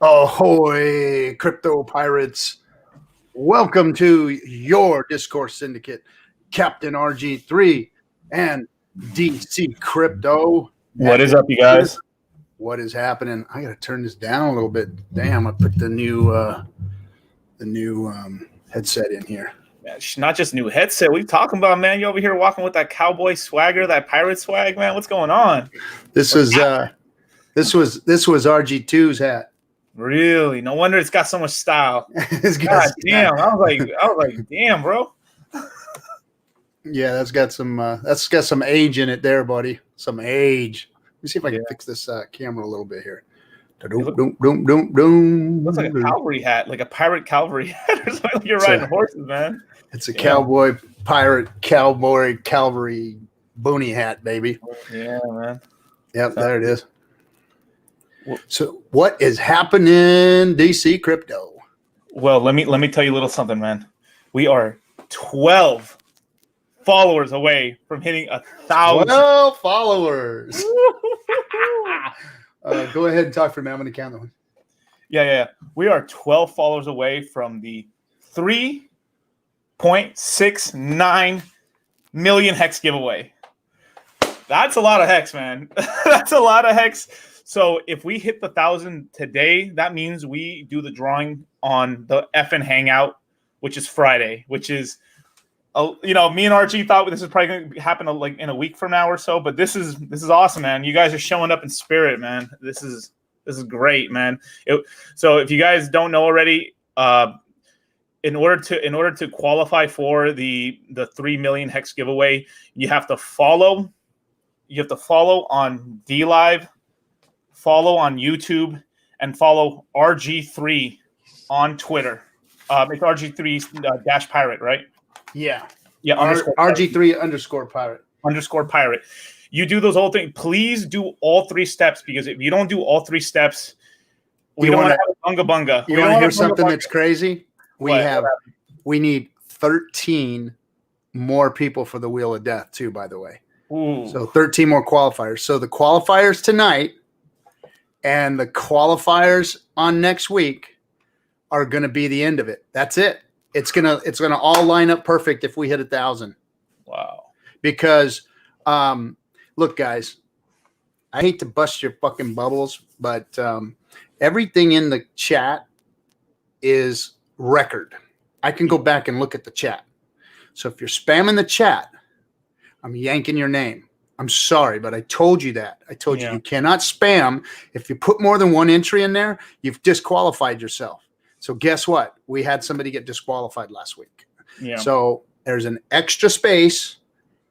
Ahoy, crypto pirates. Welcome to your Discourse Syndicate, Captain RG3 and DC Crypto. What is up, you guys? What is happening? I got to turn this down a little bit. Damn, I put the new headset in here. Man, not just new headset. What are you talking about, man? You over here walking with that cowboy swagger, that pirate swag, man. What's going on? This was RG2's hat. Really? No wonder it's got so much style. God damn! I was like, damn, bro. Yeah, that's got some age in it there, buddy. Some age. Let me see if I can fix this camera a little bit here. Looks like a cavalry hat, like a pirate cavalry hat or something. Like you're riding horses, man. It's a cowboy, pirate, cowboy, cavalry boonie hat, baby. Yeah, man. Yep, there it is. So what is happening, DC Crypto? Well, let me tell you a little something, man. We are 12 followers away from hitting 1,000. 12 followers. Go ahead and talk for me. I'm going to count them. Yeah. We are 12 followers away from the 3.69 million hex giveaway. That's a lot of hex, man. That's a lot of hex. So if we hit the 1,000 today, that means we do the drawing on the FN Hangout, which is Friday, which is, me and RG thought this is probably going to happen like in a week from now or so. But this is awesome, man. You guys are showing up in spirit, man. This is great, man. So if you guys don't know already, in order to qualify for the 3 million hex giveaway, you have to follow. You have to follow on Dlive, follow on YouTube, and follow RG3 on Twitter. It's RG3 dash pirate, right? Yeah. RG3 _ pirate. You do those whole things. Please do all 3 steps, because if you don't do all 3 steps, we don't want to have a bunga bunga. You want to hear something that's crazy? We need 13 more people for the Wheel of Death too, by the way. Ooh. So 13 more qualifiers. So the qualifiers tonight and the qualifiers on next week are going to be the end of it. That's it. It's gonna all line up perfect if we hit 1,000. Wow. Because look, guys, I hate to bust your fucking bubbles, but everything in the chat is record. I can go back and look at the chat. So if you're spamming the chat, I'm yanking your name. I'm sorry, but I told you that. I told you cannot spam. If you put more than 1 entry in there, you've disqualified yourself. So guess what? We had somebody get disqualified last week. Yeah. So there's an extra space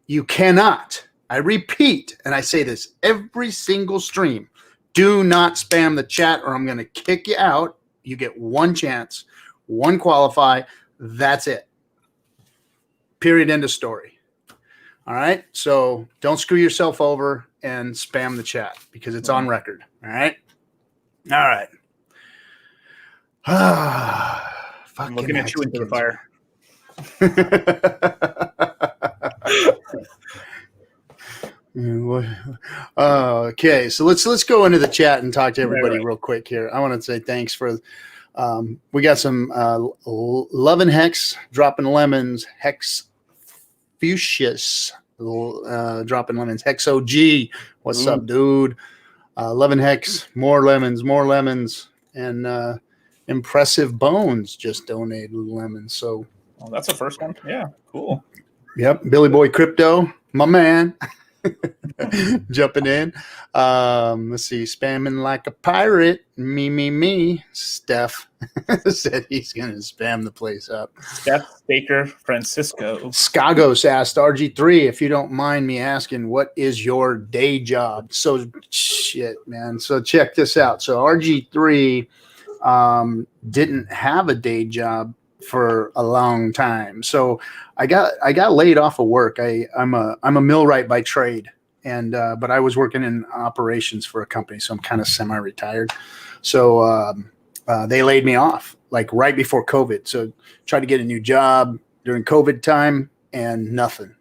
you cannot, I repeat, and I say this every single stream, do not spam the chat or I'm going to kick you out. You get one chance, one qualify. That's it. Period. End of story. All right. So don't screw yourself over and spam the chat because it's on record. All right. All right. I'm looking at you into the fire. Okay, so let's go into the chat and talk to everybody real quick here. I want to say thanks for we got some loving Hex dropping lemons, Hex Fuchsius dropping lemons, Hex OG, what's up, dude? Loving Hex, more lemons, and Impressive Bones just donated lemons. So that's the first one. Yeah, cool. Yep, Billy Boy Crypto, my man. Jumping in. Let's see. Spamming like a pirate. Me. Steph said he's going to spam the place up. Steph Baker Francisco. Skagos asked RG3, if you don't mind me asking, what is your day job? So, shit, man. So, check this out. So, RG3 didn't have a day job for a long time. So I got laid off of work. I'm a millwright by trade, and but I was working in operations for a company, so I'm kind of semi-retired. So they laid me off like right before COVID. So tried to get a new job during COVID time and nothing,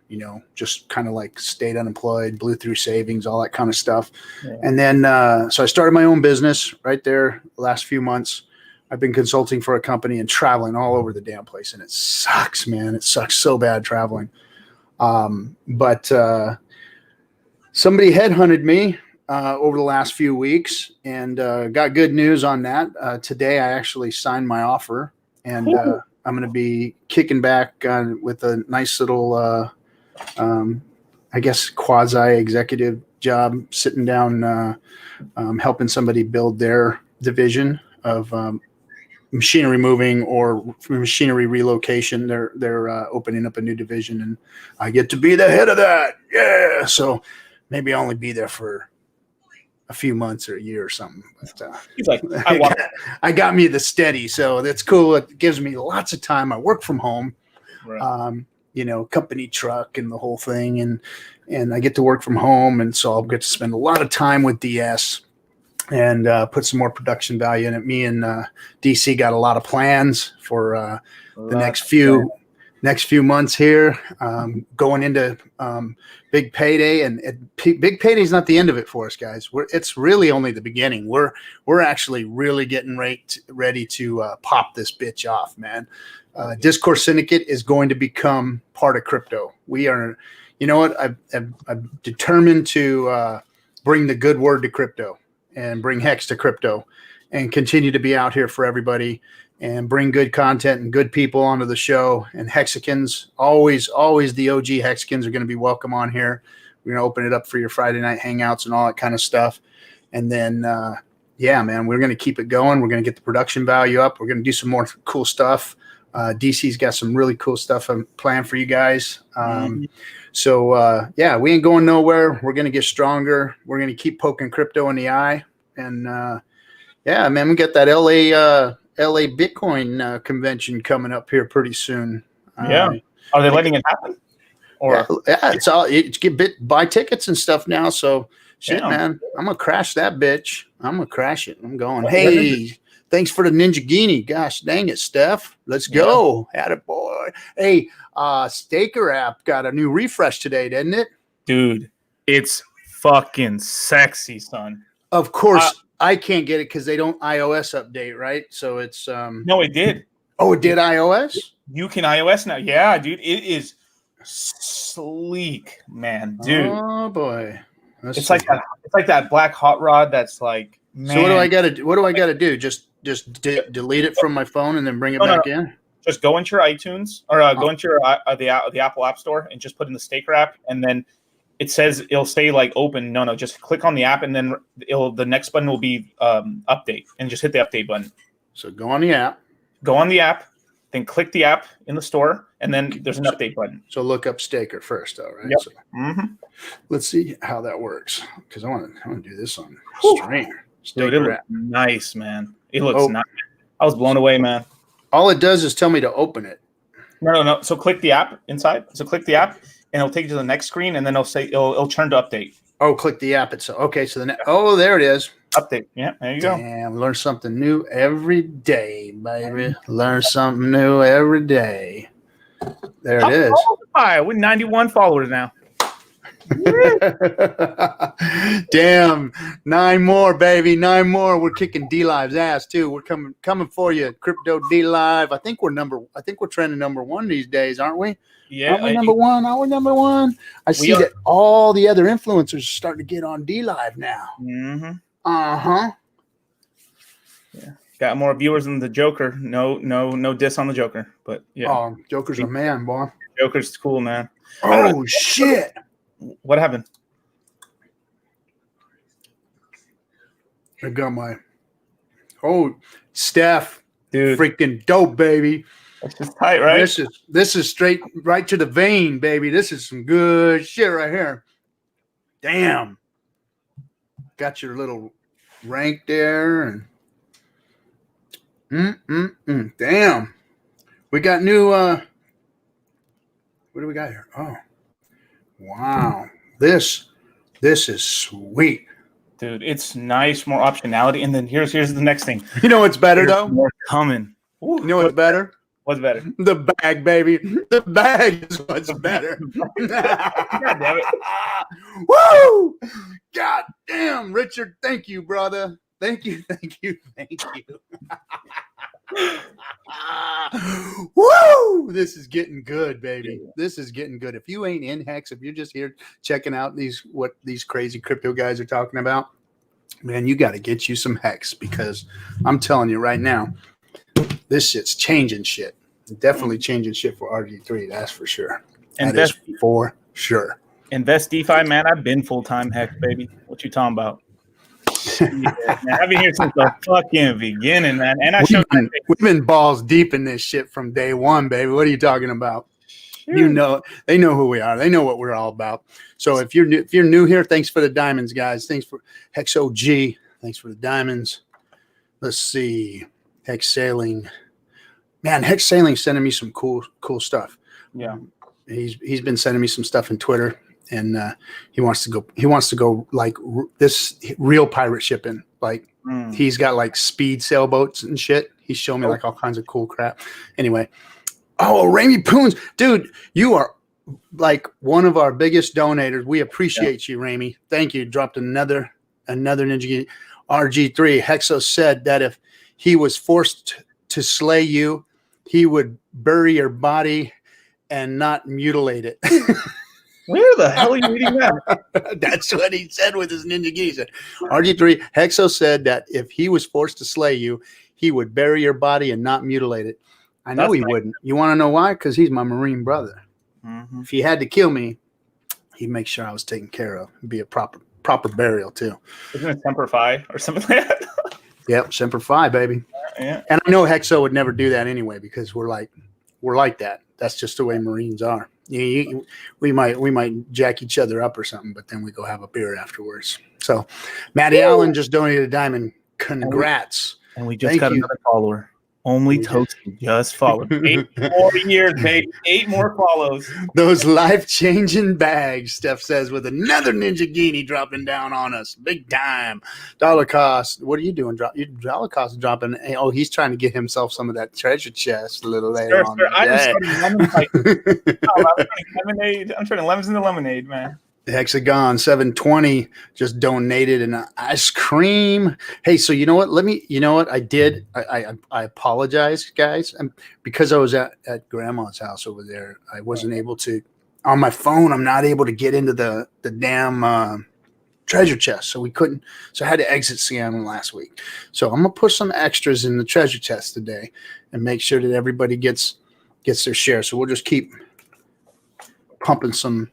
just kind of like stayed unemployed, blew through savings, all that kind of stuff. Yeah. And then so I started my own business right there the last few months. I've been consulting for a company and traveling all over the damn place, and it sucks, man. It sucks so bad traveling. But somebody headhunted me over the last few weeks, and got good news on that. Today, I actually signed my offer, and I'm going to be kicking back with a nice little, I guess, quasi-executive job, sitting down, helping somebody build their division of machinery moving or machinery relocation. They're opening up a new division, and I get to be the head of that. Yeah. So maybe I'll only be there for a few months or a year or something. But, he's like, I got me the steady. So that's cool. It gives me lots of time. I work from home, right. Company truck and the whole thing. And I get to work from home. And so I'll get to spend a lot of time with DS and put some more production value in it. Me and DC got a lot of plans for the next few months here, going into big payday. And big payday is not the end of it for us, guys. It's really only the beginning. We're actually really getting ready to pop this bitch off, man. Discourse Syndicate is going to become part of crypto. We are, you know what? I'm determined to bring the good word to crypto and bring Hex to crypto and continue to be out here for everybody and bring good content and good people onto the show. And Hexicans, always the OG Hexicans are going to be welcome on here. We're going to open it up for your Friday night hangouts and all that kind of stuff. And then, man, we're going to keep it going. We're going to get the production value up. We're going to do some more cool stuff. DC's got some really cool stuff planned for you guys. So, we ain't going nowhere. We're going to get stronger. We're going to keep poking crypto in the eye. And, man, we got that LA Bitcoin convention coming up here pretty soon. Yeah. Are they letting it happen? Or it's buy tickets and stuff now. So, shit, man, I'm going to crash that bitch. I'm going to crash it. I'm going, hey, thanks for the Ninja Guinea. Gosh, dang it, Steph. Let's go. Attaboy. Hey, Staker app got a new refresh today, didn't it? Dude, it's fucking sexy, son. Of course, I can't get it because they don't iOS update, right? So it's no, it did. Oh, it did iOS? You can iOS now. Yeah, dude. It is sleek, man. Dude. Oh boy. It's like that black hot rod that's like, man. So what do I gotta do? Just delete it from my phone and then bring it back in? Just go into your iTunes or go into your the Apple App Store and just put in the Staker app, and then it says it'll stay like open. No, just click on the app, and then the next button will be update, and just hit the update button. So go on the app. Go on the app, then click the app in the store, and then there's an update button. So look up Staker first, all right? Yep. So let's see how that works, because I want to do this on stream. Dude, it looks nice, man. It looks nice. I was blown away, man. All it does is tell me to open it. No. So click the app inside. So click the app, and it'll take you to the next screen, and then it'll turn to update. Oh, click the app itself. Okay, so there it is. Update. Yeah, there you go. Damn, learn something new every day, baby. Learn something new every day. There it is. Hi, we're 91 followers now. Damn, 9 more, baby, 9 more. We're kicking Dlive's ass too. We're coming for you, Crypto Dlive. I think we're trending #1 these days, aren't we? Yeah, aren't we number one? Are we number one? I see that all the other influencers are starting to get on Dlive now. Yeah, got more viewers than the Joker. No diss on the Joker, but yeah. Oh, Joker's a man, boy. Joker's cool, man. Oh shit! What happened? I got my Steph, dude, freaking dope, baby. That's just tight, right? This is straight right to the vein, baby. This is some good shit right here. Damn. Got your little rank there, and damn. We got new what do we got here? Oh. Wow. This is sweet. Dude, it's nice, more optionality. And then here's the next thing. You know what's better though? More coming. Ooh, you know what's better? What's better? The bag, baby. The bag is what's better. God damn it. Woo! God damn, Richard. Thank you, brother. Thank you. Woo! This is getting good, baby. This is getting good. If you ain't in Hex, if you're just here checking out what these crazy crypto guys are talking about, man, you got to get you some Hex, because I'm telling you right now, this shit's changing shit. Definitely changing shit for RG3. That's for sure. That is for sure. Invest DeFi, man. I've been full-time Hex, baby. What you talking about? Yeah, man, I've been here since the fucking beginning, man. And we've been balls deep in this shit from day one, baby. What are you talking about? Sure. You know, they know who we are. They know what we're all about. So if you're new here, thanks for the diamonds, guys. Thanks for Hex OG. Thanks for the diamonds. Let's see. Hex Sailing. Man, Hex Sailing sending me some cool stuff. Yeah. He's been sending me some stuff in Twitter. And he wants to go like this real pirate shipping. Like he's got like speed sailboats and shit. He's showing me like all kinds of cool crap. Anyway, Ramey Poons, dude, you are like one of our biggest donators. We appreciate you, Ramey. Thank you. Dropped another Ninja RG3. Hexo said that if he was forced to slay you, he would bury your body and not mutilate it. Where the hell are you reading that? That's what he said with his Ninja Gi. He said, RG3, Hexo said that if he was forced to slay you, he would bury your body and not mutilate it. I know he wouldn't. You want to know why? Because he's my Marine brother. If he had to kill me, he'd make sure I was taken care of. It'd be a proper burial, too. Isn't it Semper Fi or something like that? Yep, Semper Fi, baby. Yeah. And I know Hexo would never do that anyway, because we're like that. That's just the way Marines are. We might jack each other up or something, but then we go have a beer afterwards. So, Matty Allen just donated a diamond. Congrats! And we just got another follower. Only Toasty just followed. 8 more years, babe. 8 more follows. Those life-changing bags, Steph says, with another Ninja Guinea dropping down on us. Big time. Dollar Cost. What are you doing? Dollar Cost dropping. Oh, he's trying to get himself some of that treasure chest a little later on. I just I'm turning lemons into lemonade, man. Hexagon 720 just donated an ice cream. Hey, so you know what? I did. I apologize, guys. Because I was at grandma's house over there, I wasn't able to, on my phone, I'm not able to get into the damn treasure chest. So we couldn't, so I had to exit Seattle last week. So I'm going to put some extras in the treasure chest today and make sure that everybody gets their share. So we'll just keep pumping some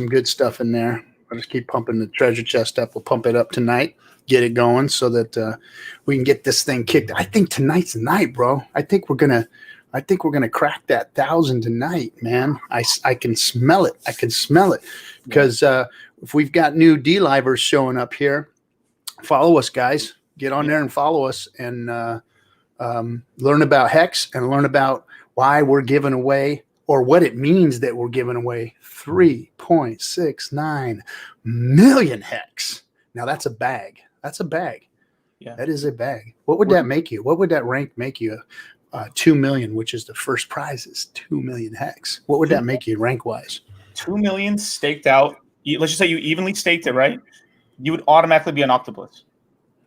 good stuff in there. I'll just keep pumping the treasure chest up. We'll pump it up tonight, get it going so that we can get this thing kicked. I think tonight's the night, bro. I think we're gonna I think we're going to crack that 1,000 tonight, man. I can smell it. I can smell it because if we've got new D-livers showing up here, follow us, guys. Get on there and follow us and learn about Hex and learn about why we're giving away or what it means that we're giving away 3.69 million Hex. Now that's a bag. That's a bag. Yeah, that is a bag. What would that make you? What would that rank make you? 2 million, which is the first prize, is 2 million Hex. What would that make you rank wise? 2 million staked out. Let's just say you evenly staked it, right? You would automatically be an octopus.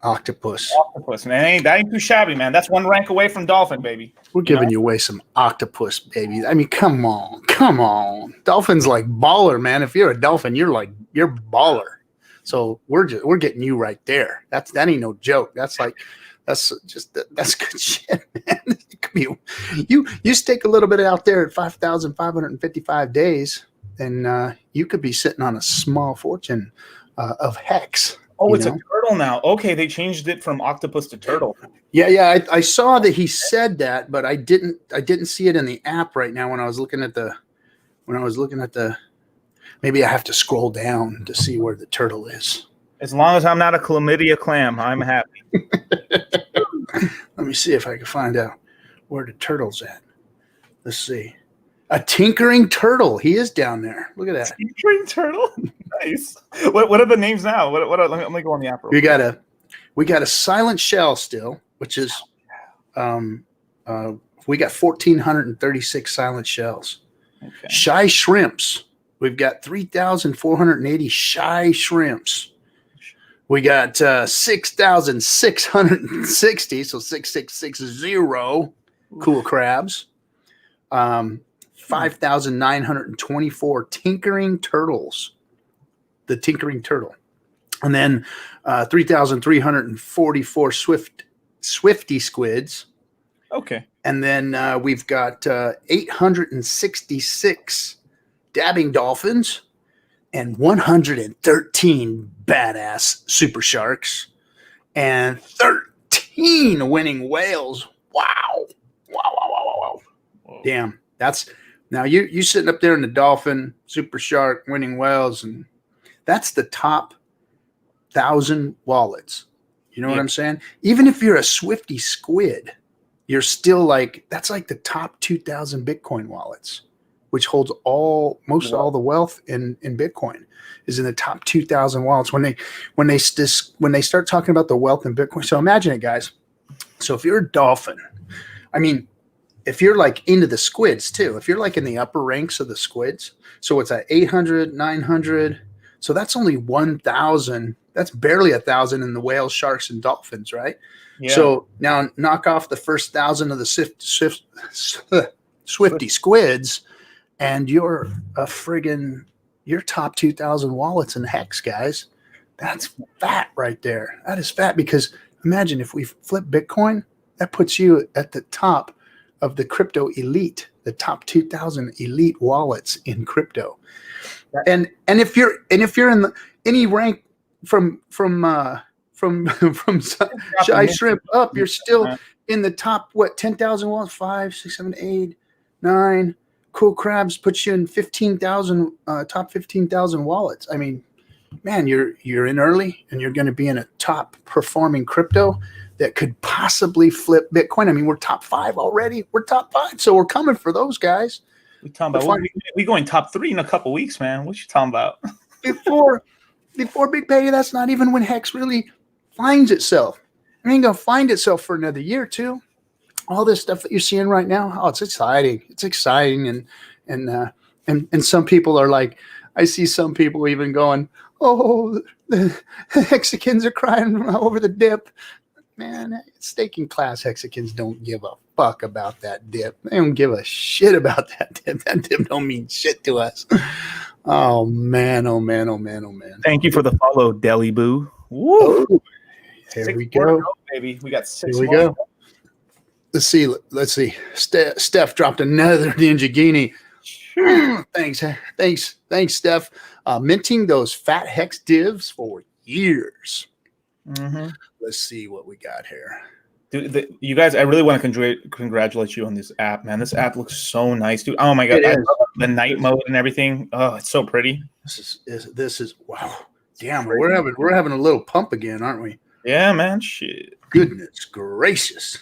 Octopus. Octopus. And that ain't too shabby, man. That's one rank away from dolphin, baby. We're giving you away some octopus, baby. I mean, come on. Come on. Dolphin's like baller, man. If you're a dolphin, you're baller. So we're getting you right there. That ain't no joke. That's good shit, man. It could be, you stake a little bit out there at 5,555 days, and you could be sitting on a small fortune of Hex. Oh, it's a turtle now. Okay, they changed it from octopus to turtle. Yeah. I saw that he said that, but I didn't see it in the app right now when I was looking at the. Maybe I have to scroll down to see where the turtle is. As long as I'm not a chlamydia clam, I'm happy. Let me see if I can find out where the turtle's at. Let's see. A tinkering turtle. He is down there. Look at that. Tinkering turtle? Nice. What are the names now? Let me go on the app. We got a silent shell still, which is we got 1,436 silent shells. Okay. Shy shrimps. We've got 3,480 shy shrimps. We got 6,660, so 6660 cool crabs. 5,924 tinkering turtles. The tinkering turtle. And then 3,344 swifty squids. Okay. And then we've got 866 dabbing dolphins and 113 badass super sharks and 13 winning whales. Wow. Damn. That's now you sitting up there in the dolphin, super shark, winning whales, and that's the top 1,000 wallets. You know what I'm saying? Even if you're a swifty squid, you're still that's like the top 2,000 Bitcoin wallets, which holds most all the wealth in Bitcoin is in the top 2,000 wallets. When they start talking about the wealth in Bitcoin, so imagine it, guys. So if you're a dolphin, I mean, if you're into the squids too, if you're in the upper ranks of the squids, so it's at 800, 900. So that's only 1,000. That's barely 1,000 in the whales, sharks, and dolphins, right? Yeah. So now knock off the first 1,000 of the swifty squids, and you're your top 2,000 wallets in Hex, guys. That's fat right there. That is fat because imagine if we flip Bitcoin, that puts you at the top of the crypto elite, the top 2,000 elite wallets in crypto. And if you're in any rank from shy shrimp up, you're still in the top 10,000 wallets, 5, 6, 7, 8, 9. Cool crabs puts you in 15,000 top 15,000 wallets. I mean, man, you're in early, and you're going to be in a top performing crypto that could possibly flip Bitcoin. I mean, we're top 5 already. We're top 5, so we're coming for those guys. We talking about we going top 3 in a couple weeks, man. What you talking about? before big payday, that's not even when Hex really finds itself. It ain't gonna find itself for another year or two. All this stuff that you're seeing right now, it's exciting. It's exciting, and some people are like, I see some people even going, "Oh, the Hexicans are crying over the dip." Man, staking class Hexicans don't give a fuck about that dip. They don't give a shit about that dip. That dip don't mean shit to us. Oh man. Thank you for the follow, Deli Boo. Woo! Oh, here we go, baby. We got 6 Here we more. go. Let's see. Steph dropped another Ninja Guinea. Thanks, Steph. Minting those fat Hex divs for years. Mm-hmm. Let's see what we got here. Dude, you guys, I really want to congratulate you on this app, man. This app looks so nice, dude. Oh my god, I love the night mode and everything. Oh, it's so pretty. This is wow. Damn, we're having a little pump again, aren't we? Yeah, man. Shit. Goodness gracious.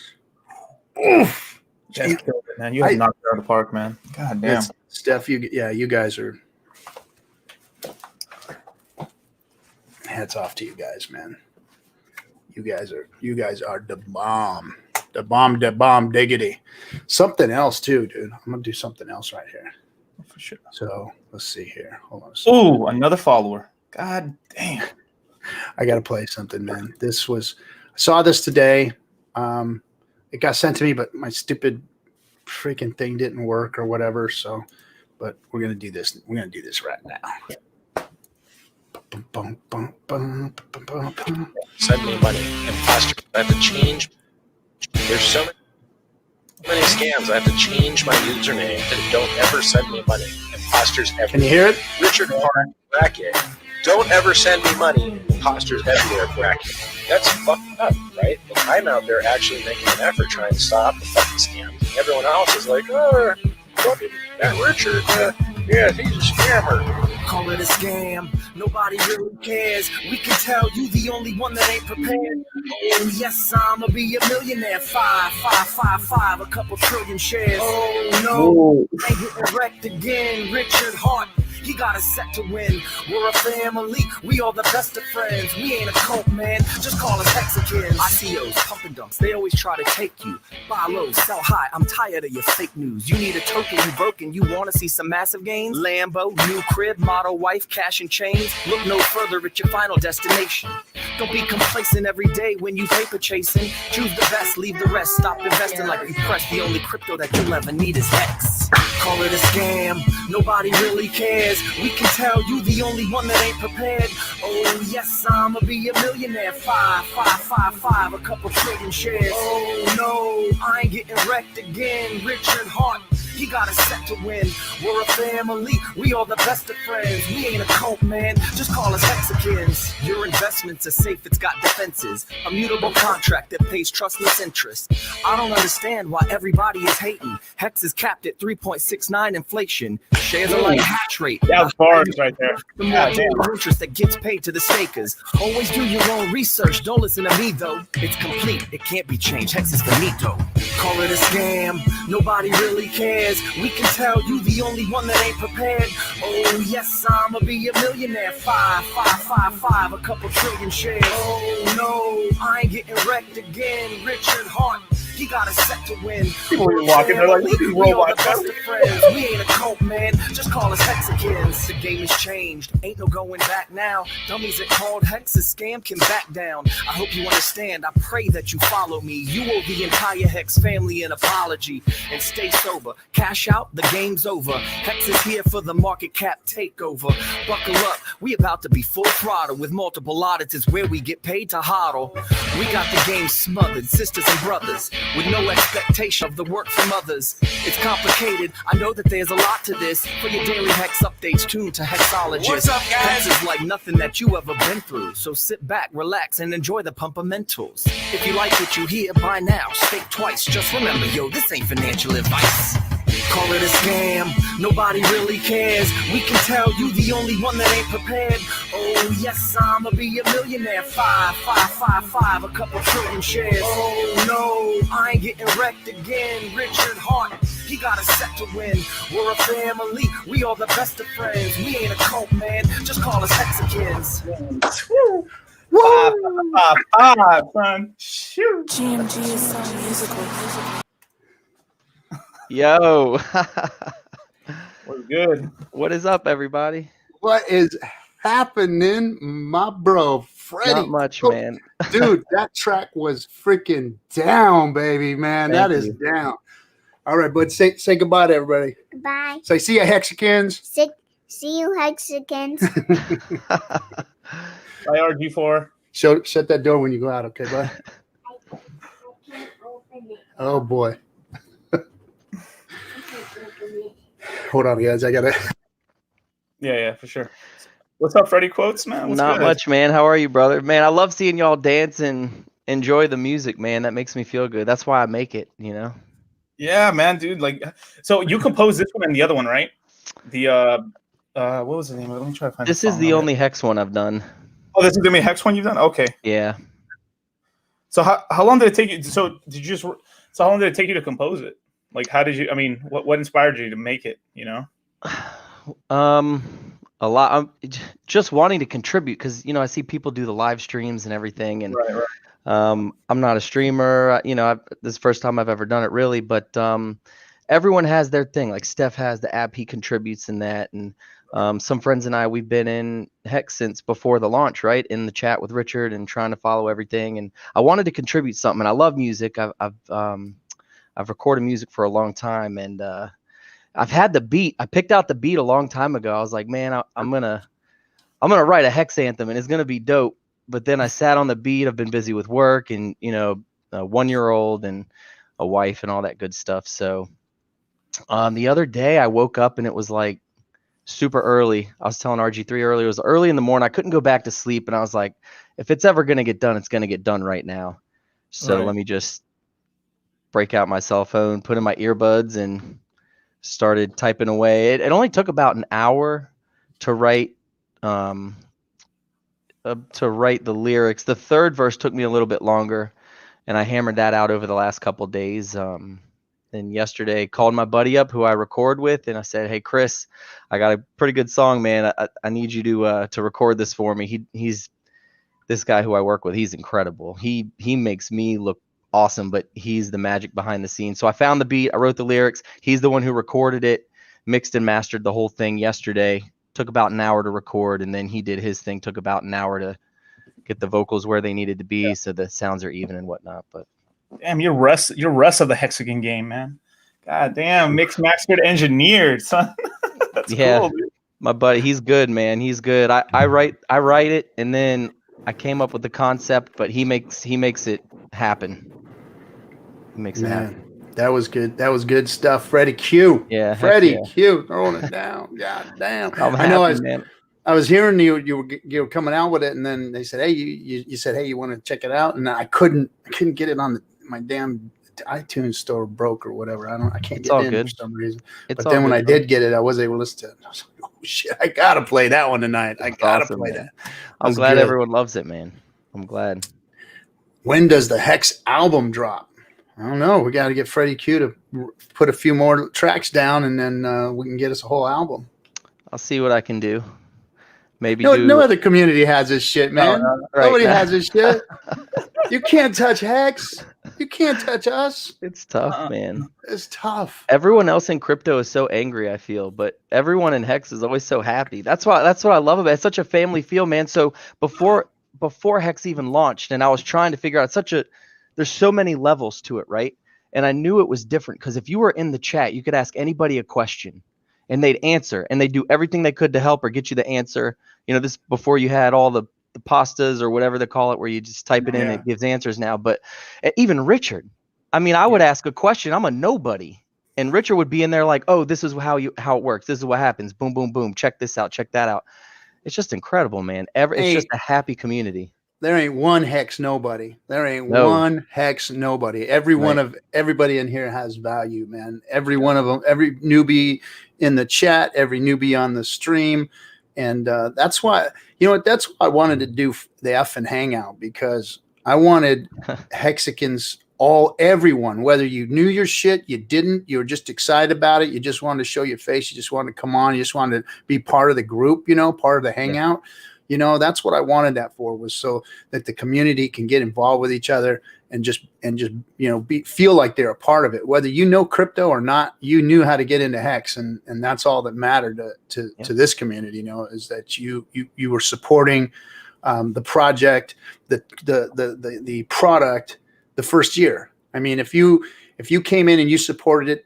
Oof. Just killed it, man. You have knocked it out of the park, man. God damn. Steph, you guys are. Hats off to you guys, man. You guys are the bomb. The bomb diggity. Something else too, dude. I'm gonna do something else right here. For sure. So let's see here. Hold on. Ooh, another follower. God damn. I gotta play something, man. I saw this today. It got sent to me, but my stupid freaking thing didn't work or whatever. So, but we're gonna do this. We're gonna do this right now. Send me money. Imposter. I have to change. There's so many scams. I have to change my username. Don't ever send me money. Imposters everywhere. Can you hear it? Richard Hart bracket. Don't ever send me money. Imposters everywhere bracket. That's fucked up, right? But I'm out there actually making an effort trying to stop the fucking scams. Everyone else is like, oh, fucking that Richard. Yeah, he's a scammer. Call it a scam. Nobody really cares. We can tell you the only one that ain't prepared. Oh yes, I'ma be a millionaire. 5, 5, 5, 5, a couple trillion shares. Oh no, ain't getting wrecked again. Richard Hart, he got us set to win. We're a family, we all the best of friends. We ain't a cult, man, just call us Hexicans. ICOs, pump and dumps, they always try to take you. Buy low, sell high, I'm tired of your fake news. You need a token, you broken, you wanna see some massive gains? Lambo, new crib, model wife, cash and chains. Look no further at your final destination. Don't be complacent every day when you paper chasing. Choose the best, leave the rest, stop investing like you press. The only crypto that you'll ever need is Hex. Call it a scam, nobody really cares. We can tell you the only one that ain't prepared. Oh yes, I'ma be a millionaire. 5, 5, 5, 5, a couple trillion shares. Oh no, I ain't getting wrecked again. Richard Hart, he got us set to win. We're a family, we all the best of friends. We ain't a cult, man, just call us Hexicans. Your investments are safe, it's got defenses. A mutable contract that pays trustless interest. I don't understand why everybody is hating. Hex is capped at 3.69 inflation. Shares are like hatch rate. That's bars right there. The more interest that gets paid to the stakers. Always do your own research, don't listen to me though. It's complete, it can't be changed. Hex is finito. Call it a scam, nobody really cares. We can tell you the only one that ain't prepared. Oh yes, I'ma be a millionaire. 5, 5, 5, 5, a couple trillion shares. Oh no, I ain't getting wrecked again. Richard Hart, he got us set to win. People are walking, they're like, look at we all the best of friends. We ain't a cult, man, just call us Hexicans. The game has changed, ain't no going back now. Dummies that called Hex a scam can back down. I hope you understand, I pray that you follow me. You owe the entire Hex family an apology. And stay sober, cash out, the game's over. Hex is here for the market cap takeover. Buckle up, we about to be full throttle. With multiple auditors where we get paid to hodl. We got the game smothered, sisters and brothers, with no expectation of the work from others. It's complicated, I know that there's a lot to this. For your daily Hex updates, tuned to Hexologist. What's up, guys? Hex is like nothing that you ever been through. So sit back, relax, and enjoy the pumpamentals. If you like what you hear, by now, think twice. Just remember, yo, this ain't financial advice. Call it a scam, nobody really cares. We can tell you the only one that ain't prepared. Oh yes, I'ma be a millionaire. 5, 5, 5, 5, a couple trillion shares. Oh no, I ain't getting wrecked again. Richard Hart, he got us set to win. We're a family, we all the best of friends. We ain't a cult, man, just call us Hexicans. Son. Shoot. GMG is so musical. Yo, We're good. what is up, everybody? What is happening, my bro? Freddie. Not much, Oh, man. Dude, that track was freaking down, baby, man. Thank That is you. down. All right, bud. Say goodbye to everybody. Goodbye. Say, see ya, Hexicans. See you, Hexicans. By RG4. Shut that door when you go out, okay, bud? I can't open it. Oh, boy. I can't open it. Hold on, guys. I got to. Yeah, for sure. What's up, Freddie Quotes, man? What's Not good? much, man. How are you, brother? Man, I love seeing y'all dancing enjoy the music, man. That makes me feel good. That's why I make it, you know? Yeah, man, dude. Like, so you composed this one and the other one, right? The what was the name of it? Let me try to find This the is song the of it. only Hex one I've done. Oh, this is gonna be a Hex one you've done? Okay. Yeah. So how long did it take you? So how long did it take you to compose it? Like, how did you? I mean, what inspired you to make it? You know? A lot. Just wanting to contribute because I see people do the live streams and everything, and Right. I'm not a streamer. This is the first time I've ever done it, really. But everyone has their thing. Like Steph has the app; he contributes in that, and some friends and I, we've been in Hex since before the launch, right? In the chat with Richard and trying to follow everything. And I wanted to contribute something. And I love music. I've recorded music for a long time, and I've had the beat. I picked out the beat a long time ago. I was like, man, I'm gonna write a Hex anthem, and it's gonna be dope. But then I sat on the beat. I've been busy with work, and a 1-year-old and a wife and all that good stuff. So the other day I woke up and it was like super early. I was telling RG3 earlier, it was early in the morning. I couldn't go back to sleep, and I was like, if it's ever gonna get done, it's gonna get done right now. So let me just break out my cell phone, put in my earbuds, and started typing away. It only took about an hour to write the lyrics. The third verse took me a little bit longer, and I hammered that out over the last couple of days. And yesterday called my buddy up who I record with, and I said, hey Chris, I got a pretty good song, man. I need you to record this for me. He's this guy who I work with. He's incredible. He makes me look awesome, but he's the magic behind the scenes. So I found the beat, I wrote the lyrics. He's the one who recorded it, mixed and mastered the whole thing yesterday. Took about an hour to record, and then he did his thing. Took about an hour to get the vocals where they needed to be, so the sounds are even and whatnot. But damn, you're Russ of the Hexican game, man. God damn, mixed, mastered, engineered, son. That's cool, dude. My buddy, he's good, man. He's good. I write it, and then I came up with the concept, but he makes it happen. He makes it happen. That was good. That was good stuff. Freddie Q. Yeah. Freddie Q. Throwing it down. God damn. I know. I was hearing you were coming out with it, and then they said, hey, you said, hey, you want to check it out? And I couldn't get it on my damn iTunes store broke or whatever. I can't get it in for some reason. But then when I did get it, I was able to listen to it. I was like, oh shit, I gotta play that one tonight. I gotta play that. I'm glad everyone loves it, man. I'm glad. When does the Hex album drop? I don't know. We got to get Freddie Q to put a few more tracks down, and then we can get us a whole album. I'll see what I can do. Maybe no other community has this shit, man. Nobody has this shit. You can't touch Hex. You can't touch us. It's tough, man. It's tough. Everyone else in crypto is so angry, I feel, but everyone in Hex is always so happy. That's what I love about it. It's such a family feel, man. So before Hex even launched, and I was trying to figure out there's so many levels to it, right? And I knew it was different because if you were in the chat, you could ask anybody a question and they'd answer, and they'd do everything they could to help or get you the answer. This before you had all the pastas or whatever they call it, where you just type it in and it gives answers now. But even Richard, I would ask a question. I'm a nobody. And Richard would be in there like, oh, this is how it works. This is what happens. Boom, boom, boom. Check this out. Check that out. It's just incredible, man. It's just a happy community. There ain't one Hex nobody. One Hex nobody. Everybody in here has value, man. Every one of them, every newbie in the chat, every newbie on the stream. And that's why, that's why I wanted to do the FN Hangout, because I wanted Hexicans, everyone, whether you knew your shit, you didn't, you were just excited about it, you just wanted to show your face, you just wanted to come on, you just wanted to be part of the group, part of the hangout. That's what I wanted that for, was so that the community can get involved with each other and just feel like they're a part of it. Whether you know crypto or not, you knew how to get into Hex, and that's all that mattered to this community. Is that you were supporting the project, the product, the first year. I mean, if you came in and you supported it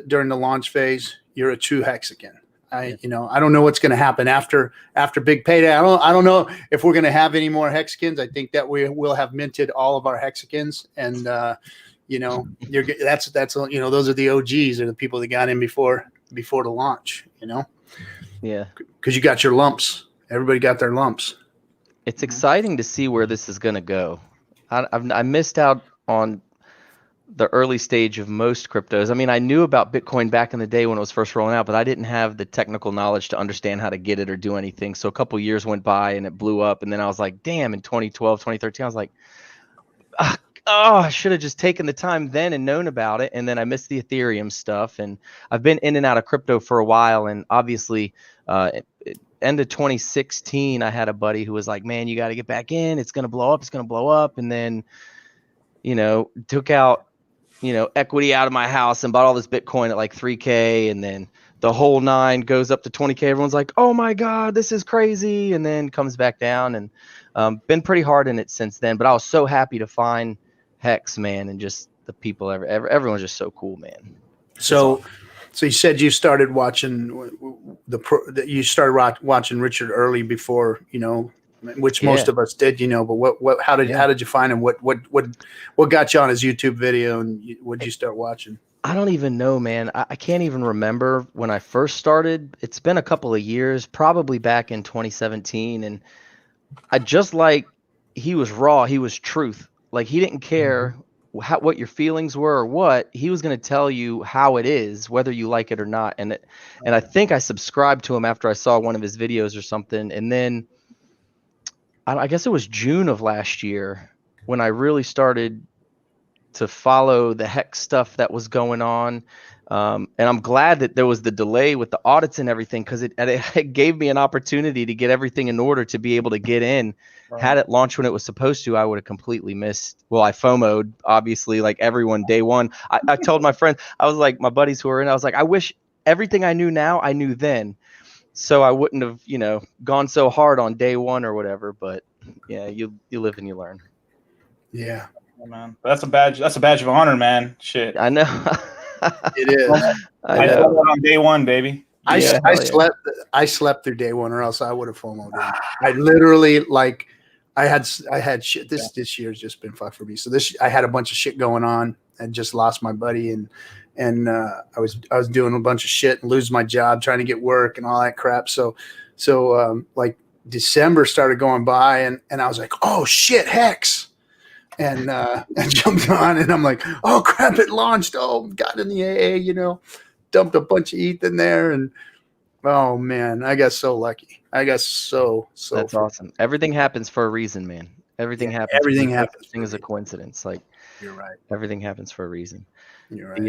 during the launch phase, you're a true Hexican. I don't know what's going to happen after big payday. I don't know if we're going to have any more Hexicans. I think that we will have minted all of our Hexicans, and that's those are the OGs, are the people that got in before the launch. Yeah, because you got your lumps. Everybody got their lumps. It's exciting to see where this is going to go. I missed out on the early stage of most cryptos. I mean, I knew about Bitcoin back in the day when it was first rolling out, but I didn't have the technical knowledge to understand how to get it or do anything. So a couple years went by and it blew up. And then I was like, damn, in 2012, 2013, I was like, oh, I should have just taken the time then and known about it. And then I missed the Ethereum stuff. And I've been in and out of crypto for a while. And obviously, end of 2016, I had a buddy who was like, man, you got to get back in. It's going to blow up. It's going to blow up. And then, took out, equity out of my house and bought all this Bitcoin at like 3K. And then the whole 9 goes up to 20K. Everyone's like, oh my God, this is crazy. And then comes back down, and been pretty hard in it since then. But I was so happy to find Hex, man. And just the people, everyone's just so cool, man. So you said you started watching watching Richard early before, which most of us did, but how did you find him? What got you on his YouTube video, and what did you start watching? I don't even know, man. I can't even remember when I first started. It's been a couple of years, probably back in 2017. And I just he was raw. He was truth. Like, he didn't care what your feelings were or what. He was going to tell you how it is, whether you like it or not. And I think I subscribed to him after I saw one of his videos or something. And then I guess it was June of last year when I really started to follow the Hex stuff that was going on. And I'm glad that there was the delay with the audits and everything, because it gave me an opportunity to get everything in order to be able to get in. Right. Had it launched when it was supposed to, I would have completely missed. Well, I FOMO'd, obviously, like everyone, day one. I told my friends, I was like, my buddies who were in, I was like, I wish everything I knew now, I knew then. So I wouldn't have, gone so hard on day one or whatever. But yeah, you live and you learn. Yeah. Oh, man. That's a badge of honor, man. Shit. I know. It is. I slept on day one, baby. I slept through day one, or else I would have FOMO'd in. I literally, I had shit. This year's just been fucked for me. So I had a bunch of shit going on, and just lost my buddy, and I was doing a bunch of shit and losing my job, trying to get work and all that crap. So December started going by, and I was like, oh shit, Hex. And I jumped on, and I'm like, oh crap, it launched. Oh, got in the AA, dumped a bunch of ETH in there, and oh man, I got so lucky. I got so That's awesome. Everything happens for a reason, man. Everything happens. Everything happens. Everything is a coincidence. Like, you're right. Everything happens for a reason. You're right.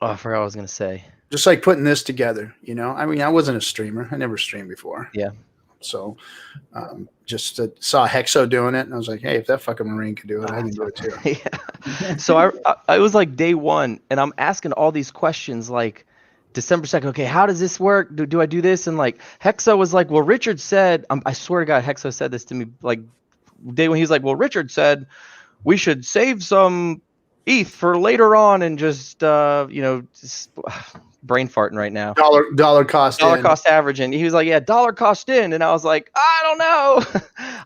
I forgot what I was gonna say. Just like putting this together, I mean, I wasn't a streamer. I never streamed before. Yeah. So just saw Hexo doing it, and I was like, hey, if that fucking Marine can do it, I can do it too. Yeah. So I was like day one, and I'm asking all these questions like December 2nd. Okay, how does this work? Do I do this? And like Hexo was like, well, Richard said, I swear to God, Hexo said this to me like day when he was like, well, Richard said we should save some ETH for later on, and just just brain farting right now. Dollar cost average. And he was like, yeah, dollar cost in. And I was like, I don't know.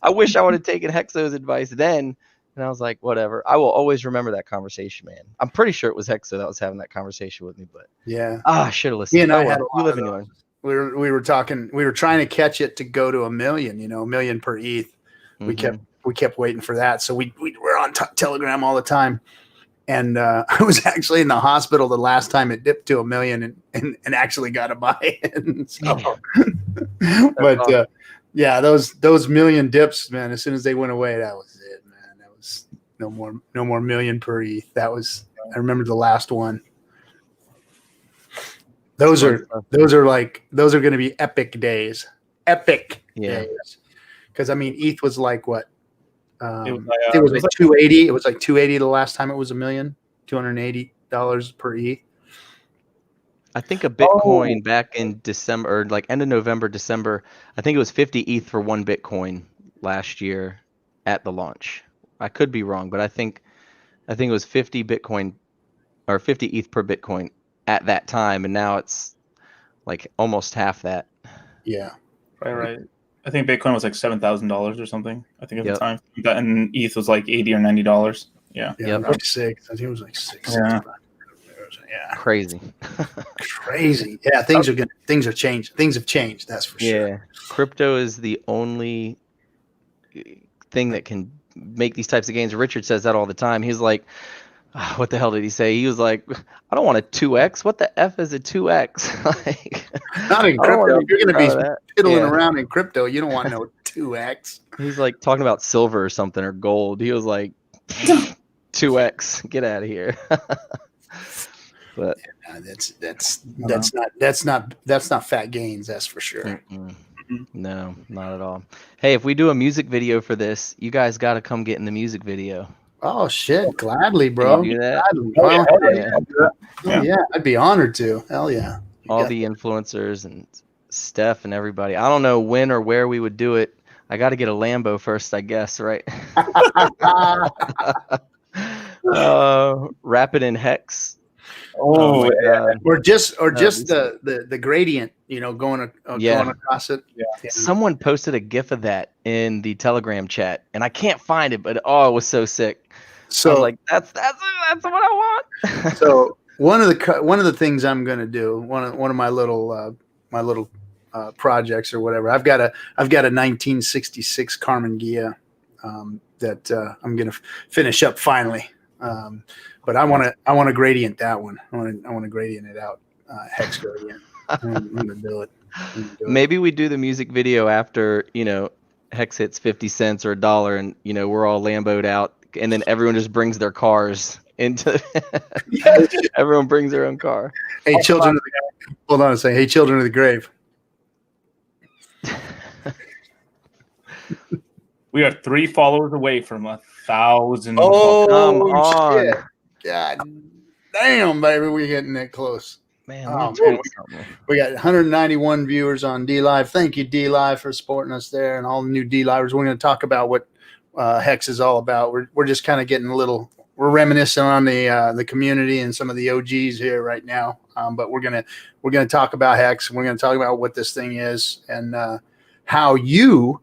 I wish I would have taken Hexo's advice then. And I was like, whatever. I will always remember that conversation, man. I'm pretty sure it was Hexo that was having that conversation with me, but yeah. I should have listened. He and I had a lot of those. We were talking, we were trying to catch it to go to $1 million, $1 million per ETH. Mm-hmm. We kept waiting for that. So we were on Telegram all the time. And I was actually in the hospital the last time it dipped to $1 million and actually got a buy-in. So, but yeah, those million dips, man. As soon as they went away, that was it, man. That was no more million per ETH. That was, I remember the last one. Those are going to be epic days. Epic days. Because I mean, ETH was like what? It was like 280. It was like 280 the last time it was $1 million, $280 per ETH. I think a Bitcoin back in December, or like end of November, December. I think it was 50 ETH for one Bitcoin last year at the launch. I could be wrong, but I think it was 50 Bitcoin or 50 ETH per Bitcoin at that time, and now it's like almost half that. Yeah. Right. I think Bitcoin was like $7,000 or something. I think at the time, and ETH was like $80 or $90. Yeah. Like 6. I think it was like 6. Yeah. Crazy. Crazy. Yeah. Things are changing. Things have changed. That's for sure. Yeah. Crypto is the only thing that can make these types of games. Richard says that all the time. He's like, what the hell did he say? He was like, I don't want a 2x. What the F is a 2x? Like, Not in I don't wanna crypto. If you're going proud of to be that. fiddling Yeah. around in crypto, you don't want no 2x. He's like talking about silver or something or gold. He was like, 2x, get out of here. But That's not fat gains. That's for sure. no, not at all. Hey, if we do a music video for this, you guys got to come get in the music video. Oh shit! Gladly, Can bro. you do that? Gladly. Oh, yeah, Well, Yeah. oh, yeah, I'd be honored to. Hell yeah. You All got the influencers and Steph and everybody. I don't know when or where we would do it. I got to get a Lambo first, I guess, right? Rapid in Hex. Oh, my God. or just be the gradient, going across it. Yeah. Someone posted a GIF of that in the Telegram chat, and I can't find it, but it was so sick. I So was like, that's what I want. so one of the things I'm gonna do, one of my little projects or whatever. I've got a 1966 Carmen Ghia that I'm gonna finish up finally. But I want to gradient that one. I want to gradient it out, hex gradient. I'm gonna do it. Maybe we do the music video after Hex hits 50 cents or $1, and we're all Lamboed out, and then everyone just brings their cars into. Everyone brings their own car. Hey, children of the hold on a second. Hey, children of the grave. We are 3 followers away from 1,000. Come on. Shit. God damn, baby, we're getting that close. Man, Oh, let me man. tweet something. We got 191 viewers on Dlive. Thank you, Dlive, for supporting us there, and all the new Dlivers. We're going to talk about what Hex is all about. We're just kind of getting we're reminiscing on the community and some of the OGs here right now. But we're gonna talk about Hex, and we're going to talk about what this thing is and how you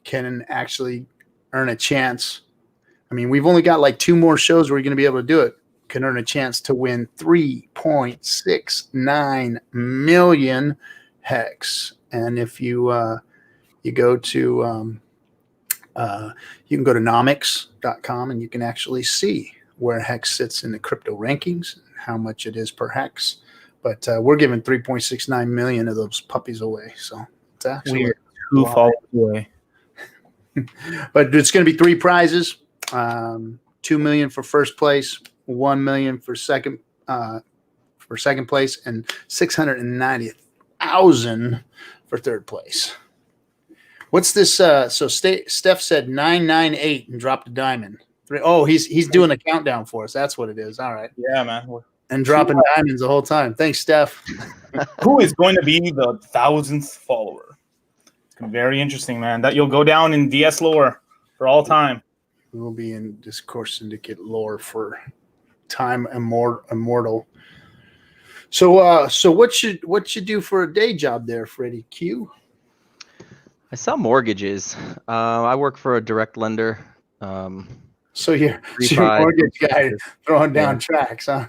can actually earn a chance. I mean, we've only got like 2 more shows where you're going to be able to do it. Can earn a chance to win 3.69 million Hex. And if you go to you can go to nomics.com and you can actually see where Hex sits in the crypto rankings and how much it is per Hex. But we're giving 3.69 million of those puppies away. So it's actually 2 followers away. But it's going to be 3 prizes. 2 million for first place, 1 million for second place, and 690,000 for third place. What's this? So Steph said 998 and dropped a diamond. He's doing a countdown for us. That's what it is. All right. Yeah, man. And dropping diamonds the whole time. Thanks, Steph. Who is going to be the 1,000th follower? It's gonna be very interesting, man. That you'll go down in DS lore for all time. We will be in Discourse Syndicate lore for time immortal. So what you do for a day job there, Freddie Q? I sell mortgages. I work for a direct lender. So you're a mortgage guy throwing down tracks, huh?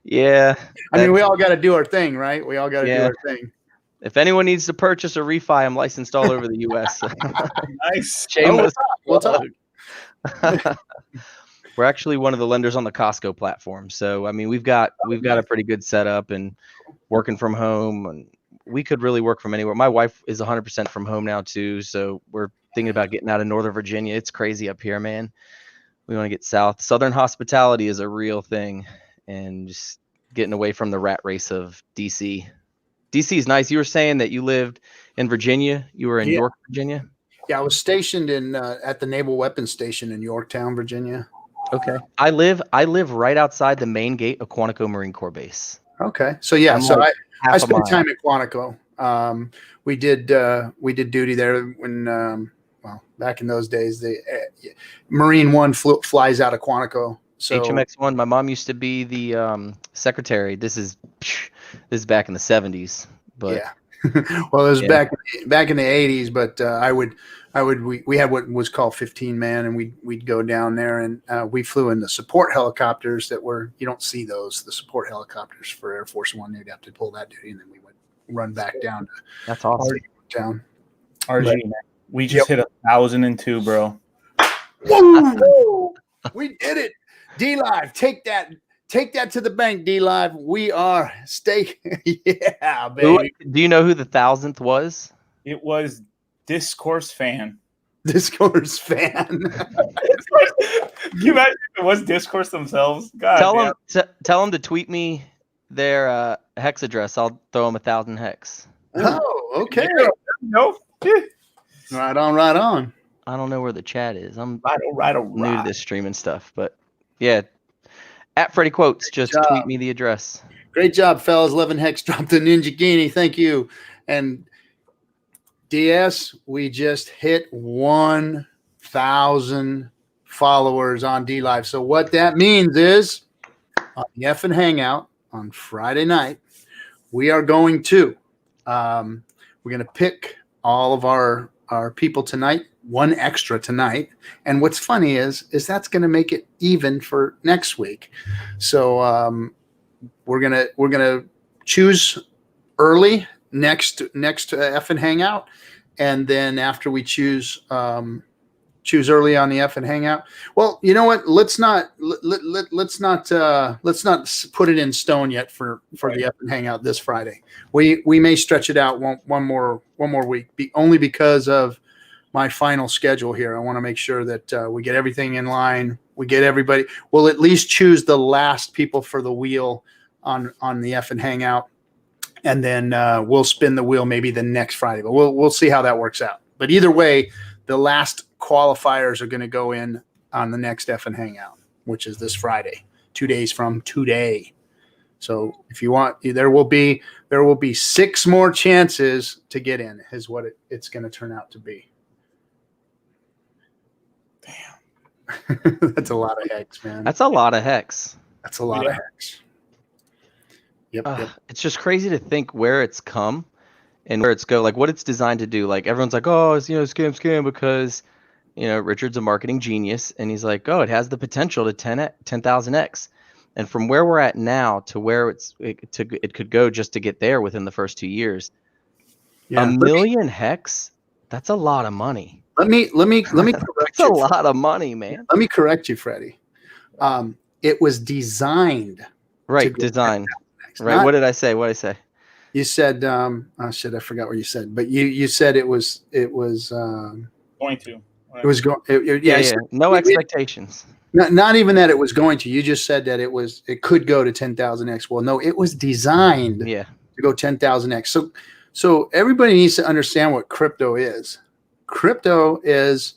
Yeah. I mean, we all got to do our thing, right? We all got to do our thing. If anyone needs to purchase a refi, I'm licensed all over the U.S. Nice. Shameless. We'll talk. We're actually one of the lenders on the Costco platform. So, I mean, we've got a pretty good setup and working from home, and we could really work from anywhere. My wife is 100% from home now too. So we're thinking about getting out of Northern Virginia. It's crazy up here, man. We want to get south. Southern hospitality is a real thing, and just getting away from the rat race of DC. DC is nice. You were saying that you lived in Virginia. You were in York, Virginia. Yeah, I was stationed at the Naval Weapons Station in Yorktown, Virginia. Okay. I live right outside the main gate of Quantico Marine Corps Base. Okay. So yeah, I spent mile. time at Quantico. We did duty there when back in those days the Marine One flies out of Quantico. So HMX-1. My mom used to be the secretary. This is back in the 70s. But yeah. Well, it was back in the 80s, but we had what was called 15 man, and we'd go down there, and we flew in the support helicopters you don't see those, the support helicopters for Air Force One. You'd have to pull that duty, and then we would run back down to that's awesome. town. RG, man. We just hit 1,002, bro. Woo! We did it. Dlive, take that to the bank, Dlive. We are yeah, baby. Do you know who the 1,000th was? It was Discourse fan. Discourse fan. Can you imagine if it was Discourse themselves? God, Tell them to tweet me their hex address. I'll throw them 1,000 hex. Oh, okay. No. Right on. I don't know where the chat is. I'm Right. new to this streaming stuff, but yeah. At Freddie Quotes, just tweet me the address. Great job, fellas. 11 Hex dropped the Ninja Guinea. Thank you. And DS, we just hit 1,000 followers on DLive. So what that means is on the FN Hangout on Friday night, we are going to pick all of our people tonight, one extra tonight. And what's funny is that's going to make it even for next week. So we're gonna choose early next FN Hangout, and then after we choose early on the FN Hangout. Well, you know what? Let's not put it in stone yet for the FN Hangout this Friday. We may stretch it out one more week, only because of my final schedule here. I want to make sure that we get everything in line. We get everybody. We'll at least choose the last people for the wheel on the FN Hangout, and then we'll spin the wheel maybe the next Friday. But we'll see how that works out. But either way, the last qualifiers are going to go in on the next FN Hangout, which is this Friday, 2 days from today. So if you want, there will be 6 more chances to get in, is what it's going to turn out to be. Damn. That's a lot of hex, man. That's a lot of hex. That's a lot of hex. Yep. It's just crazy to think where it's come and where it's go, like what it's designed to do. Like everyone's like, oh, it's scam because Richard's a marketing genius, and he's like, oh, it has the potential to 10,000x. And from where we're at now to where it could go just to get there within the first 2 years, $1 million hex, that's a lot of money. Let me correct That's a lot of money, man. Let me correct you, Freddie. It was designed. Right, design. Right. What did I say? What did I say? You said, oh shit, I forgot what you said. But you said it was going to. It was going. Yeah. No expectations. Not even that it was going to. You just said that it could go to 10,000x. Well, no, it was designed to go 10,000x. So everybody needs to understand what crypto is. Crypto is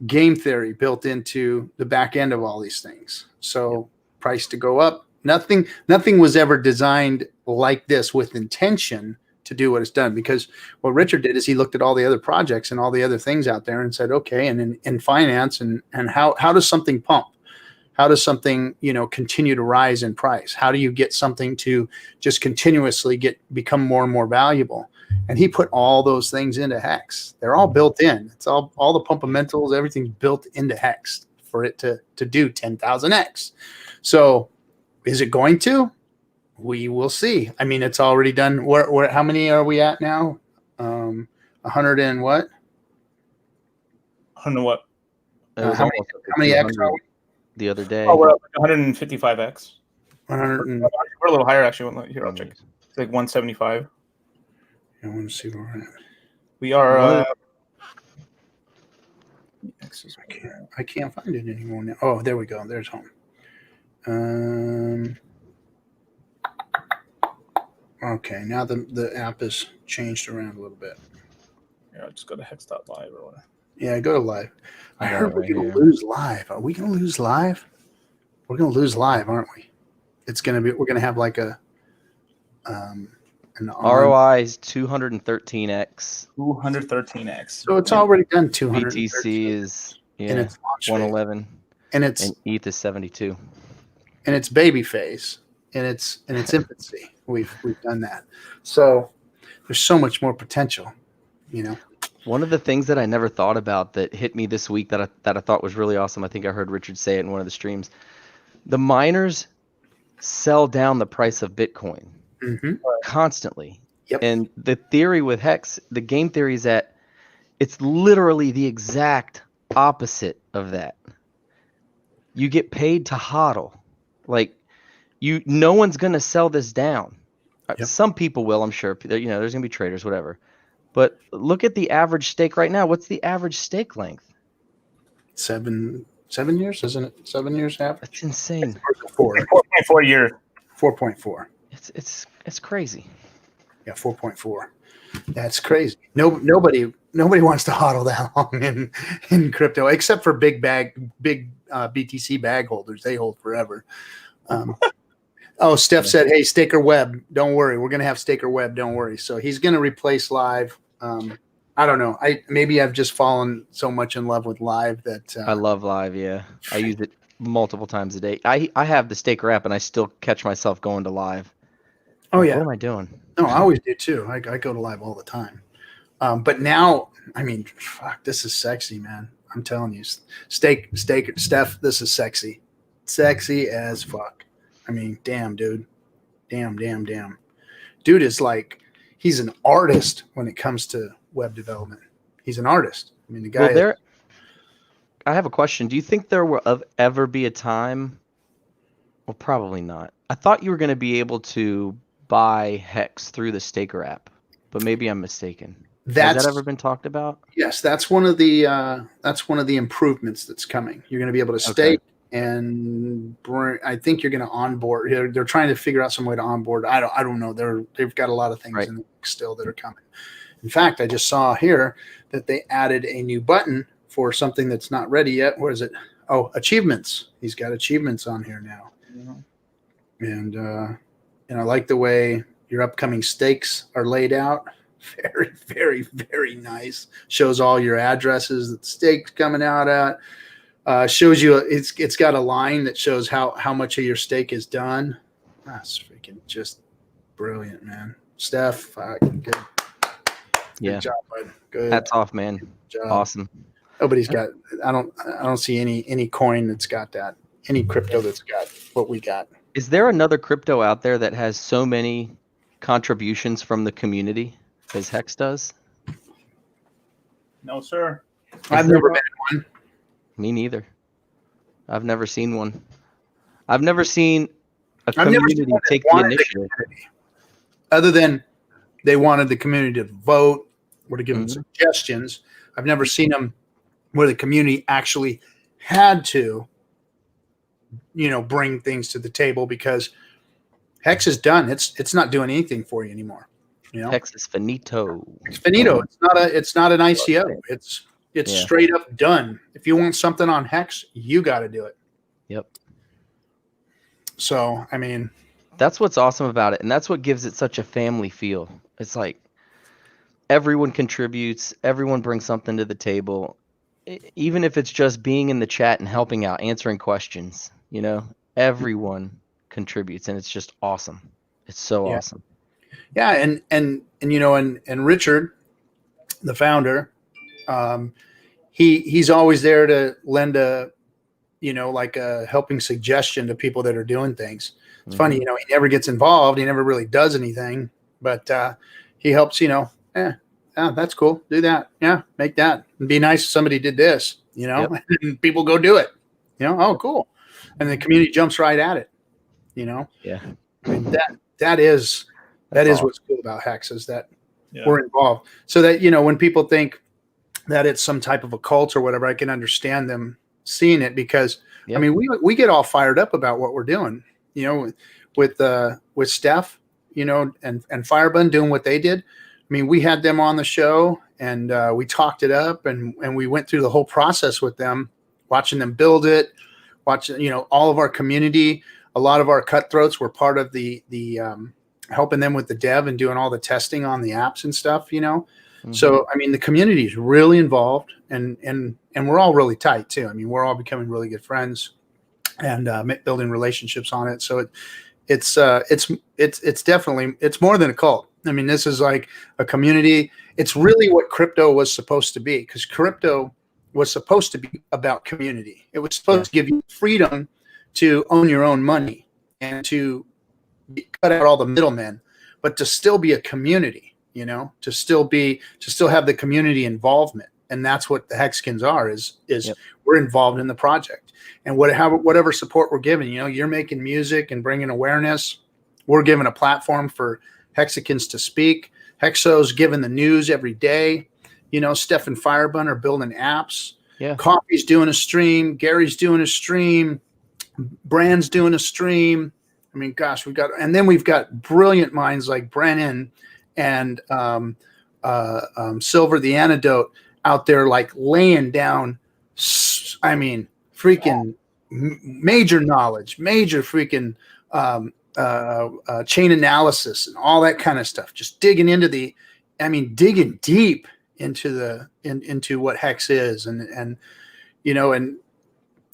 game theory built into the back end of all these things. So price to go up. Nothing was ever designed like this with intention to do what it's done, because what Richard did is he looked at all the other projects and all the other things out there and said, okay, and in finance and how does something pump? How does something, continue to rise in price? How do you get something to just continuously become more and more valuable? And he put all those things into Hex. They're all built in. It's all the pumpamentals, everything's built into Hex for it to do 10,000x. So is it going to? We will see. I mean, it's already done. Where how many are we at now? 100 and what? 100 what? How many X are we? The other day. Oh, we're at 155x. 100 and, we're a little higher actually. Here, I'll check. It's like 175. I want to see where we're at. We are. I can't find it anymore now. Oh, there we go. There's home. Okay, now the app has changed around a little bit. Yeah, just go to hex.live or whatever. Yeah, go to live. I heard we're going to lose live. Are we going to lose live? We're going to lose live, aren't we? We're going to have like an ROI is 213x. 213x. So it's already done 200. BTC is and it's 111, and ETH is 72. And it's baby phase, in its infancy. We've done that. So there's so much more potential, One of the things that I never thought about that hit me this week that I thought was really awesome. I think I heard Richard say it in one of the streams. The miners sell down the price of Bitcoin constantly. Yep. And the theory with Hex, the game theory is that It's literally the exact opposite of that. You get paid to hodl. Like, no one's going to sell this down. Yep. Some people will, I'm sure. There's going to be traders, whatever. But look at the average stake right now. What's the average stake length? 7 years, isn't it? 7 years average. That's insane. 4.4 years. 4.4. It's crazy. Yeah, 4.4. That's crazy. Nobody wants to hodl that long in crypto, except for big BTC bag holders. They hold forever. Steph said, "Hey, Staker Web, don't worry. We're gonna have Staker Web. Don't worry." So he's gonna replace Live. I don't know. Maybe I've just fallen so much in love with Live that I love Live. Yeah, I use it multiple times a day. I have the Staker app, and I still catch myself going to Live. Oh yeah. What am I doing? No, I always do too. I go to Live all the time. But now, I mean, fuck, this is sexy, man. I'm telling you, Steph, this is sexy. Sexy as fuck. I mean, damn, dude. Damn. Dude is like, he's an artist when it comes to web development. He's an artist. I mean, the guy. Well, I have a question. Do you think there will ever be a time? Well, probably not. I thought you were going to be able to buy Hex through the Staker app, but maybe I'm mistaken. Has that ever been talked about? Yes, that's one of the improvements that's coming. You're going to be able to stake and I think you're going to onboard. They're trying to figure out some way to onboard. I don't know. They've got a lot of things in still that are coming. In fact, I just saw here that they added a new button for something that's not ready yet. Where is it? Oh, achievements. He's got achievements on here now. And I like the way your upcoming stakes are laid out. Very, very, very nice. Shows all your addresses that the stake's coming out at. Shows you it's got a line that shows how much of your stake is done. That's freaking just brilliant, man. Steph, good. Yeah. Good job, bud. Good. Hats off, man. Awesome. Nobody's got. I don't see any coin that's got that. Any crypto that's got what we got. Is there another crypto out there that has so many contributions from the community as Hex does? No, sir. I've never been in one. Me neither. I've never seen one. I've never seen a community take the initiative. Other than they wanted the community to vote or to give them suggestions. I've never seen them where the community actually had to, bring things to the table, because Hex is done. It's not doing anything for you anymore. Hex is finito. It's finito. It's not an ICO. It's straight up done. If you want something on Hex, you got to do it. Yep. So, I mean, that's what's awesome about it, and that's what gives it such a family feel. It's like everyone contributes, everyone brings something to the table, even if it's just being in the chat and helping out, answering questions. Everyone contributes, and it's just awesome. It's so awesome. Yeah, and Richard, the founder, he's always there to lend a helping suggestion to people that are doing things. It's funny, he never gets involved. He never really does anything, but he helps, that's cool. Do that. Yeah. Make that. It'd be nice if somebody did this, and people go do it, oh, cool. And the community jumps right at it, Yeah. I mean, that is what's cool about Hex, is that we're involved, so that, when people think that it's some type of a cult or whatever, I can understand them seeing it, because I mean, we get all fired up about what we're doing, with Steph, and Firebun doing what they did. I mean, we had them on the show, and we talked it up, and we went through the whole process with them, watching them build it, watching, all of our community. A lot of our cutthroats were part of the helping them with the dev and doing all the testing on the apps and stuff, So, I mean, the community is really involved, and we're all really tight too. I mean, we're all becoming really good friends and building relationships on it. So it's definitely, it's more than a cult. I mean, this is like a community. It's really what crypto was supposed to be, because crypto was supposed to be about community. It was supposed to give you freedom to own your own money and to cut out all the middlemen, but to still be a community. you know, to still have the community involvement. And that's what the Hexicans are, is Yep. we're involved in the project. And whatever support we're giving, you know, you're making music and bringing awareness. We're giving a platform for Hexicans to speak. Hexo's giving the news every day. You know, Steph and Firebun are building apps. Yeah. Coffee's doing a stream. Gary's doing a stream. Brand's doing a stream. I mean, gosh, we've got brilliant minds like Brennan and Silver the Antidote out there, like laying down, I mean, freaking major knowledge, major freaking chain analysis and all that kind of stuff. Just digging deep into what Hex is, and you know, and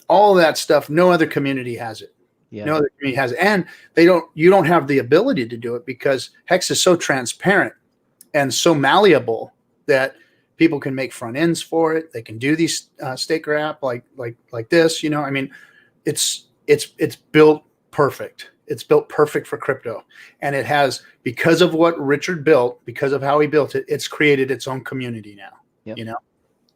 all that stuff. No other community has it. Yeah. No other community has it. And you don't have the ability to do it because Hex is so transparent and so malleable that people can make front ends for it. They can do these staker app like this, you know. I mean, it's built perfect. It's built perfect for crypto, and it has, because of what Richard built, because of how he built it, it's created its own community now. Yep. You know,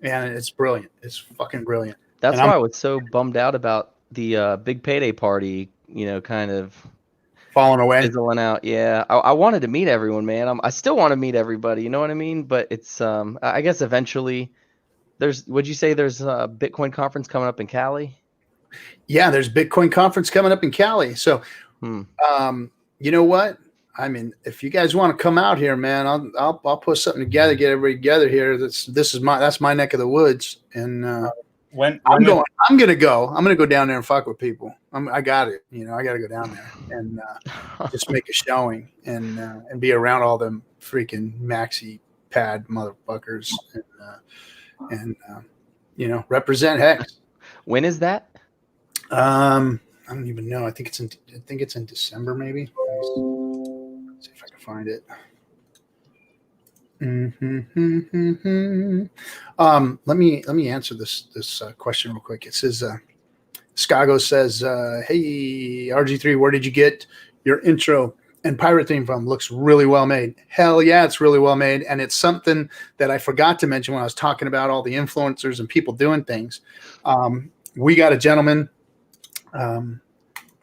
and it's brilliant. It's fucking brilliant. That's And why I was so bummed out about the big payday party, you know, kind of falling away. fizzling out. Yeah, I wanted to meet everyone, man. I still want to meet everybody. You know what I mean? But it's I guess eventually would you say there's a Bitcoin conference coming up in Cali? Yeah, there's Bitcoin conference coming up in Cali. So, you know what? I mean, if you guys want to come out here, man, I'll put something together, get everybody together here. That's my neck of the woods, and I'm gonna go down there and fuck with people. I got it. You know, I got to go down there and just make a showing and be around all them freaking maxi pad motherfuckers and you know, represent Hex. When is that? I don't even know. I think it's in December, maybe. Let's see if I can find it. Let me answer this question real quick. It says Skago says, hey RG3, where did you get your intro and pirate theme from? Looks really well made. Hell yeah, it's really well made, and it's something that I forgot to mention when I was talking about all the influencers and people doing things. We got a gentleman. Hold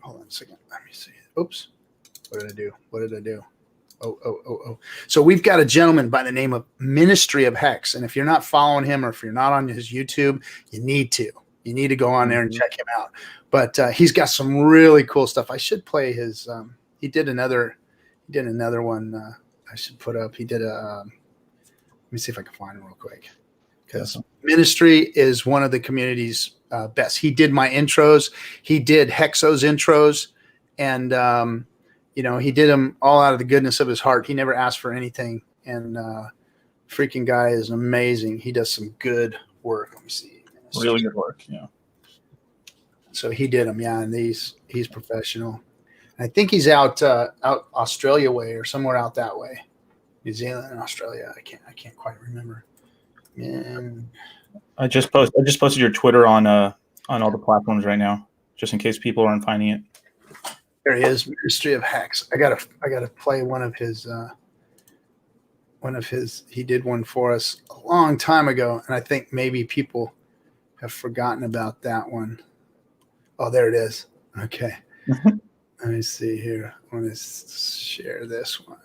on a second. Let me see. Oops. What did I do? Oh. So we've got a gentleman by the name of Ministry of Hex. And if you're not following him, or if you're not on his YouTube, you need to go on there and check him out. But he's got some really cool stuff. I should play his, he did another one I should put up. He did let me see if I can find him real quick. Because Ministry is one of the community's best. He did my intros. He did Hexo's intros. And, you know, he did them all out of the goodness of his heart. He never asked for anything. And freaking guy is amazing. He does some good work. Let me see. Really good work. Yeah. So he did them. Yeah. And he's professional. I think he's out Australia way, or somewhere out that way. New Zealand and Australia. I can't quite remember. Man. I just posted your Twitter on all the platforms right now, just in case people aren't finding it. There he is, Ministry of Hex. I gotta play one of his. He did one for us a long time ago, and I think maybe people have forgotten about that one. Oh, there it is. Okay. Let me see here. I want to share this one.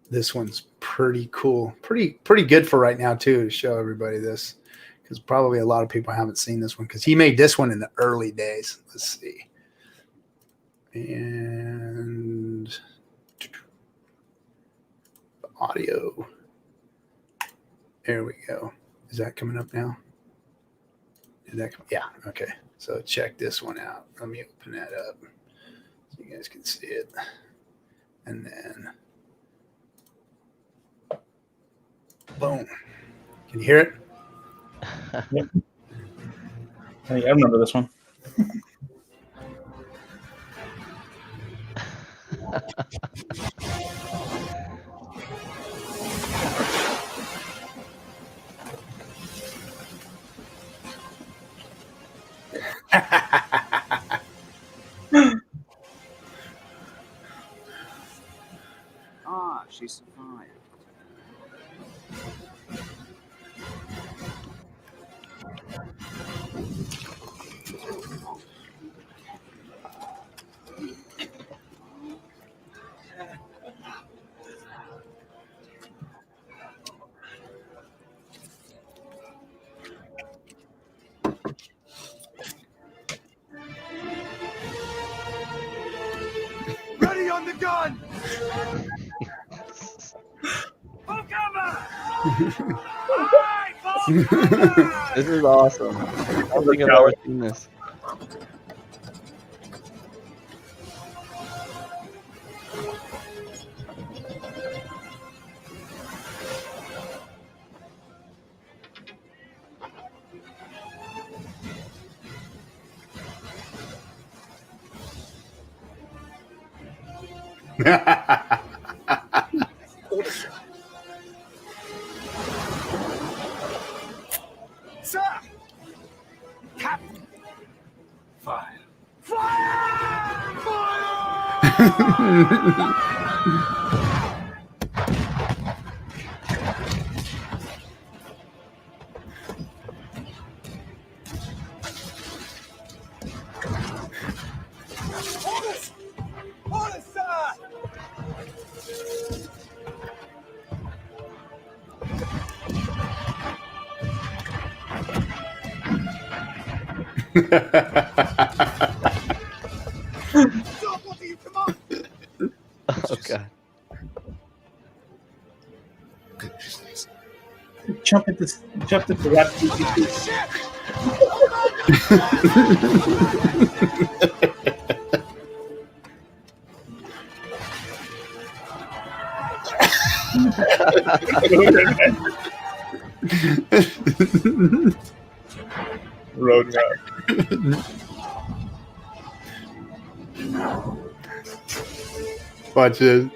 This one's pretty cool. Pretty good for right now too, to show everybody this. Because probably a lot of people haven't seen this one, because he made this one in the early days. Let's see. And the audio. There we go. Is that coming up now? Did that come? Yeah. Okay. So check this one out. Let me open that up so you guys can see it. And then boom. Can you hear it? Yep. I remember this one. actually survive. Ready on the gun! Full cover! Alright, full cover! This is awesome. I don't think I've ever seen this. Sir! Captain! Fire! Fire! Orders! Orders, sir! Stop! What do you command? Oh god. Jump at the left. Shit! Road route. Watch this.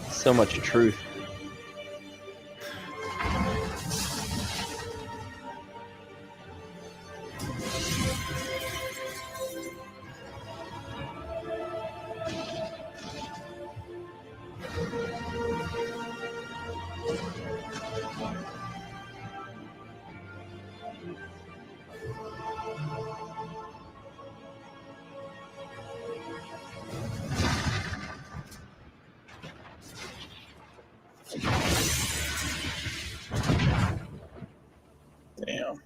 So much truth. Damn.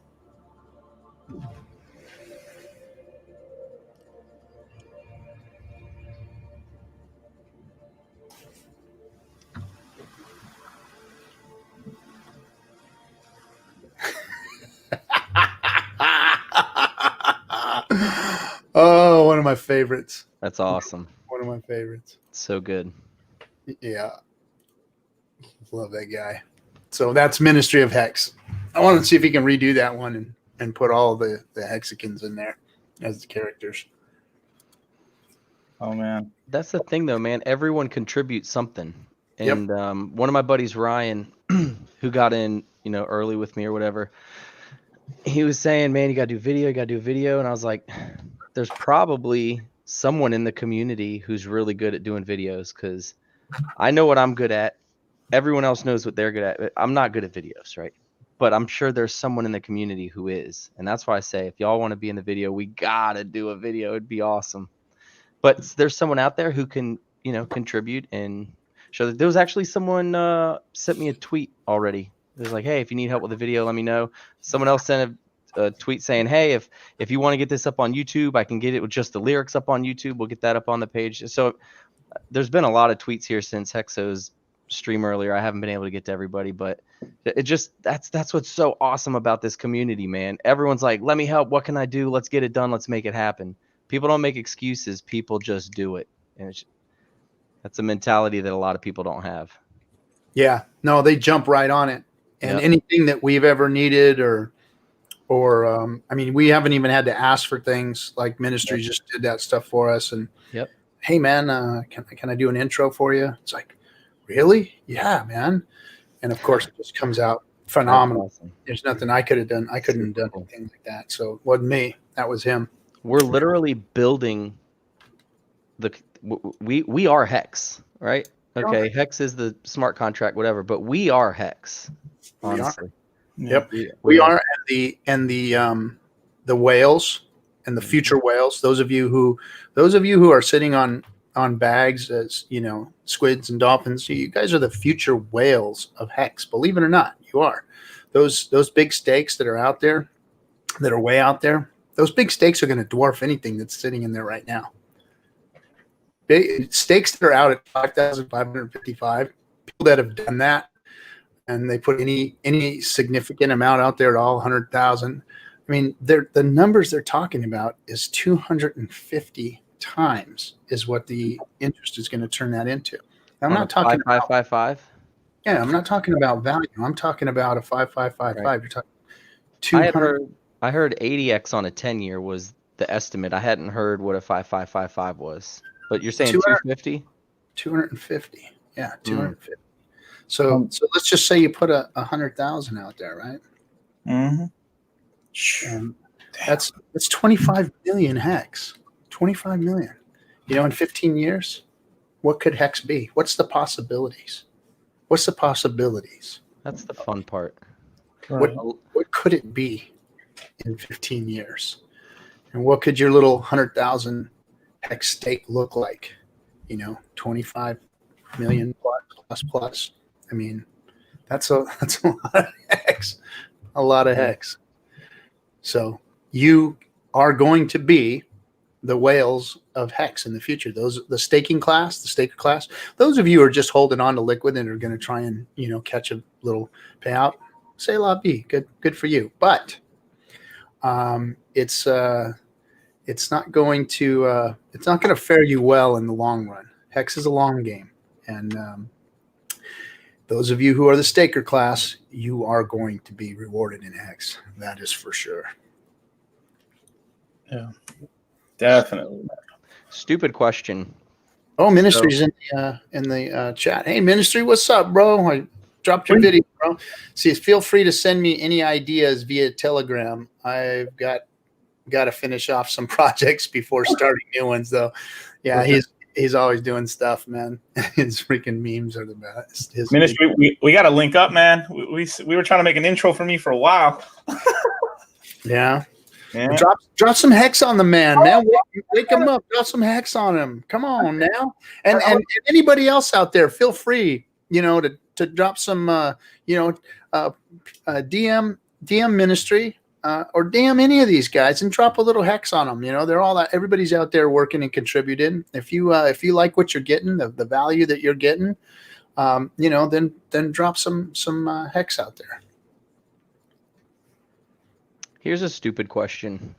Oh, one of my favorites. That's awesome. One of my favorites. So good. Yeah. Love that guy. So that's Ministry of Hex. I want to see if he can redo that one and put all the Hexicans in there as the characters. Oh man. That's the thing though, man. Everyone contributes something. And one of my buddies, Ryan, who got in, early with me or whatever, he was saying, man, you gotta do video. And I was like, there's probably someone in the community who's really good at doing videos, because I know what I'm good at. Everyone else knows what they're good at. I'm not good at videos, right? But I'm sure there's someone in the community who is. And that's why I say, if y'all want to be in the video, we gotta do a video. It'd be awesome. But there's someone out there who can, contribute and show that. There was actually someone sent me a tweet already. It was like, hey, if you need help with the video, let me know. Someone else sent a tweet saying, hey, if you want to get this up on YouTube, I can get it with just the lyrics up on YouTube. We'll get that up on the page. So there's been a lot of tweets here since Hexo's stream earlier. I haven't been able to get to everybody, but it just that's what's so awesome about this community, man. Everyone's like, let me help. What can I do? Let's get it done. Let's make it happen. People don't make excuses. People just do it. And that's a mentality that a lot of people don't have. Yeah, no, they jump right on it. And anything that we've ever needed or I mean, we haven't even had to ask for things. Like Ministry just did that stuff for us. And hey, man, can I do an intro for you? It's like, really? Yeah, man. and of course it just comes out phenomenal. Awesome. There's nothing I could have done. I couldn't have done anything like that. So it wasn't me. That was him. We're literally building we are Hex, right? Okay, Hex is the smart contract, whatever, but we are Hex. Honestly. Yep, we are, and the whales and the future whales. Those of you who are sitting on bags as squids and dolphins, you guys are the future whales of Hex. Believe it or not, you are. Those big stakes that are out there, that are way out there. Those big stakes are going to dwarf anything that's sitting in there right now. Big stakes that are out at 5,555. People that have done that, and they put any significant amount out there at all, 100,000. I mean, the numbers they're talking about is 250 times is what the interest is going to turn that into. I'm not talking 555. Yeah, I'm not talking about value. I'm talking about a 5555. Right. You're talking 200. I heard 80x on a 10-year was the estimate. I hadn't heard what a 5555 was. But you're saying 250? 250. Yeah, 250. So let's just say you put 100,000 out there, right? Mm-hmm. And that's 25 million Hex. 25 million. In 15 years, what could Hex be? What's the possibilities? What's the possibilities? That's the fun part. What could it be in 15 years? And what could your little 100,000 Hex stake look like? 25 million plus. I mean, that's a lot of Hex. A lot of Hex. So you are going to be the whales of Hex in the future. The staker class. Those of you who are just holding on to liquid and are going to try and catch a little payout, say la vie. Good for you. But it's not going to fare you well in the long run. Hex is a long game, and those of you who are the staker class, you are going to be rewarded in Hex. That is for sure. Yeah, definitely. Stupid question. Oh, Ministry's in the chat. Hey, Ministry, what's up, bro? I dropped your video, bro. See, feel free to send me any ideas via Telegram. I've got to finish off some projects before starting new ones, though. Yeah, he's always doing stuff, man. His freaking memes are the best. Ministry, we got to link up, man. We were trying to make an intro for me for a while. Yeah. Drop some Hex on the man. Wake him up. Drop some Hex on him. Come on now. And anybody else out there, feel free, to drop some, DM Ministry or DM any of these guys and drop a little Hex on them. They're all that. Everybody's out there working and contributing. If you like what you're getting, the value that you're getting, then drop some Hex out there. Here's a stupid question,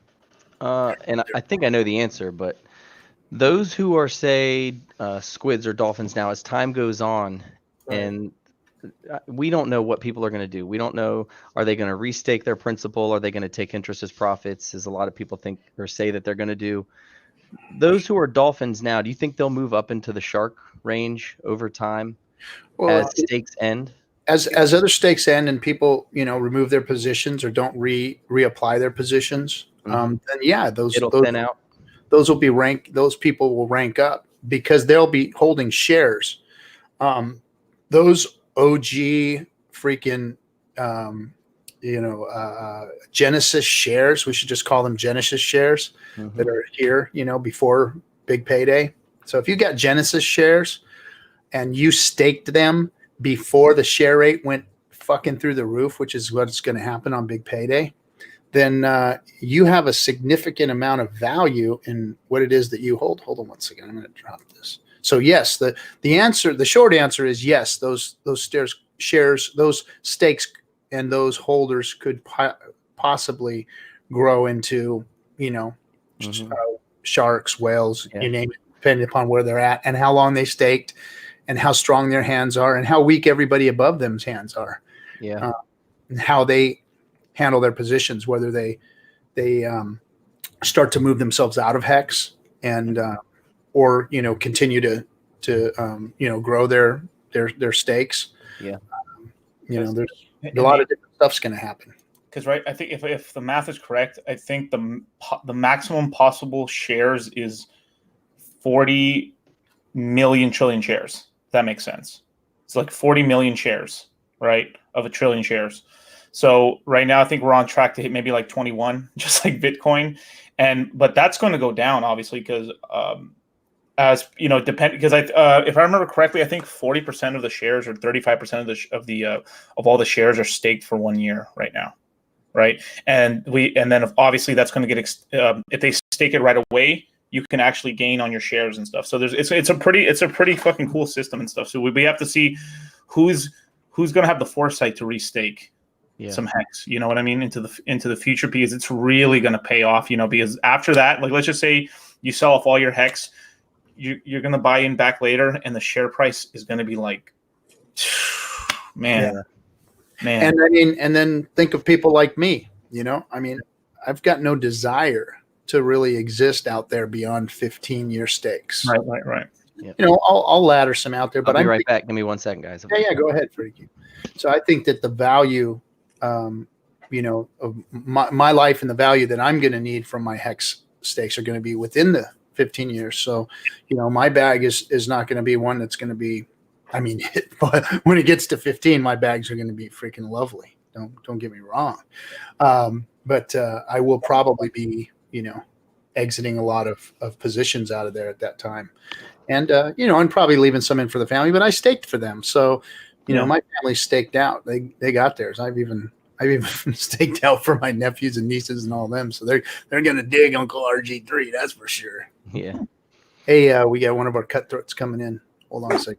and I think I know the answer, but those who are, say, squids or dolphins now, as time goes on, and we don't know what people are going to do. We don't know, are they going to restake their principal? Are they going to take interest as profits, as a lot of people think or say that they're going to do? Those who are dolphins now, do you think they'll move up into the shark range over time as stakes end? As other stakes end and people, remove their positions or don't reapply their positions, then yeah, those thin out. Those will be ranked. Those people will rank up because they'll be holding shares. Those OG freaking, Genesis shares. We should just call them Genesis shares that are here, before big payday. So if you got Genesis shares and you staked them before the share rate went fucking through the roof, which is what's going to happen on big payday, then you have a significant amount of value in what it is that you hold. Hold on one second. I'm going to drop this. So yes, the short answer is yes. Those shares, those stakes, and those holders could possibly grow into, sharks, whales, you name it, depending upon where they're at and how long they staked, and how strong their hands are, and how weak everybody above them's hands are. Yeah, and how they handle their positions, whether they start to move themselves out of Hex and or continue to grow their stakes. Yeah. You know, there's a lot of different stuff's going to happen. Because right, I think if the math is correct, I think the maximum possible shares is 40 million trillion shares. If that makes sense. It's like 40 million shares, right, of a trillion shares. So right now, I think we're on track to hit maybe like 21, just like Bitcoin, but that's going to go down obviously because as you know, because if I remember correctly, I think 40% of the shares or 35% of all the shares are staked for 1 year right now, right? And then obviously that's going to get if they stake it right away, you can actually gain on your shares and stuff. So it's a pretty fucking cool system and stuff. So we have to see who's going to have the foresight to restake some hex, you know what I mean, into the future, because it's really going to pay off, you know, because after that, like let's just say you sell off all your hex, you're going to buy in back later, and the share price is going to be like, man. And I mean, and then think of people like me, you know, I mean, I've got no desire to really exist out there beyond 15-year stakes. Right. You know, I'll ladder some out there, but I'll be right back. Give me 1 second, guys. Yeah, go ahead, Freddie Q. So I think that the value, you know, of my life and the value that I'm going to need from my hex stakes are going to be within the 15 years. So, you know, my bag is not going to be one that's going to be, I mean, but when it gets to 15, my bags are going to be freaking lovely. Don't get me wrong. But I will probably be, you know, exiting a lot of positions out of there at that time. And, you know, I'm probably leaving some in for the family, but I staked for them. So, you know, my family's staked out. They got theirs. I've even staked out for my nephews and nieces and all of them. So they're going to dig Uncle RG3. That's for sure. Yeah. Hey, we got one of our cutthroats coming in. Hold on a second.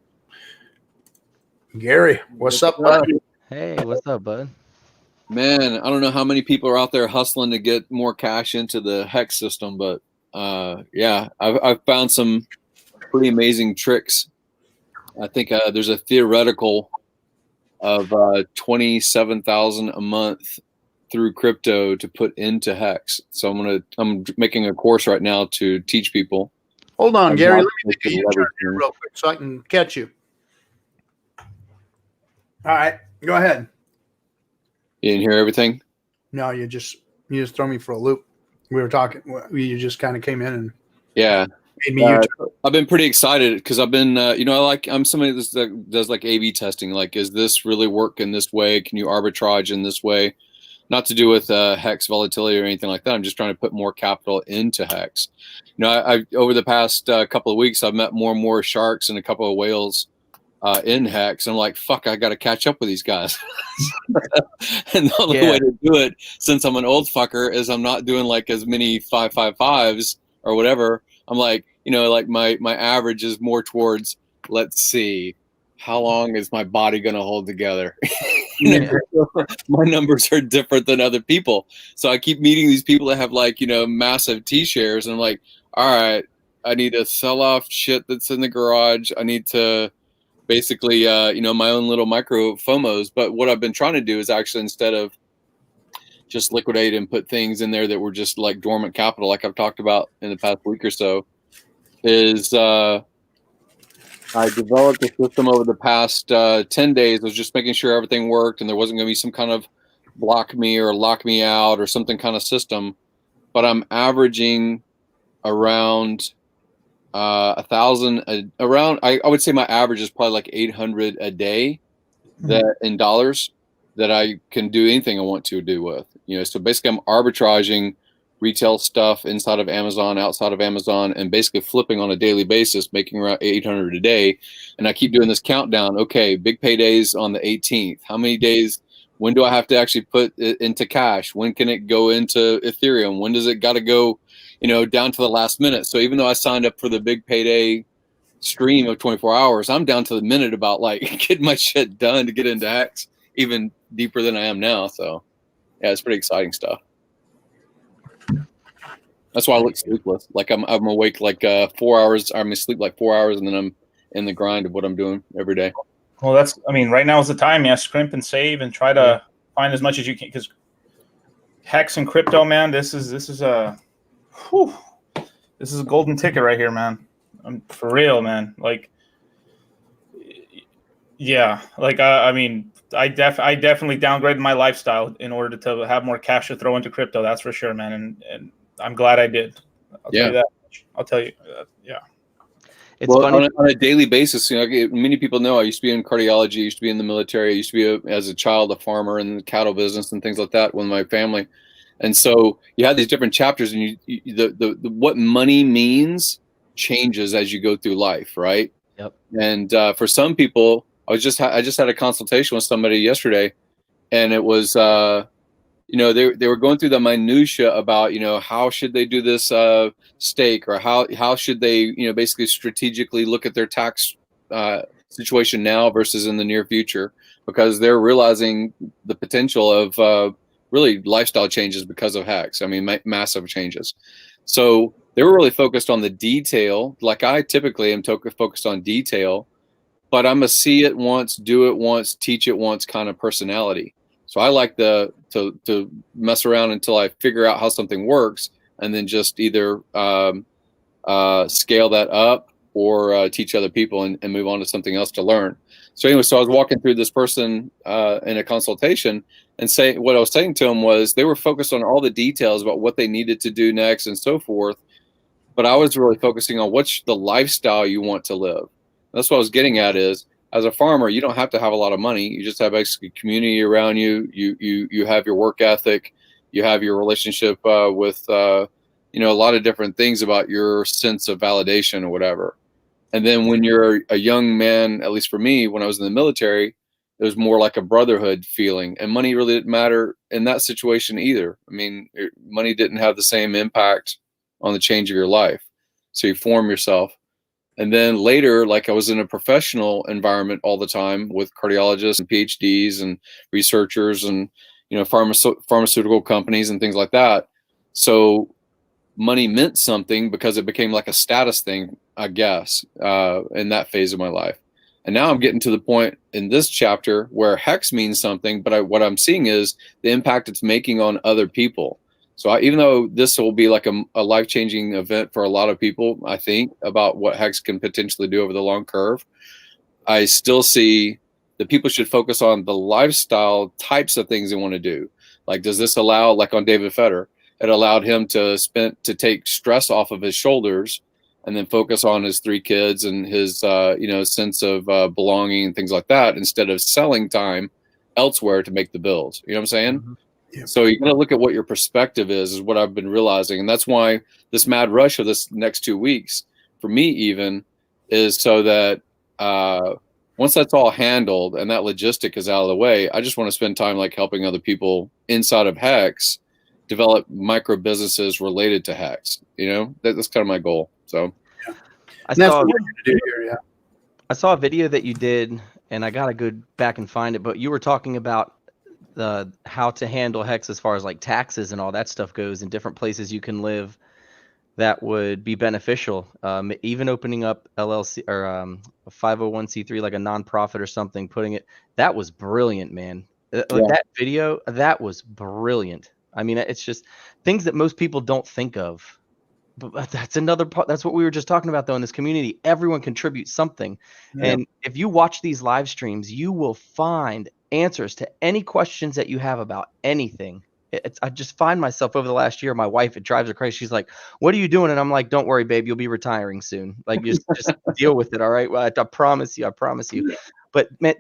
Gary, what's up, bud? Hey, what's up, bud? Man, I don't know how many people are out there hustling to get more cash into the hex system, but yeah, I've found some pretty amazing tricks. I think there's a theoretical of 27,000 a month through crypto to put into hex. So I'm making a course right now to teach people. Hold on, Gary. Let me take a U-turn here real quick so I can catch you. All right, go ahead. You didn't hear everything? No, you just throw me for a loop. We were talking. You just kind of came in and made me U-turn. I've been pretty excited because I've been, you know, I'm somebody that does like A/B testing. Like, is this really work in this way? Can you arbitrage in this way? Not to do with hex volatility or anything like that. I'm just trying to put more capital into hex. You know, I over the past couple of weeks, I've met more and more sharks and a couple of whales in hex. I'm like, fuck, I got to catch up with these guys. And the only way to do it, since I'm an old fucker, is I'm not doing like as many 555s or whatever. I'm like, you know, like my average is more towards, let's see, how long is my body going to hold together? My numbers are different than other people. So I keep meeting these people that have like, you know, massive T shares. And I'm like, all right, I need to sell off shit that's in the garage. I need to basically, you know, my own little micro FOMOs. But what I've been trying to do is actually, instead of just liquidate and put things in there that were just like dormant capital, like I've talked about in the past week or so, is I developed a system over the past 10 days. I was just making sure everything worked and there wasn't going to be some kind of block me or lock me out or something kind of system. But I'm averaging around 1,000 around. I would say my average is probably like 800 a day that in dollars that I can do anything I want to do with. You know, so basically I'm arbitraging retail stuff inside of Amazon, outside of Amazon, and basically flipping on a daily basis, making around 800 a day. And I keep doing this countdown. Okay, big paydays on the 18th. How many days? When do I have to actually put it into cash? When can it go into Ethereum? When does it got to go, you know, down to the last minute? So even though I signed up for the big payday stream of 24 hours, I'm down to the minute about like getting my shit done to get into Hex even deeper than I am now. So yeah, it's pretty exciting stuff. That's why I look sleepless. Like I'm awake like 4 hours. I'm asleep like 4 hours, and then I'm in the grind of what I'm doing every day. Well, right now is the time. Yeah, scrimp and save and try to find as much as you can, because hex and crypto, man, this is a golden ticket right here, man. For real, man. Like, Yeah, like I mean, I definitely downgraded my lifestyle in order to have more cash to throw into crypto. That's for sure, man. And I'm glad I did. I'll tell you that much. I'll tell you, yeah. It's funny on a daily basis. You know, many people know I used to be in cardiology, used to be in the military, I used to be as a child a farmer in the cattle business and things like that with my family. And so you have these different chapters, and the what money means changes as you go through life, right? Yep. And for some people, I just had a consultation with somebody yesterday, and it was you know, they were going through the minutia about, you know, how should they do this stake, or how should they, you know, basically strategically look at their tax situation now versus in the near future, because they're realizing the potential of really lifestyle changes because of HEX. I mean, massive changes. So they were really focused on the detail, like I typically am focused on detail, but I'm a see it once, do it once, teach it once kind of personality. So I like to mess around until I figure out how something works, and then just either scale that up or teach other people and move on to something else to learn. So anyway, so I was walking through this person in a consultation, and what I was saying to them was they were focused on all the details about what they needed to do next and so forth. But I was really focusing on what's the lifestyle you want to live. That's what I was getting at is, as a farmer, you don't have to have a lot of money. You just have basically community around you. You have your work ethic. You have your relationship with you know, a lot of different things about your sense of validation or whatever. And then when you're a young man, at least for me, when I was in the military, it was more like a brotherhood feeling, and money really didn't matter in that situation either. I mean, money didn't have the same impact on the change of your life. So you form yourself. And then later, like I was in a professional environment all the time with cardiologists and PhDs and researchers and, you know, pharmaceutical companies and things like that. So money meant something because it became like a status thing, I guess, in that phase of my life. And now I'm getting to the point in this chapter where HEX means something, but what I'm seeing is the impact it's making on other people. So even though this will be like a life-changing event for a lot of people, I think, about what HEX can potentially do over the long curve, I still see that people should focus on the lifestyle types of things they want to do. Like, does this allow, like on David Fetter, it allowed him to take stress off of his shoulders and then focus on his 3 kids and his you know, sense of belonging and things like that, instead of selling time elsewhere to make the bills. You know what I'm saying? Mm-hmm. Yep. So you got to look at what your perspective is what I've been realizing. And that's why this mad rush of this next 2 weeks, for me even, is so that once that's all handled and that logistic is out of the way, I just want to spend time like helping other people inside of HEX develop micro businesses related to HEX. You know, that's kind of my goal. So I That's saw what we're going to do here. Yeah. I saw a video that you did, and I gotta go back and find it, but you were talking about how to handle HEX as far as like taxes and all that stuff goes, in different places you can live that would be beneficial. Even opening up LLC or a 501c3, like a nonprofit or something, putting it, that was brilliant, man. That video, that was brilliant. I mean, it's just things that most people don't think of. But that's another part. That's what we were just talking about, though, in this community. Everyone contributes something. Yeah. And if you watch these live streams, you will find answers to any questions that you have about anything. I just find myself over the last year, my wife, it drives her crazy. She's like, "What are you doing?" And I'm like, "Don't worry, babe, you'll be retiring soon. Like, just deal with it. All right. Well, I promise you. I promise you." But man,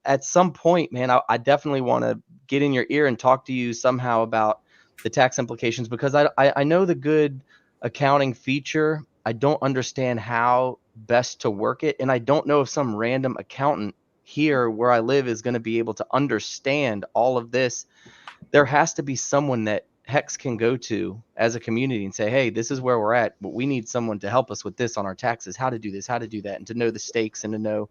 at some point, man, I definitely want to get in your ear and talk to you somehow about the tax implications, because I know the good accounting feature. I don't understand how best to work it. And I don't know if some random accountant here where I live is going to be able to understand all of this. There has to be someone that HEX can go to as a community and say, "Hey, this is where we're at, but we need someone to help us with this on our taxes, how to do this, how to do that," and to know the stakes and to know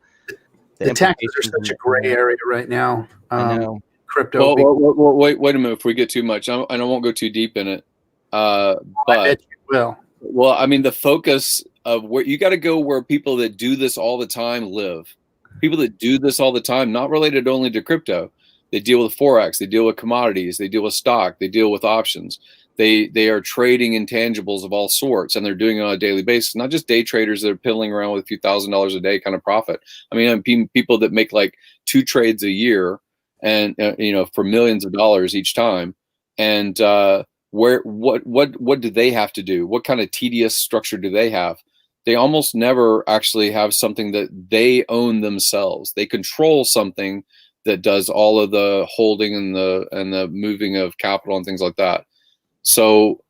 the taxes are such a gray area right now. I know. Crypto. Well, wait a minute. If we get too much, I won't go too deep in it. But I bet you will. Well, I mean, the focus of where you got to go where people that do this all the time live. People that do this all the time, not related only to crypto, They deal with Forex, they deal with commodities, they deal with stock, they deal with options. They are trading intangibles of all sorts, and they're doing it on a daily basis. Not just day traders that are piddling around with a few $1,000s a day kind of profit. I mean, people that make like 2 trades a year, and for millions of dollars each time. And what do they have to do? What kind of tedious structure do they have? They almost never actually have something that they own themselves. They control something that does all of the holding and the moving of capital and things like that. So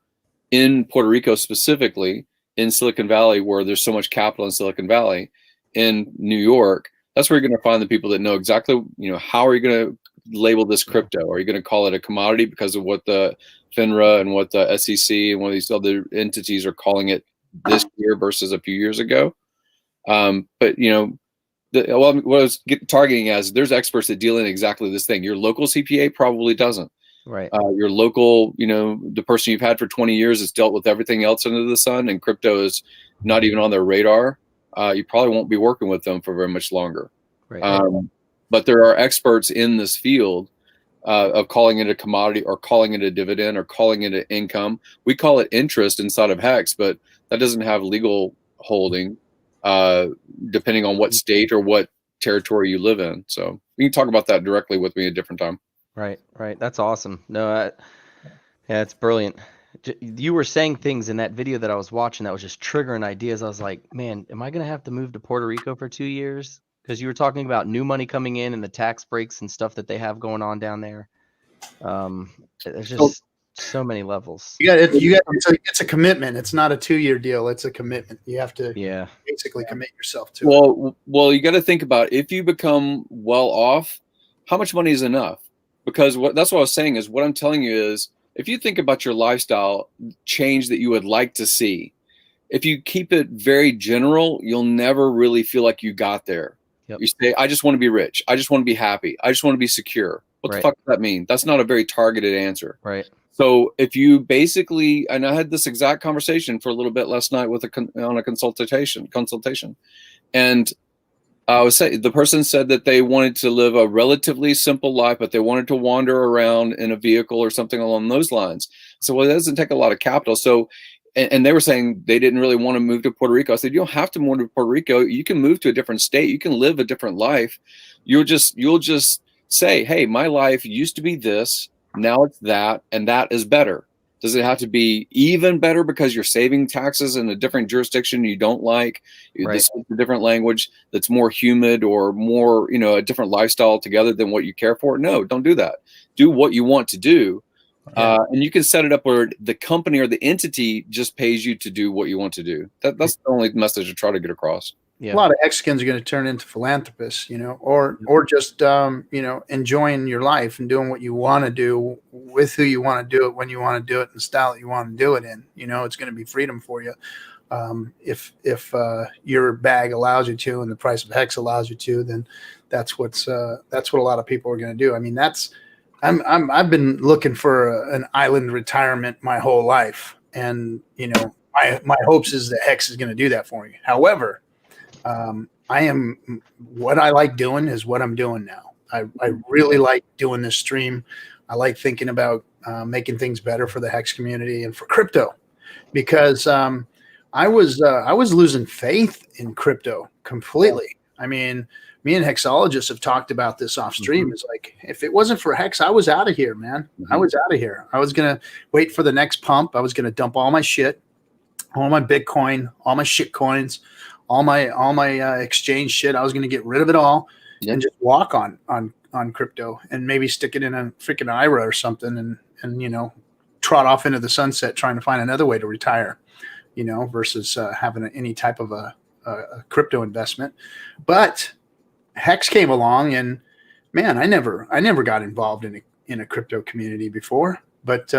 in Puerto Rico specifically, in Silicon Valley, where there's so much capital in Silicon Valley, in New York, that's where you're going to find the people that know exactly, how are you going to label this crypto? Are you going to call it a commodity because of what the FINRA and what the SEC and one of these other entities are calling it this year versus a few years ago? But what I was targeting as, there's experts that deal in exactly this thing. Your local CPA probably doesn't. Right. Your local, the person you've had for 20 years has dealt with everything else under the sun, and crypto is not even on their radar. You probably won't be working with them for very much longer. Right. But there are experts in this field of calling it a commodity, or calling it a dividend, or calling it an income. We call it interest inside of HEX, but that doesn't have legal holding, depending on what state or what territory you live in. So you can talk about that directly with me at a different time. Right. That's awesome. No, yeah, it's brilliant. You were saying things in that video that I was watching that was just triggering ideas. I was like, man, am I going to have to move to Puerto Rico for 2 years? Because you were talking about new money coming in and the tax breaks and stuff that they have going on down there. There's just so many levels. It's a commitment. It's not a 2-year deal. It's a commitment. You have to basically commit yourself to it. Well, you got to think about, if you become well off, how much money is enough? Because that's what I was saying is, what I'm telling you is, if you think about your lifestyle change that you would like to see, if you keep it very general, you'll never really feel like you got there. Yep. You say, I just want to be rich. I just want to be happy. I just want to be secure. What the fuck does that mean? That's not a very targeted answer. Right. So if you basically, and I had this exact conversation for a little bit last night with on a consultation, and I was saying, the person said that they wanted to live a relatively simple life, but they wanted to wander around in a vehicle or something along those lines. So, well, it doesn't take a lot of capital. So, and they were saying they didn't really want to move to Puerto Rico. I said, you don't have to move to Puerto Rico. You can move to a different state. You can live a different life. You'll just say, hey, my life used to be this, now it's that, and that is better. Does it have to be even better because you're saving taxes in a different jurisdiction you don't like? This is a different language that's more humid, or more, a different lifestyle altogether than what you care for? No, don't do that. Do what you want to do. And you can set it up where the company or the entity just pays you to do what you want to do. That's the only message I try to get across. Yeah. A lot of Hexicans are going to turn into philanthropists, or just, enjoying your life and doing what you want to do with who you want to do it, when you want to do it, and the style that you want to do it in. It's going to be freedom for you. If your bag allows you to, and the price of Hex allows you to, then that's what a lot of people are going to do. I mean, I've been looking for an island retirement my whole life, and my hopes is that Hex is going to do that for me. However, what I like doing is what I'm doing now. I really like doing this stream. I like thinking about making things better for the Hex community and for crypto, because I was losing faith in crypto completely. I mean, me and Hexologists have talked about this off stream. Mm-hmm. It's like, if it wasn't for Hex, I was out of here, man. Mm-hmm. I was out of here. I was going to wait for the next pump. I was going to dump all my shit, all my Bitcoin, all my shit coins, all my exchange shit. I was going to get rid of it all and just walk on crypto, and maybe stick it in a freaking IRA or something, and trot off into the sunset trying to find another way to retire, versus having any type of a crypto investment. But Hex came along, and man, I never got involved in a crypto community before, but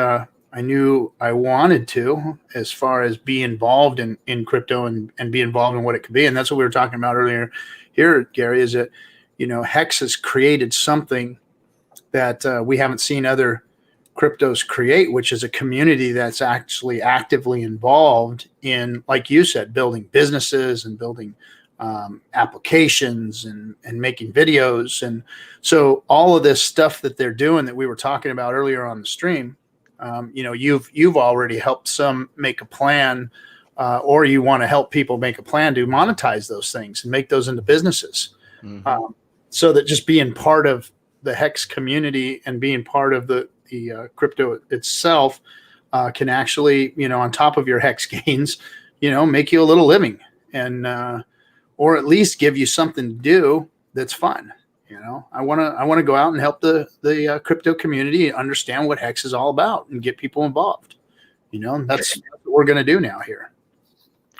I knew I wanted to, as far as be involved in crypto and be involved in what it could be. And that's what we were talking about earlier here, Gary, is that, Hex has created something that we haven't seen other cryptos create, which is a community that's actually actively involved in, like you said, building businesses and building applications and making videos. And so all of this stuff that they're doing that we were talking about earlier on the stream, you've already helped some make a plan, or you want to help people make a plan to monetize those things and make those into businesses. Mm-hmm. So that just being part of the Hex community and being part of the crypto itself can actually, on top of your Hex gains, make you a little living, and or at least give you something to do that's fun. I want to go out and help the crypto community understand what Hex is all about and get people involved. That's what we're going to do now here.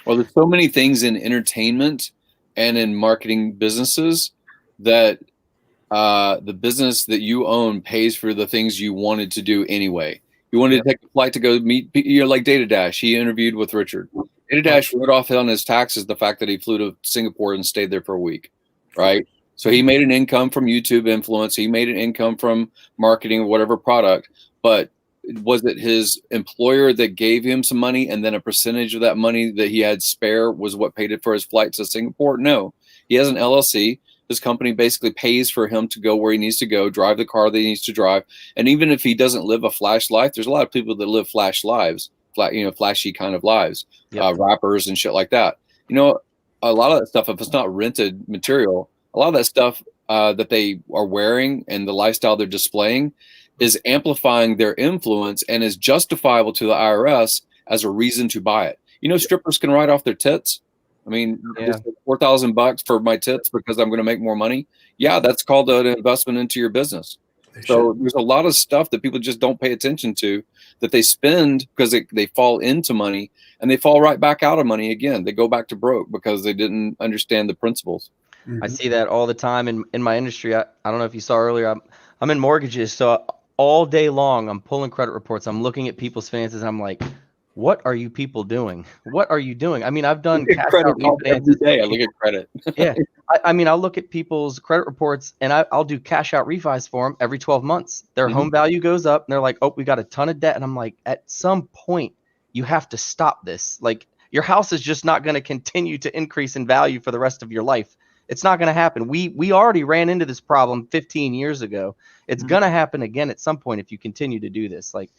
Well, there's so many things in entertainment and in marketing businesses that the business that you own pays for the things you wanted to do anyway. You wanted to take a flight to go meet, like Data Dash. He interviewed with Richard. Data Dash wrote off on his taxes the fact that he flew to Singapore and stayed there for a week, right? So he made an income from YouTube influence. He made an income from marketing or whatever product. But was it his employer that gave him some money, and then a percentage of that money that he had spare was what paid it for his flight to Singapore? No. He has an LLC. His company basically pays for him to go where he needs to go, drive the car that he needs to drive. And even if he doesn't live a flash life, there's a lot of people that live flash lives, flashy kind of lives, rappers and shit like that. A lot of that stuff, if it's not rented material, a lot of that stuff that they are wearing and the lifestyle they're displaying is amplifying their influence and is justifiable to the IRS as a reason to buy it. Strippers can write off their tits. I mean, $4,000 for my tits because I'm going to make more money. Yeah, that's called an investment into your business. So there's a lot of stuff that people just don't pay attention to that they spend because they fall into money and they fall right back out of money again. They go back to broke because they didn't understand the principles. I see that all the time in my industry. I don't know if you saw earlier, I'm in mortgages. So all day long, I'm pulling credit reports. I'm looking at people's finances. And I'm like, what are you people doing? What are you doing? I mean, I've done cash out refinances every day. I look at credit. Yeah. I mean, I'll look at people's credit reports and I'll do cash out refis for them every 12 months. Their home value goes up and they're like, oh, we got a ton of debt. And I'm like, at some point, you have to stop this. Like, your house is just not going to continue to increase in value for the rest of your life. It's not going to happen. We already ran into this problem 15 years ago. It's going to happen again at some point if you continue to do this. Like,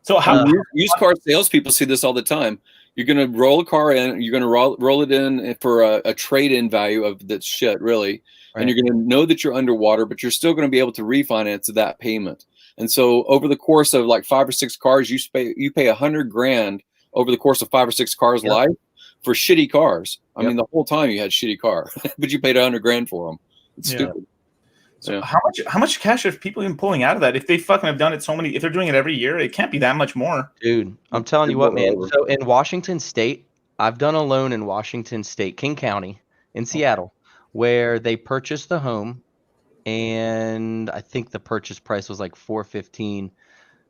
so how used car salespeople see this all the time. You're going to roll a car in. You're going to roll it in for a trade-in value of that shit, really. Right. And you're going to know that you're underwater, but you're still going to be able to refinance that payment. And so over the course of like 5 or 6 cars, you pay $100,000 over the course of 5 or 6 cars' life for shitty cars. I mean, the whole time you had shitty car, but you paid $100,000 for them. It's stupid. So how much cash are people even pulling out of that? If they fucking have done it if they're doing it every year, it can't be that much more. Dude, I'm telling you what, man. So in Washington State, I've done a loan in Washington State, King County in Seattle, where they purchased the home, and I think the purchase price was like $415,000.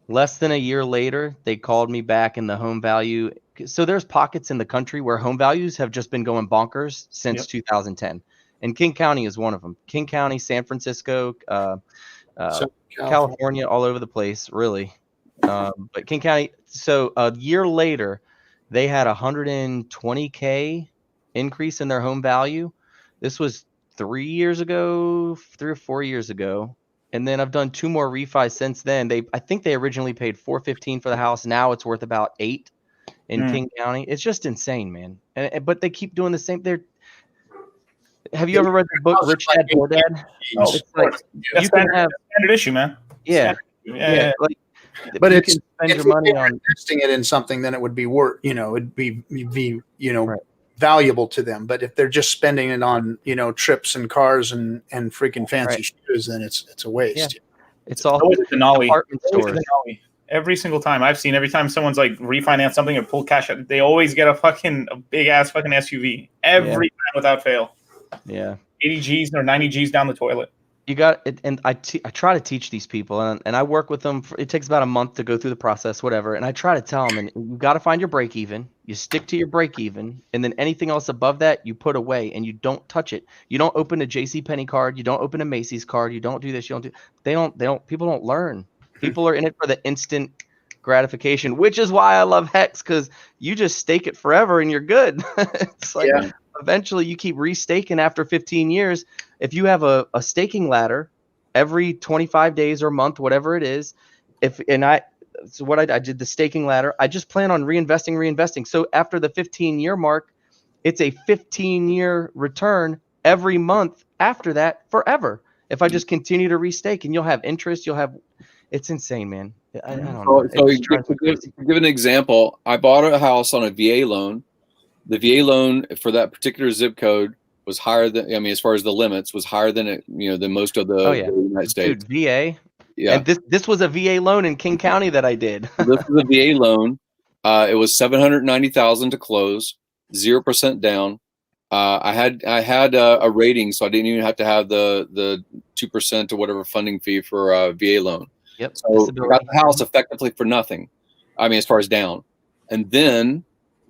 Less than a year later, they called me back, and the home value. So there's pockets in the country where home values have just been going bonkers since 2010. And King County is one of them. King County, San Francisco, California, all over the place, really. But King County, so a year later, they had $120K increase in their home value. This was 3 or 4 years ago. And then I've done 2 more refis since then. I think they originally paid $415,000 for the house. Now it's worth about $8,000 in King County. It's just insane, man. But they keep doing the same. Have you ever read the book Rich Dad Poor Dad? Oh, it's like you can have standard issue, man. Yeah. Like, but it's spend your money on investing it in something, then it would be worth. It'd be valuable to them. But if they're just spending it on trips and cars and freaking fancy shoes, then it's a waste. Yeah. It's all apartment stores. Every single time every time someone's like refinance something or pull cash out, they always get a big ass fucking SUV every time without fail. Yeah, 80 G's or 90 G's down the toilet. You got it, and I try to teach these people, and I work with them. It takes about a month to go through the process, whatever. And I try to tell them, and you got to find your break even. You stick to your break even, and then anything else above that, you put away, and you don't touch it. You don't open a JCPenney card. You don't open a Macy's card. You don't do this. You don't do. They don't. People don't learn. People are in it for the instant gratification, which is why I love Hex, because you just stake it forever and you're good. It's like eventually you keep restaking after 15 years. If you have a staking ladder every 25 days or month, whatever it is, so what I did the staking ladder, I just plan on reinvesting. So after the 15-year mark, it's a 15-year return every month after that forever. If I just continue to restake, and you'll have interest, it's insane, man. I don't know. So to give an example, I bought a house on a VA loan. The VA loan for that particular zip code was higher than, I mean, as far as the limits, was higher than it, than most of the United States. Dude, VA. Yeah. And this was a VA loan in King County that I did. This was a VA loan. It was $790,000 to close, 0% down. I had a rating, so I didn't even have to have the 2% or whatever funding fee for a VA loan. Yep. So I got the house effectively for nothing. I mean, as far as down. And then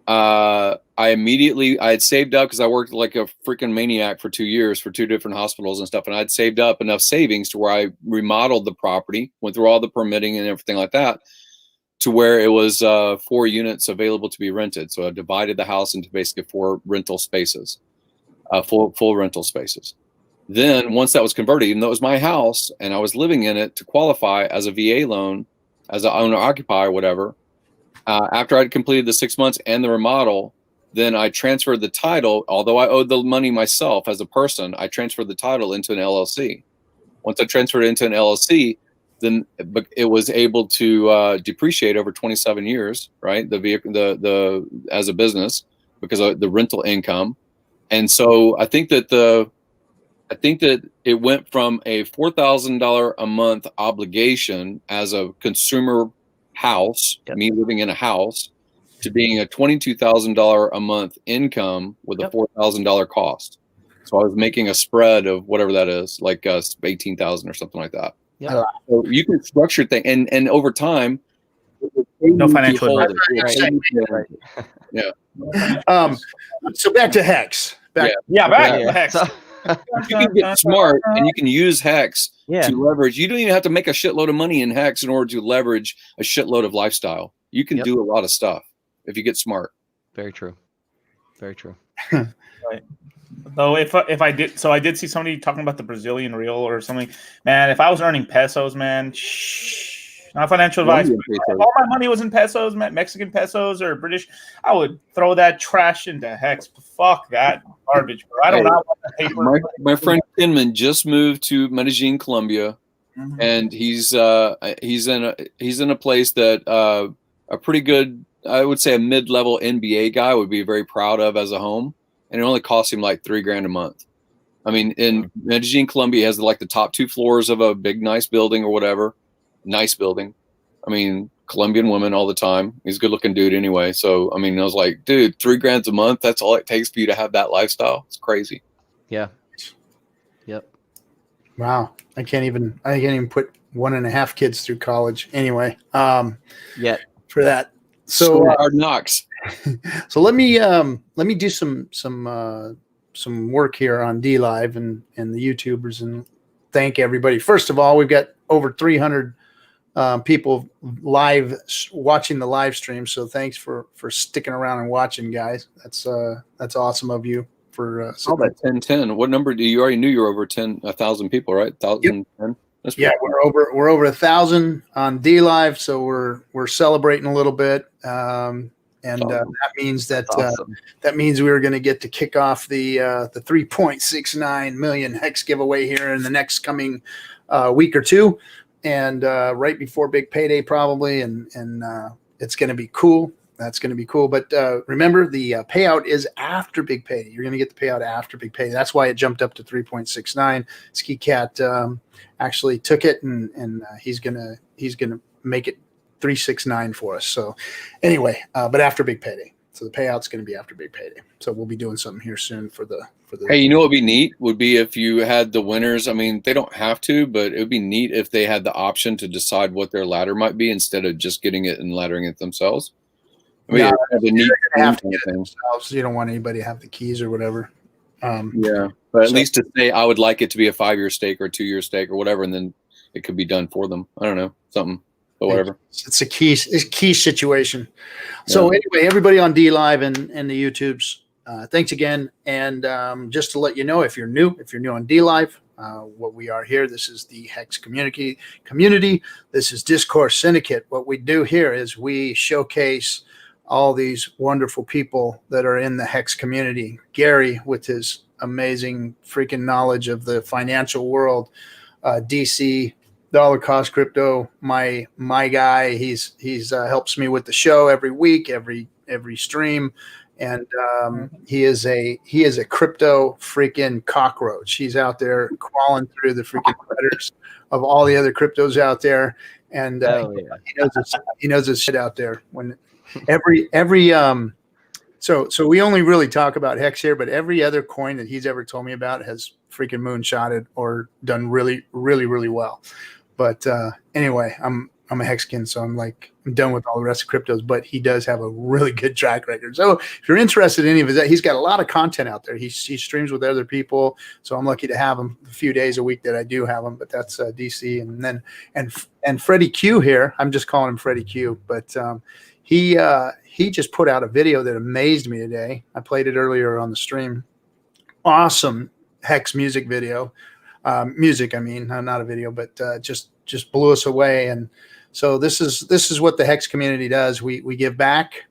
I had saved up because I worked like a freaking maniac for 2 years for 2 different hospitals and stuff. And I'd saved up enough savings to where I remodeled the property, went through all the permitting and everything like that, to where it was 4 units available to be rented. So I divided the house into basically 4 rental spaces, full rental spaces. Then once that was converted, even though it was my house and I was living in it, to qualify as a VA loan, as an owner occupier, whatever, after I'd completed the 6 months and the remodel, then I transferred the title. Although I owed the money myself as a person, I transferred the title into an LLC. Once I transferred it into an LLC, then it was able to depreciate over 27 years, right? The vehicle, the as a business, because of the rental income. And so I think that it went from a $4,000 a month obligation as a consumer house, me living in a house, to being a $22,000 a month income with a $4,000 cost. So I was making a spread of whatever that is, like 18,000 or something like that. Yeah. So you can structure things, and over time, No financial advice. Right. Yeah. So back to Hex. Back Hex. You can get smart, and you can use Hex Yeah. to leverage. You don't even have to make a shitload of money in Hex in order to leverage a shitload of lifestyle. You can do a lot of stuff if you get smart. Very true. Very true. Right. Though if I did see somebody talking about the Brazilian real or something, man, if I was earning pesos, man, not financial advice. If all my money was in pesos, Mexican pesos or British, I would throw that trash into Hex. Fuck that garbage, bro. I don't know what the paper. My friend Kinman just moved to Medellin, Colombia, and he's in a place that a pretty good, I would say, a mid-level NBA guy would be very proud of as a home. And it only costs him like $3,000 a month. I mean, in Medellin, Colombia, he has like the top 2 floors of a big, nice building or whatever. Nice building. I mean, Colombian woman all the time. He's a good looking dude anyway. So, I mean, I was like, dude, $3,000 a month. That's all it takes for you to have that lifestyle. It's crazy. Yeah. Yep. Wow. I can't even put 1.5 kids through college anyway. Yet for that. So Hard Knocks. So let me do some work here on Dlive and the YouTubers, and thank everybody. First of all, we've got over 300 people live watching the live stream. So thanks for sticking around and watching, guys. That's awesome of you for that 1010. What number do you already knew you were over 1,000 people, right? 1,010. Yep. Yeah, we're over 1,000 on Dlive, so we're celebrating a little bit. That means that means we were going to get to kick off the 3.69 million Hex giveaway here in the next coming week or two, and right before Big Payday probably, and it's going to be cool. That's going to be cool. But remember, the payout is after Big Payday. You're going to get the payout after Big Payday. That's why it jumped up to 3.69. Ski Cat actually took it, and he's gonna make it 369 for us. So anyway, but after Big Payday. So the payout's going to be after Big Payday. So we'll be doing something here soon for the. Hey, you know what would be neat would be if you had the winners. I mean, they don't have to, but it would be neat if they had the option to decide what their ladder might be instead of just getting it and laddering it themselves. I mean, you don't want anybody to have the keys or whatever. But at least to say, I would like it to be a 5-year stake or a 2-year stake or whatever, and then it could be done for them. I don't know, something, but whatever. It's a key situation. So anyway, everybody on Dlive and the YouTubes, Thanks again. And just to let you know, if you're new on Dlive, what we are here, this is the Hex community. This is Discourse Syndicate. What we do here is we showcase all these wonderful people that are in the Hex community. Gary, with his amazing freaking knowledge of the financial world, DC, dollar cost crypto, my guy. He's helps me with the show every week, every stream. And he is a crypto freaking cockroach. He's out there crawling through the freaking letters of all the other cryptos out there, and he knows his shit out there. When so we only really talk about Hex here, but every other coin that he's ever told me about has freaking moonshotted or done really, really, really well. But anyway, I'm a Hexican, so I'm done with all the rest of cryptos, but he does have a really good track record. So if you're interested in any of his, he's got a lot of content out there. He streams with other people, so I'm lucky to have him a few days a week that I do have him, but that's DC. And then, and Freddie Q here, I'm just calling him Freddie Q, but he just put out a video that amazed me today. I played it earlier on the stream. Awesome Hex music video. Music, I mean, not a video, but just blew us away. And so this is what the Hex community does. We give back.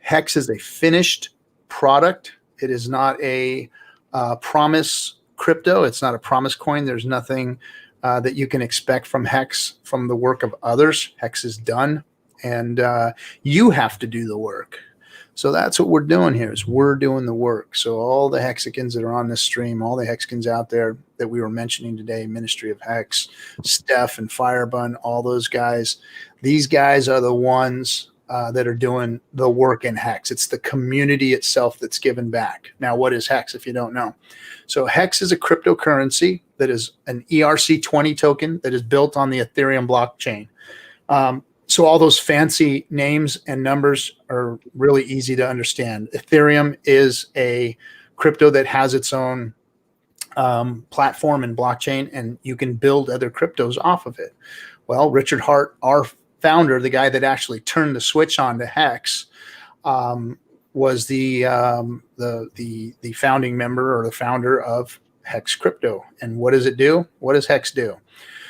Hex is a finished product. It is not a promise crypto. It's not a promise coin. There's nothing that you can expect from Hex from the work of others. Hex is done, and you have to do the work. So that's what we're doing here, is we're doing the work. So all the Hexicans that are on this stream, all the Hexicans out there that we were mentioning today, Ministry of Hex, Steph and Firebun, all those guys, these guys are the ones that are doing the work in Hex. It's the community itself that's given back. Now, what is Hex if you don't know? So Hex is a cryptocurrency that is an ERC20 token that is built on the Ethereum blockchain. So all those fancy names and numbers are really easy to understand. Ethereum is a crypto that has its own platform and blockchain, and you can build other cryptos off of it. Well, Richard Hart, our founder, the guy that actually turned the switch on to Hex, was the founding member or the founder of Hex Crypto. And what does it do? What does Hex do?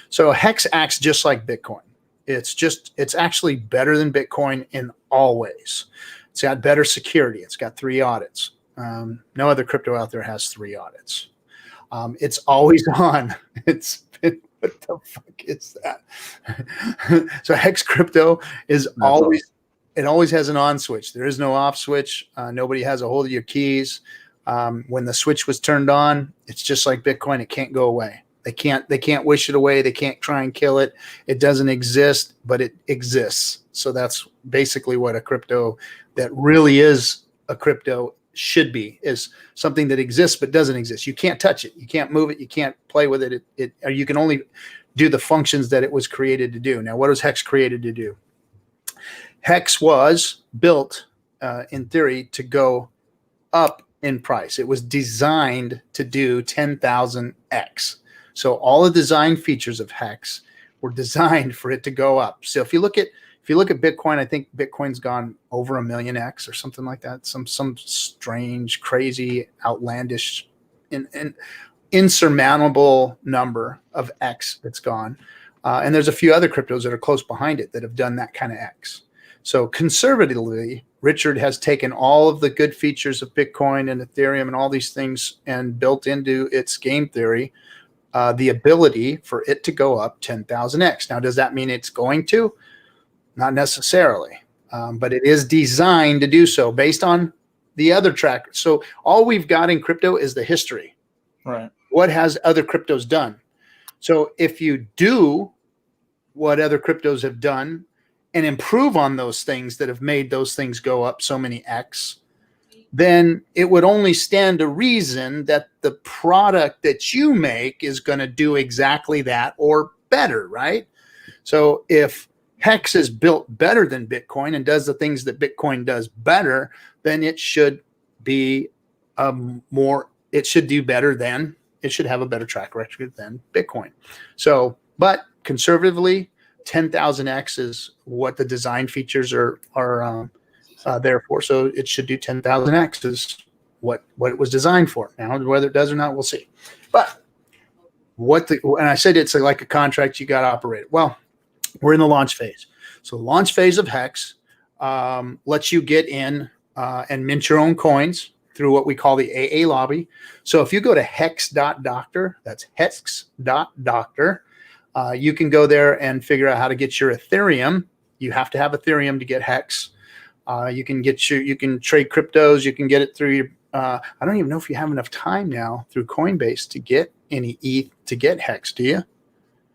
So Hex acts just like Bitcoin. It's actually better than Bitcoin in all ways. It's got better security. It's got 3 audits. No other crypto out there has 3 audits. It's always on. What the fuck is that? So Hex Crypto is always has an on switch. There is no off switch. Nobody has a hold of your keys. When the switch was turned on, it's just like Bitcoin. It can't go away. They can't wish it away. They can't try and kill it. It doesn't exist, but it exists. So that's basically what a crypto that really is a crypto should be, is something that exists but doesn't exist. You can't touch it. You can't move it. You can't play with it. Or you can only do the functions that it was created to do. Now, what was Hex created to do? Hex was built, in theory, to go up in price. It was designed to do 10,000x. So all the design features of Hex were designed for it to go up. So if you look at Bitcoin, I think Bitcoin's gone over 1 million X or something like that. Some strange, crazy, outlandish, insurmountable number of X that's gone. And there's a few other cryptos that are close behind it that have done that kind of X. So conservatively, Richard has taken all of the good features of Bitcoin and Ethereum and all these things and built into its game theory the ability for it to go up 10,000x. Now, does that mean it's going to? Not necessarily, but it is designed to do so based on the other track. So all we've got in crypto is the history. Right. What has other cryptos done? So if you do what other cryptos have done and improve on those things that have made those things go up so many X, then it would only stand to reason that the product that you make is going to do exactly that or better, right? So if Hex is built better than Bitcoin and does the things that Bitcoin does better, then it should be it should do better than, it should have a better track record than Bitcoin. So, but conservatively, 10,000x is what the design features are therefore, so it should do 10,000x is what it was designed for. Now, whether it does or not, we'll see. But and I said it's like a contract you got to operate it. Well, we're in the launch phase. So the launch phase of Hex lets you get in and mint your own coins through what we call the AA lobby. So if you go to hex.doctor, that's hex.doctor, you can go there and figure out how to get your Ethereum. You have to have Ethereum to get Hex. You can trade cryptos. You can get it through your, I don't even know if you have enough time now through Coinbase to get any ETH to get Hex. Do you?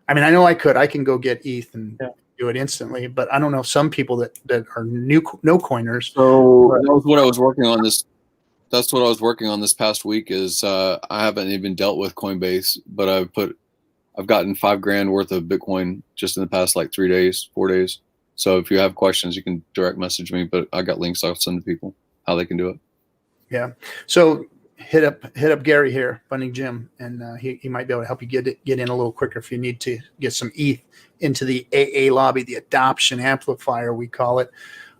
I mean, I know I can go get ETH and do it instantly, but I don't know some people that are no coiners. So that was what I was working on this. That's what I was working on this past week is I haven't even dealt with Coinbase, but I've gotten $5,000 worth of Bitcoin just in the past like 4 days. So if you have questions, you can direct message me, but I got links I'll send to people how they can do it. Yeah. So hit up Gary here, Funding Jim, and he might be able to help you get in a little quicker if you need to get some ETH into the AA lobby, the adoption amplifier, we call it.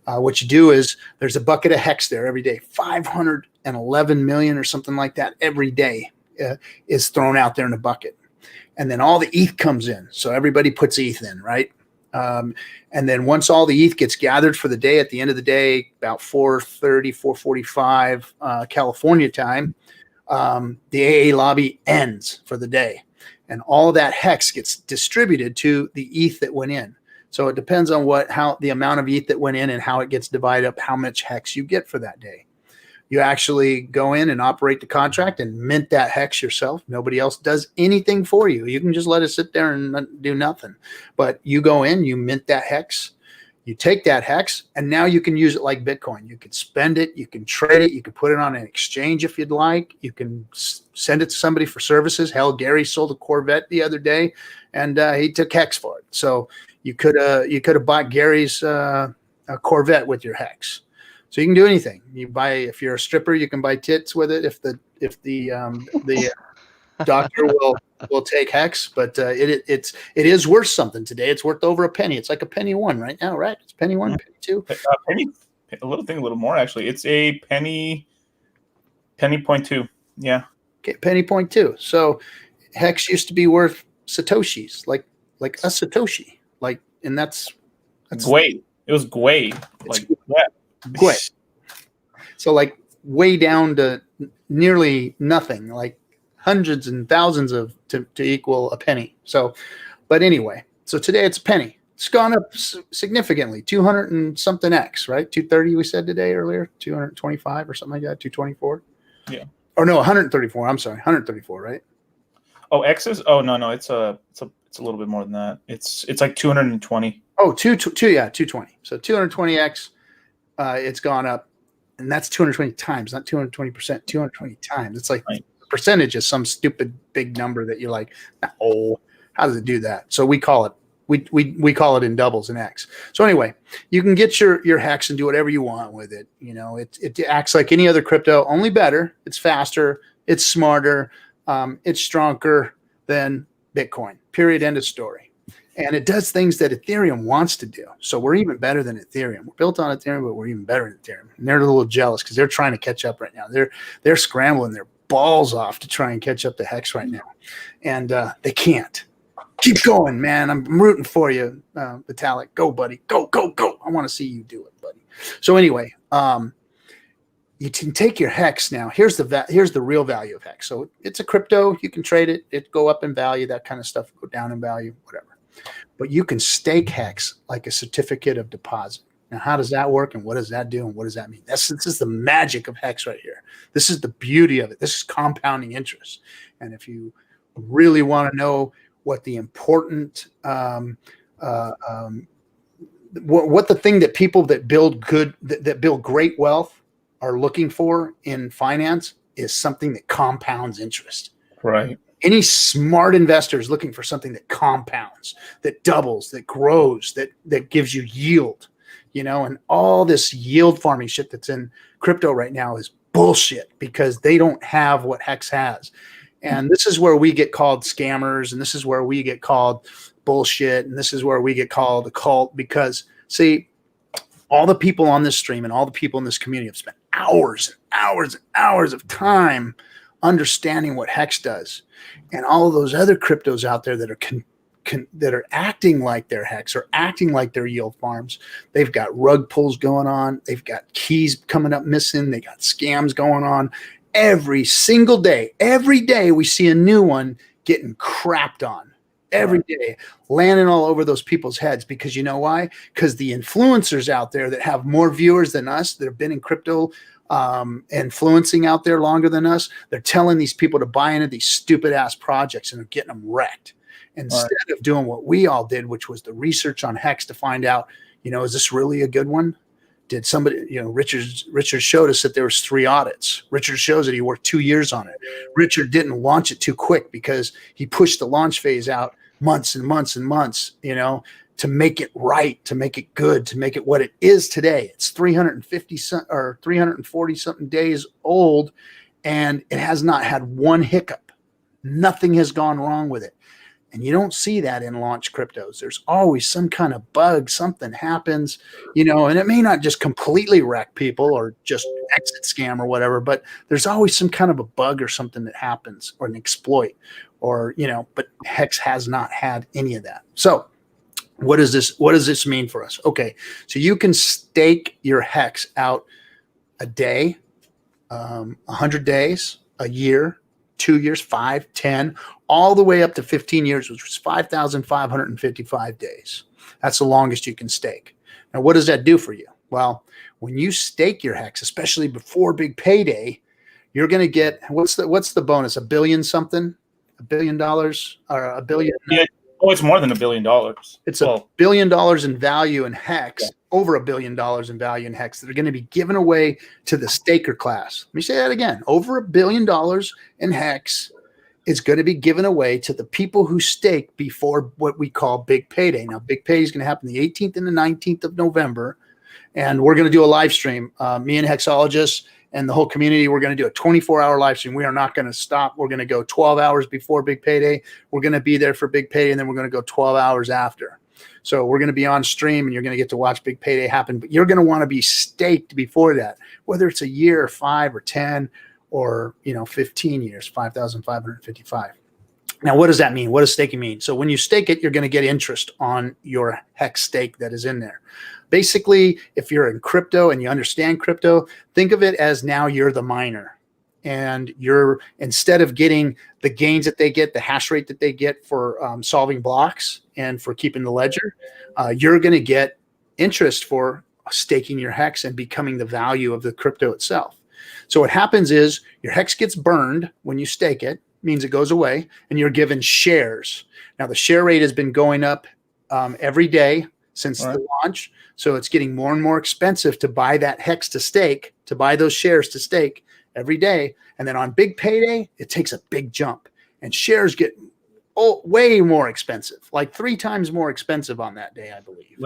What you do is there's a bucket of Hex there every day, 511 million or something like that every day is thrown out there in a bucket. And then all the ETH comes in. So everybody puts ETH in, right? And then once all the ETH gets gathered for the day, at the end of the day, about 4:30, 4:45 California time, the AA lobby ends for the day. And all that Hex gets distributed to the ETH that went in. So it depends on how the amount of ETH that went in and how it gets divided up, how much Hex you get for that day. You actually go in and operate the contract and mint that Hex yourself. Nobody else does anything for you. You can just let it sit there and do nothing. But you go in, you mint that Hex, you take that Hex, and now you can use it like Bitcoin. You can spend it, you can trade it, you can put it on an exchange if you'd like. You can send it to somebody for services. Hell, Gary sold a Corvette the other day, and he took Hex for it. So you could have bought Gary's a Corvette with your Hex. So you can do anything. If you're a stripper, you can buy tits with it. If the doctor will take Hex, but it is worth something today. It's worth over a penny. It's like a penny one right now, right? It's penny one, penny two. A little more actually. It's a penny 0.2. Yeah. Okay, penny 0.2. So Hex used to be worth Satoshis, like a Satoshi, and that's Gwei. It was Gwei. Gwei. So way down to nearly nothing, like hundreds and thousands to equal a penny. So, but anyway, so today it's a penny. It's gone up significantly, 200 and something X, right? 230 we said today earlier, 225 or something like that, 224. Yeah. Or no, 134. I'm sorry, 134, right? Oh, X's? Oh no, it's a little bit more than that. It's like 220. Oh, 220. So 220X. It's gone up, and that's 220 times, not 220%, 220 times. It's like a percentage is some stupid big number that you're like, oh, how does it do that? So we call it, we call it in doubles and X. So anyway, you can get your Hex and do whatever you want with it. You know, it acts like any other crypto, only better. It's faster, it's smarter, it's stronger than Bitcoin. Period. End of story. And it does things that Ethereum wants to do. So we're even better than Ethereum. We're built on Ethereum, but we're even better than Ethereum. And they're a little jealous because they're trying to catch up right now. They're scrambling their balls off to try and catch up to Hex right now. And they can't. Keep going, man. I'm rooting for you, Vitalik. Go, buddy. Go, go, go. I want to see you do it, buddy. So anyway, you can take your Hex now. Here's the real value of Hex. So it's a crypto. You can trade it. It go up in value, that kind of stuff, go down in value, whatever. But you can stake Hex like a certificate of deposit. Now, how does that work, and what does that do, and what does that mean? This is the magic of Hex right here. This is the beauty of it. This is compounding interest. And if you really want to know what the important, what the thing that people that build that build great wealth are looking for in finance is something that compounds interest. Right. Any smart investor is looking for something that compounds, that doubles, that grows, that gives you yield, and all this yield farming shit that's in crypto right now is bullshit because they don't have what Hex has. And this is where we get called scammers, and this is where we get called bullshit, and this is where we get called a cult because, see, all the people on this stream and all the people in this community have spent hours and hours and hours of time understanding what Hex does. And all of those other cryptos out there that are that are acting like they're Hex or acting like they're yield farms, they've got rug pulls going on. They've got keys coming up missing. They got scams going on every single day. Every day we see a new one getting crapped on. Every day, landing all over those people's heads. Because you know why? Because the influencers out there that have more viewers than us, that have been in crypto influencing out there longer than us, they're telling these people to buy into these stupid ass projects, and they're getting them wrecked. Instead of doing what we all did, which was the research on Hex to find out, is this really a good one? Did somebody, Richard showed us that there was 3 audits. Richard shows that he worked 2 years on it. Richard didn't launch it too quick because he pushed the launch phase out months and months and months, to make it right, to make it good, to make it what it is today. It's 340 something days old, and it has not had one hiccup. Nothing has gone wrong with it. And you don't see that in launch cryptos. There's always some kind of bug, something happens, and it may not just completely wreck people or just exit scam or whatever, but there's always some kind of a bug or something that happens, or an exploit, or, but Hex has not had any of that. So what does this mean for us? Okay. So you can stake your Hex out a day, 100 days, a year, 2 years, 5, 10, all the way up to 15 years, which was 5,555 days. That's the longest you can stake. Now, what does that do for you? Well, when you stake your Hex, especially before big payday, you're going to get, what's the bonus? $1 billion something? $1 billion or $1 billion? Yeah. Oh, it's more than $1 billion. It's $1 billion in value in Hex, over $1 billion in value in Hex that are going to be given away to the staker class. Let me say that again. Over $1 billion in Hex is going to be given away to the people who stake before what we call big payday. Now, big payday is going to happen the 18th and the 19th of November, and we're going to do a live stream. Me and Hexologist and the whole community, we're going to do a 24-hour live stream. We are not going to stop. We're going to go 12 hours before big payday. We're going to be there for big payday, and then we're going to go 12 hours after. So we're going to be on stream, and you're going to get to watch big payday happen. But you're going to want to be staked before that, whether it's a year or 5 or 10 or 15 years, 5,555. Now, what does that mean? What does staking mean? So when you stake it, you're going to get interest on your Hex stake that is in there. Basically, if you're in crypto and you understand crypto, think of it as now you're the miner, and you're, instead of getting the gains that they get, the hash rate that they get for solving blocks and for keeping the ledger, you're going to get interest for staking your Hex and becoming the value of the crypto itself. So what happens is your Hex gets burned when you stake it, means it goes away, and you're given shares. Now, the share rate has been going up every day since the launch. So it's getting more and more expensive to buy that Hex to stake, to buy those shares to stake every day. And then on big payday, it takes a big jump, and shares get way more expensive, like 3 times more expensive on that day, I believe.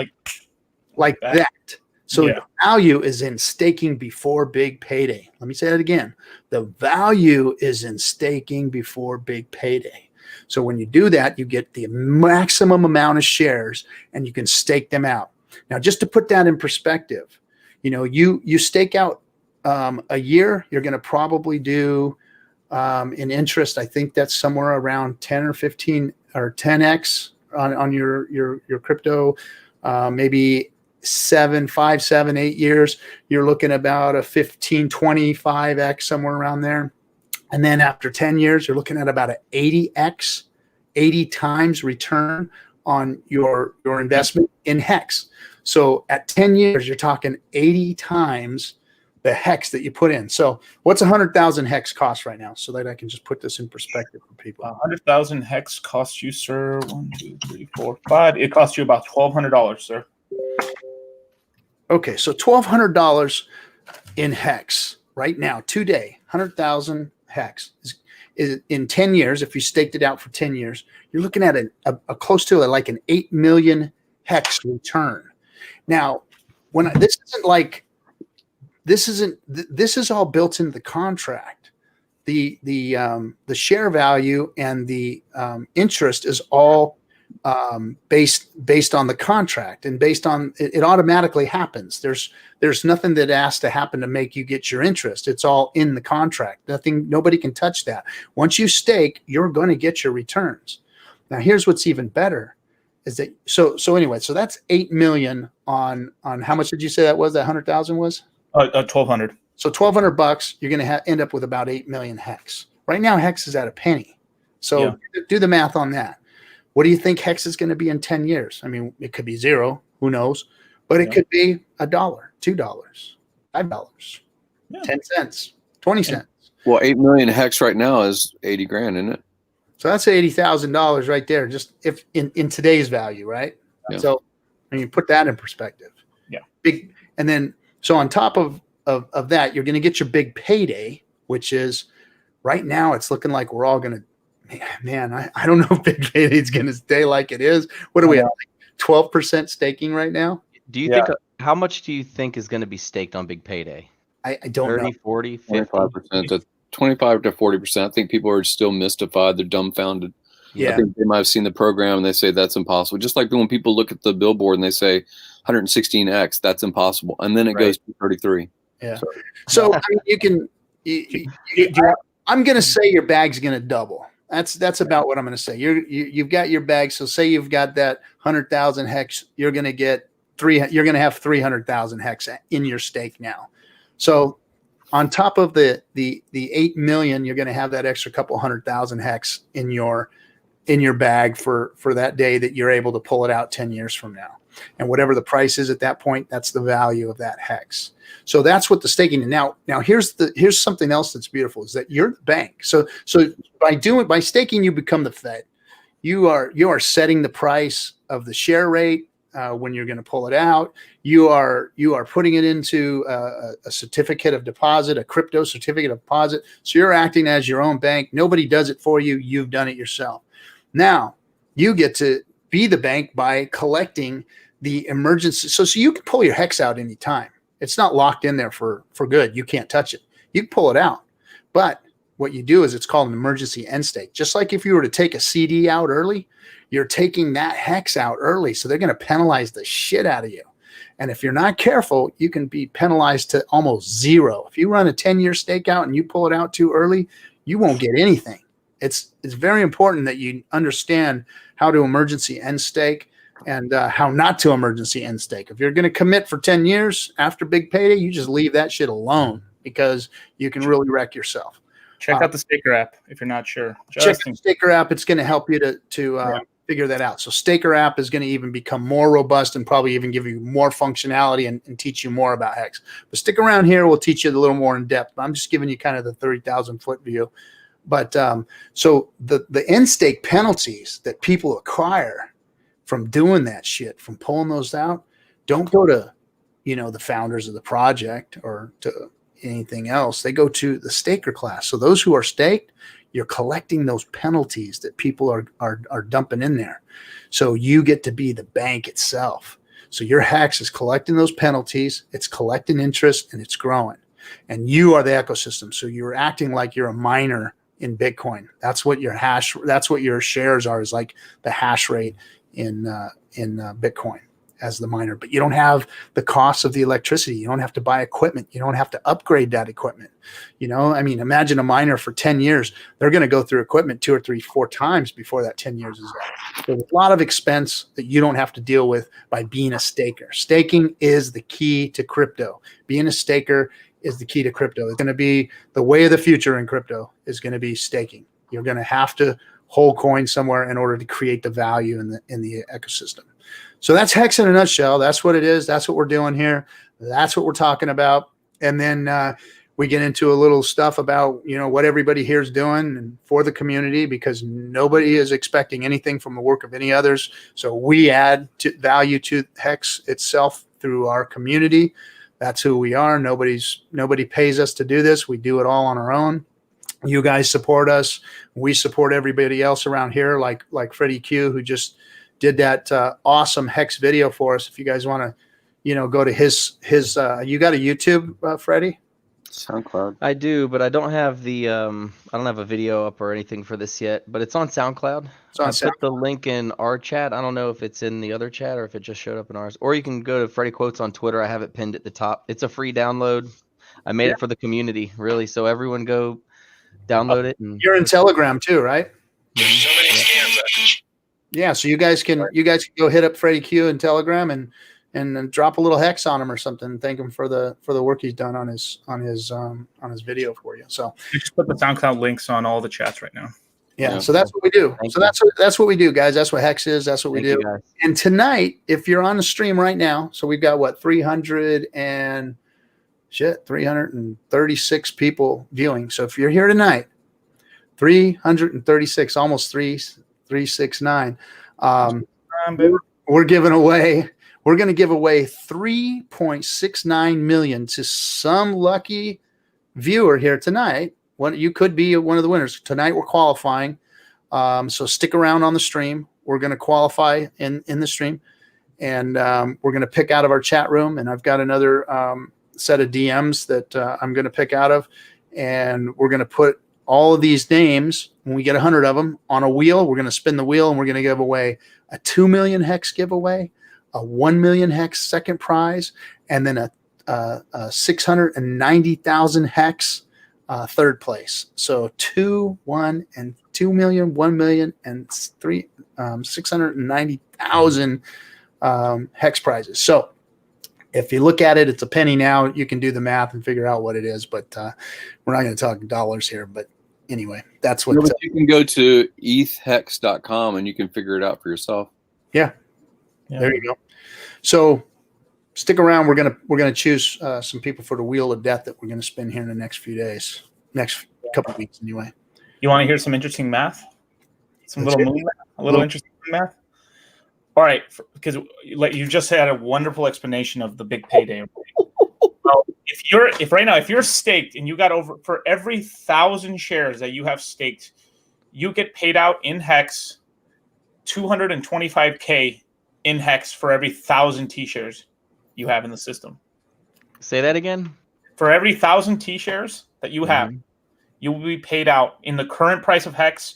Like that. So the value is in staking before big payday. Let me say that again. The value is in staking before big payday. So when you do that, you get the maximum amount of shares, and you can stake them out. Now, just to put that in perspective, you stake out a year, you're going to probably do in interest. I think that's somewhere around 10 or 15 or 10x on your crypto, maybe 5, 7, 8 years. You're looking about a 15, 25x, somewhere around there. And then after 10 years, you're looking at about an 80x, 80 times return on your investment in Hex. So at 10 years, you're talking 80 times the Hex that you put in. So what's 100,000 Hex cost right now, so that I can just put this in perspective for people? 100,000 Hex costs you, sir, 1, 2, 3, 4, 5. It costs you about $1,200, sir. Okay, so $1,200 in Hex right now, today, 100,000 Hex is in 10 years. If you staked it out for 10 years, you're looking at a close to like an 8 million Hex return. Now, this is all built into the contract. The share value and the interest is all based on the contract and based on it automatically happens. There's nothing that has to happen to make you get your interest. It's all in the contract. Nobody can touch that. Once you stake, you're going to get your returns. Now, here's what's even better is that so that's 8 million on how much did you say that was? That 100,000 was 1,200. So $1,200, you're going to end up with about 8 million hex. Right now, hex is at a penny. So do the math on that. What do you think hex is going to be in 10 years? I mean, it could be 0, who knows? But it could be $1, $2, $5, 10 cents, 20 cents. Well, 8 million hex right now is 80 grand, isn't it? So that's $80,000 right there, just if in today's value, right? Yeah. So when you put that in perspective, big, and then so on top of that, you're going to get your big payday, which is right now it's looking like we're all going to. Man, I don't know if big payday is going to stay like it is. What are we at? Like 12% staking right now? Do you think how much do you think is going to be staked on big payday? I don't 30, know. 40, 50? 25% to 25 to 40%. I think people are still mystified. They're dumbfounded. Yeah. I think they might have seen the program and they say that's impossible. Just like when people look at the billboard and they say 116x, that's impossible. And then it goes to 33. Yeah. So I mean, I'm going to say your bag's going to double. That's about what I'm going to say. You've got your bag. So say you've got that 100,000 hex, you're going to get you're going to have 300,000 hex in your stake now. So on top of the 8 million, you're going to have that extra couple 100,000 hex in your bag for that day that you're able to pull it out 10 years from now. And whatever the price is at that point, that's the value of that hex. So that's what the staking. Now here's something else that's beautiful is that you're the bank. So by staking, you become the Fed. You are setting the price of the share rate when you're going to pull it out. You are putting it into a certificate of deposit, a crypto certificate of deposit. So you're acting as your own bank. Nobody does it for you. You've done it yourself. Now you get to be the bank by collecting the emergency. So you can pull your hex out anytime. It's not locked in there for good. You can't touch it. You can pull it out. But what you do is it's called an emergency end stake. Just like if you were to take a CD out early, you're taking that hex out early. So they're going to penalize the shit out of you. And if you're not careful, you can be penalized to almost 0. If you run a 10-year stake out and you pull it out too early, you won't get anything. It's very important that you understand how to emergency end stake and how not to emergency end stake. If you're going to commit for 10 years after big payday, you just leave that shit alone because you can really wreck yourself. Check out the Staker app if you're not sure. Check the Staker app. It's going to help you to figure that out. So Staker app is going to even become more robust and probably even give you more functionality and teach you more about Hex. But stick around here. We'll teach you a little more in depth. I'm just giving you kind of the 30,000 foot view. But so the end stake penalties that people acquire from doing that shit, from pulling those out, don't go to, the founders of the project or to anything else. They go to the staker class. So those who are staked, you're collecting those penalties that people are dumping in there. So you get to be the bank itself. So your Hex is collecting those penalties, it's collecting interest, and it's growing. And you are the ecosystem. So you're acting like you're a miner in Bitcoin. That's what your shares are, is like the hash rate in Bitcoin as the miner. But you don't have the cost of the electricity. You don't have to buy equipment. You don't have to upgrade that equipment. Imagine a miner for 10 years. They're going to go through equipment 2 or 3, 4 times before that 10 years is up. There's a lot of expense that you don't have to deal with by being a staker. Staking is the key to crypto. Being a staker is the key to crypto. It's going to be the way of the future in crypto is going to be staking. You're going to have to hold coin somewhere in order to create the value in the ecosystem. So that's Hex in a nutshell. That's what it is. That's what we're doing here. That's what we're talking about. And then we get into a little stuff about, what everybody here is doing and for the community, because nobody is expecting anything from the work of any others. So we add value to Hex itself through our community. That's who we are. Nobody pays us to do this. We do it all on our own. You guys support us. We support everybody else around here, like Freddie Q, who just did that awesome Hex video for us. If you guys want to, go to his you got a YouTube, Freddie? SoundCloud. I do, but I don't have the I don't have a video up or anything for this yet. But it's on SoundCloud. It's on I put the link in our chat. I don't know if it's in the other chat or if it just showed up in ours. Or you can go to Freddie Quotes on Twitter. I have it pinned at the top. It's a free download. I made it for the community, really. So everyone go download it. And You're in Telegram too, right? There's so many scams. Yeah, so you guys can go hit up Freddie Q in Telegram and drop a little hex on him or something. Thank him for the work he's done on his video for you. So You just put the SoundCloud links on all the chats right now. yeah. So that's what we do. Thank So you. that's what we do, guys. That's what hex is. That's what we Thank do. you, guys. And tonight, if you're on the stream right now, so we've got what 336 people viewing. So if you're here tonight, 336, almost 369. We're giving away. We're going to give away 3.69 million to some lucky viewer here tonight. You could be one of the winners tonight. We're qualifying, so stick around on the stream. We're going to qualify in the stream, and we're going to pick out of our chat room. And I've got another set of DMs that I'm going to pick out of, and we're going to put all of these names, when we get 100 of them, on a wheel. We're going to spin the wheel, and we're going to give away a 2 million hex giveaway, a 1 million hex second prize, and then a 690,000 hex third place. So 2, 1, and 2 million, 1 million, and 690,000 hex prizes. So if you look at it, it's a penny now. You can do the math and figure out what it is, but we're not going to talk dollars here. But anyway, that's what You can go to ethhex.com and you can figure it out for yourself. Yeah. There you go. So stick around. We're gonna choose some people for the wheel of death that we're gonna spin here in the next few days, next couple of weeks anyway. You want to hear some interesting math? Some Let's little hear moon math? A little interesting math? All right, because you just had a wonderful explanation of the big payday. So if right now you're staked and you got over for every 1,000 shares that you have staked, you get paid out in hex 225K in hex for every 1,000 T shares you have in the system. Say that again. For every 1,000 T shares that you have, you will be paid out in the current price of hex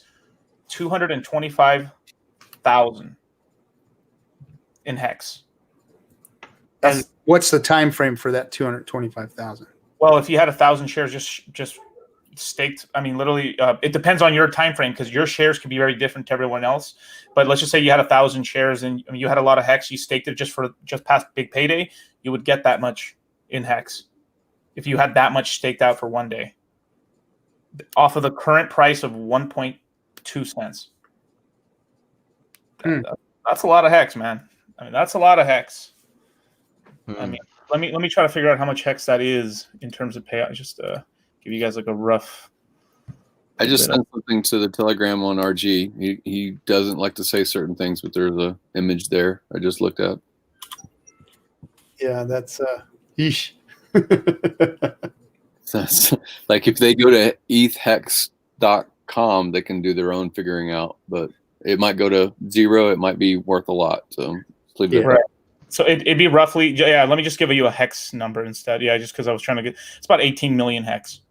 225,000 in hex. And what's the time frame for that 225,000? Well, if you had 1,000 shares just staked, I mean, literally, it depends on your time frame because your shares can be very different to everyone else. But let's just say you had 1,000 shares and you had a lot of hex, you staked it just past big payday, you would get that much in hex if you had that much staked out for one day off of the current price of 1.2 cents. That's a lot of hex, man. I mean, that's a lot of hex. I mean, let me try to figure out how much hex that is in terms of payout. Just give you guys like a rough. I just sent something to the Telegram on RG. He doesn't like to say certain things, but there's a image there I just looked at. Yeah, that's yeesh. That's like if they go to ethhex.com, they can do their own figuring out, but it might go to zero. It might be worth a lot. So let's leave it. Right. So it'd be roughly, yeah, let me just give you a hex number instead. Yeah, just because I was trying to get, it's about 18 million hex.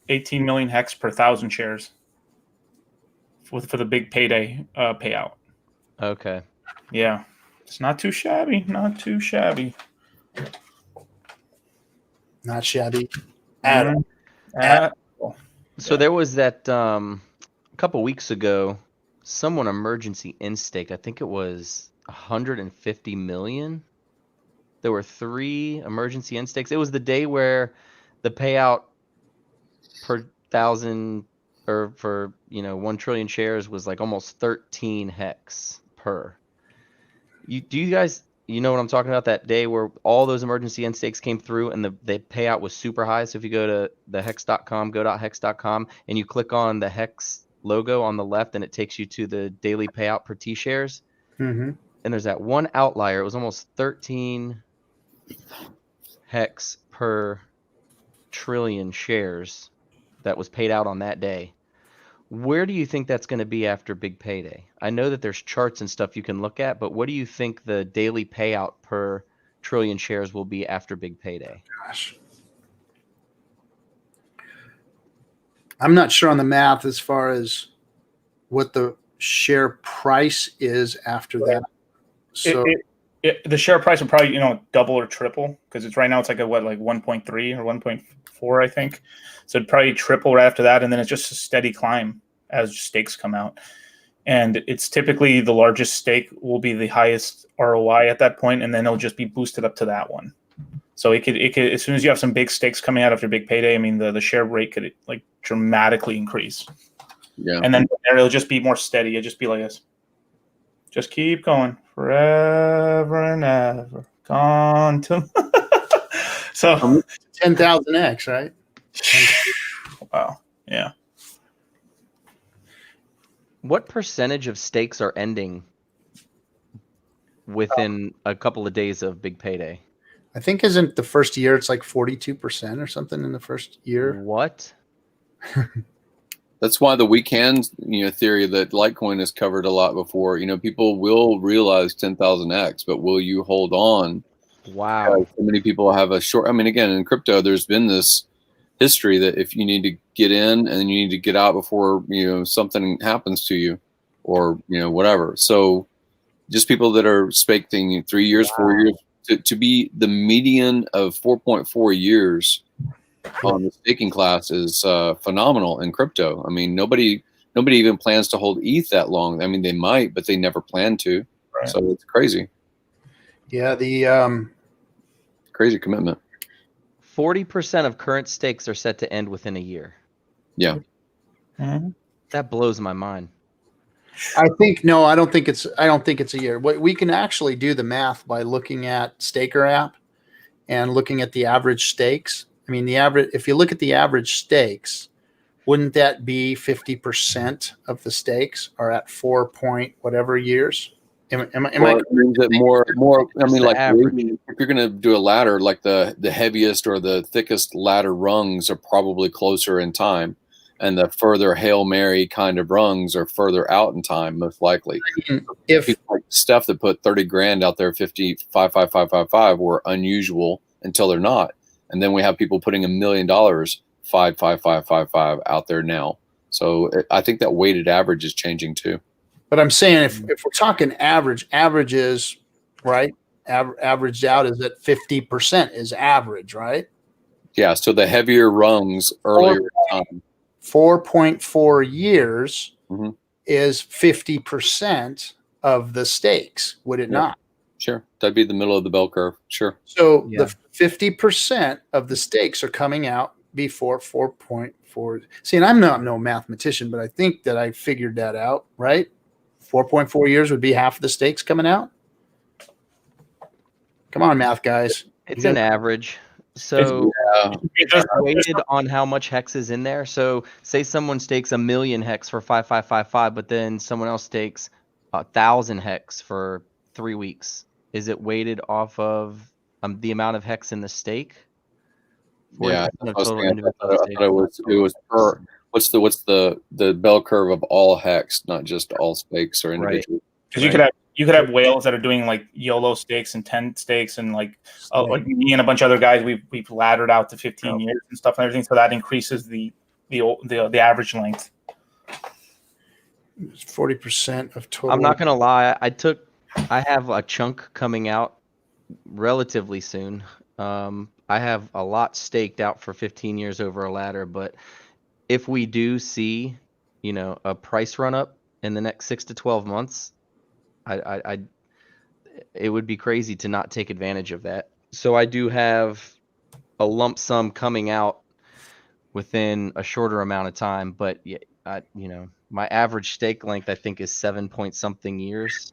18 million hex per 1,000 shares for the big payday payout. Okay. Yeah. It's not too shabby. Not too shabby. Not shabby at all. So there was that a couple weeks ago, someone emergency instaked. I think it was 150 million. There were 3 emergency instakes. It was the day where the payout per 1,000 or for 1 trillion shares was like almost 13 hex per. Do you guys know what I'm talking about? That day where all those emergency instakes came through and the payout was super high. So if you go to the hex.com, go.hex.com, and you click on the hex logo on the left, and it takes you to the daily payout per T shares. Mm-hmm. And there's that one outlier. It was almost 13 hex per trillion shares that was paid out on that day. Where do you think that's going to be after big payday? I know that there's charts and stuff you can look at, but what do you think the daily payout per trillion shares will be after big payday? Gosh. I'm not sure on the math as far as what the share price is after that. So The share price will probably, double or triple, because it's right now it's like 1.3 or 1.4, I think. So it'd probably triple right after that, and then it's just a steady climb as stakes come out. And it's typically the largest stake will be the highest ROI at that point, and then it'll just be boosted up to that one. So it could as soon as you have some big stakes coming out after big payday, I mean the share rate could like dramatically increase. Yeah. And then it'll just be more steady. It'll just be like this. Just keep going forever and ever. Gone to so 10,000x, right? wow. Yeah. What percentage of stakes are ending within a couple of days of big payday? I think isn't the first year it's like 42% or something in the first year. What? That's why the weak hand, theory that Litecoin has covered a lot before. People will realize 10,000x, but will you hold on? Wow. So many people have a short. I mean, again, in crypto, there's been this history that if you need to get in and you need to get out before something happens to you, or whatever. So, just people that are staking 3 years, 4 years, to be the median of 4.4 years on the staking class is phenomenal in crypto. I mean, nobody even plans to hold ETH that long. I mean, they might, but they never plan to. Right. So it's crazy. Yeah, the Crazy commitment. 40% of current stakes are set to end within a year. Yeah. Mm-hmm. That blows my mind. I don't think it's a year. We can actually do the math by looking at Staker app and looking at the average stakes. I mean, if you look at the average stakes, wouldn't that be 50% of the stakes are at 4 point whatever years? Am I means that more? I mean, like average. if you're going to do a ladder, like the heaviest or the thickest ladder rungs are probably closer in time, and the further Hail Mary kind of rungs are further out in time, most likely. if People like Steph that put 30 grand out there, 55 were unusual until they're not, and then we have people putting $1 million 5 out there now. So I think that weighted average is changing too. But I'm saying if we're talking average is right. Averaged out is at 50% is average, right? Yeah. So the heavier rungs earlier in time. 4.4 years Mhm. is 50% of the stakes, would it not? Sure. That'd be the middle of the bell curve. Sure. So Yeah. the 50% of the stakes are coming out before 4.4. See, and I'm not no mathematician, but I think that I figured that out, right? 4.4 years would be half of the stakes coming out. Come on, math guys. It's an average. So It does- weighted on how much hex is in there. So say someone stakes 1 million hex for 5555, but then someone else stakes 1,000 hex for 3 weeks. Is it weighted off of the amount of hex in the stake? Yeah. 40% of I total thought individual stakes. it was per. What's the bell curve of all hex, not just all stakes or individual? Because you could have whales that are doing like YOLO stakes and 10 stakes, and like me and a bunch of other guys, we've laddered out to 15 years and stuff and everything, so that increases the average length. 40% of total. I'm not gonna lie. I have a chunk coming out relatively soon. I have a lot staked out for 15 years over a ladder, but if we do see, a price run up in the next 6 to 12 months, it would be crazy to not take advantage of that. So I do have a lump sum coming out within a shorter amount of time, but my average stake length I think is 7 point something years.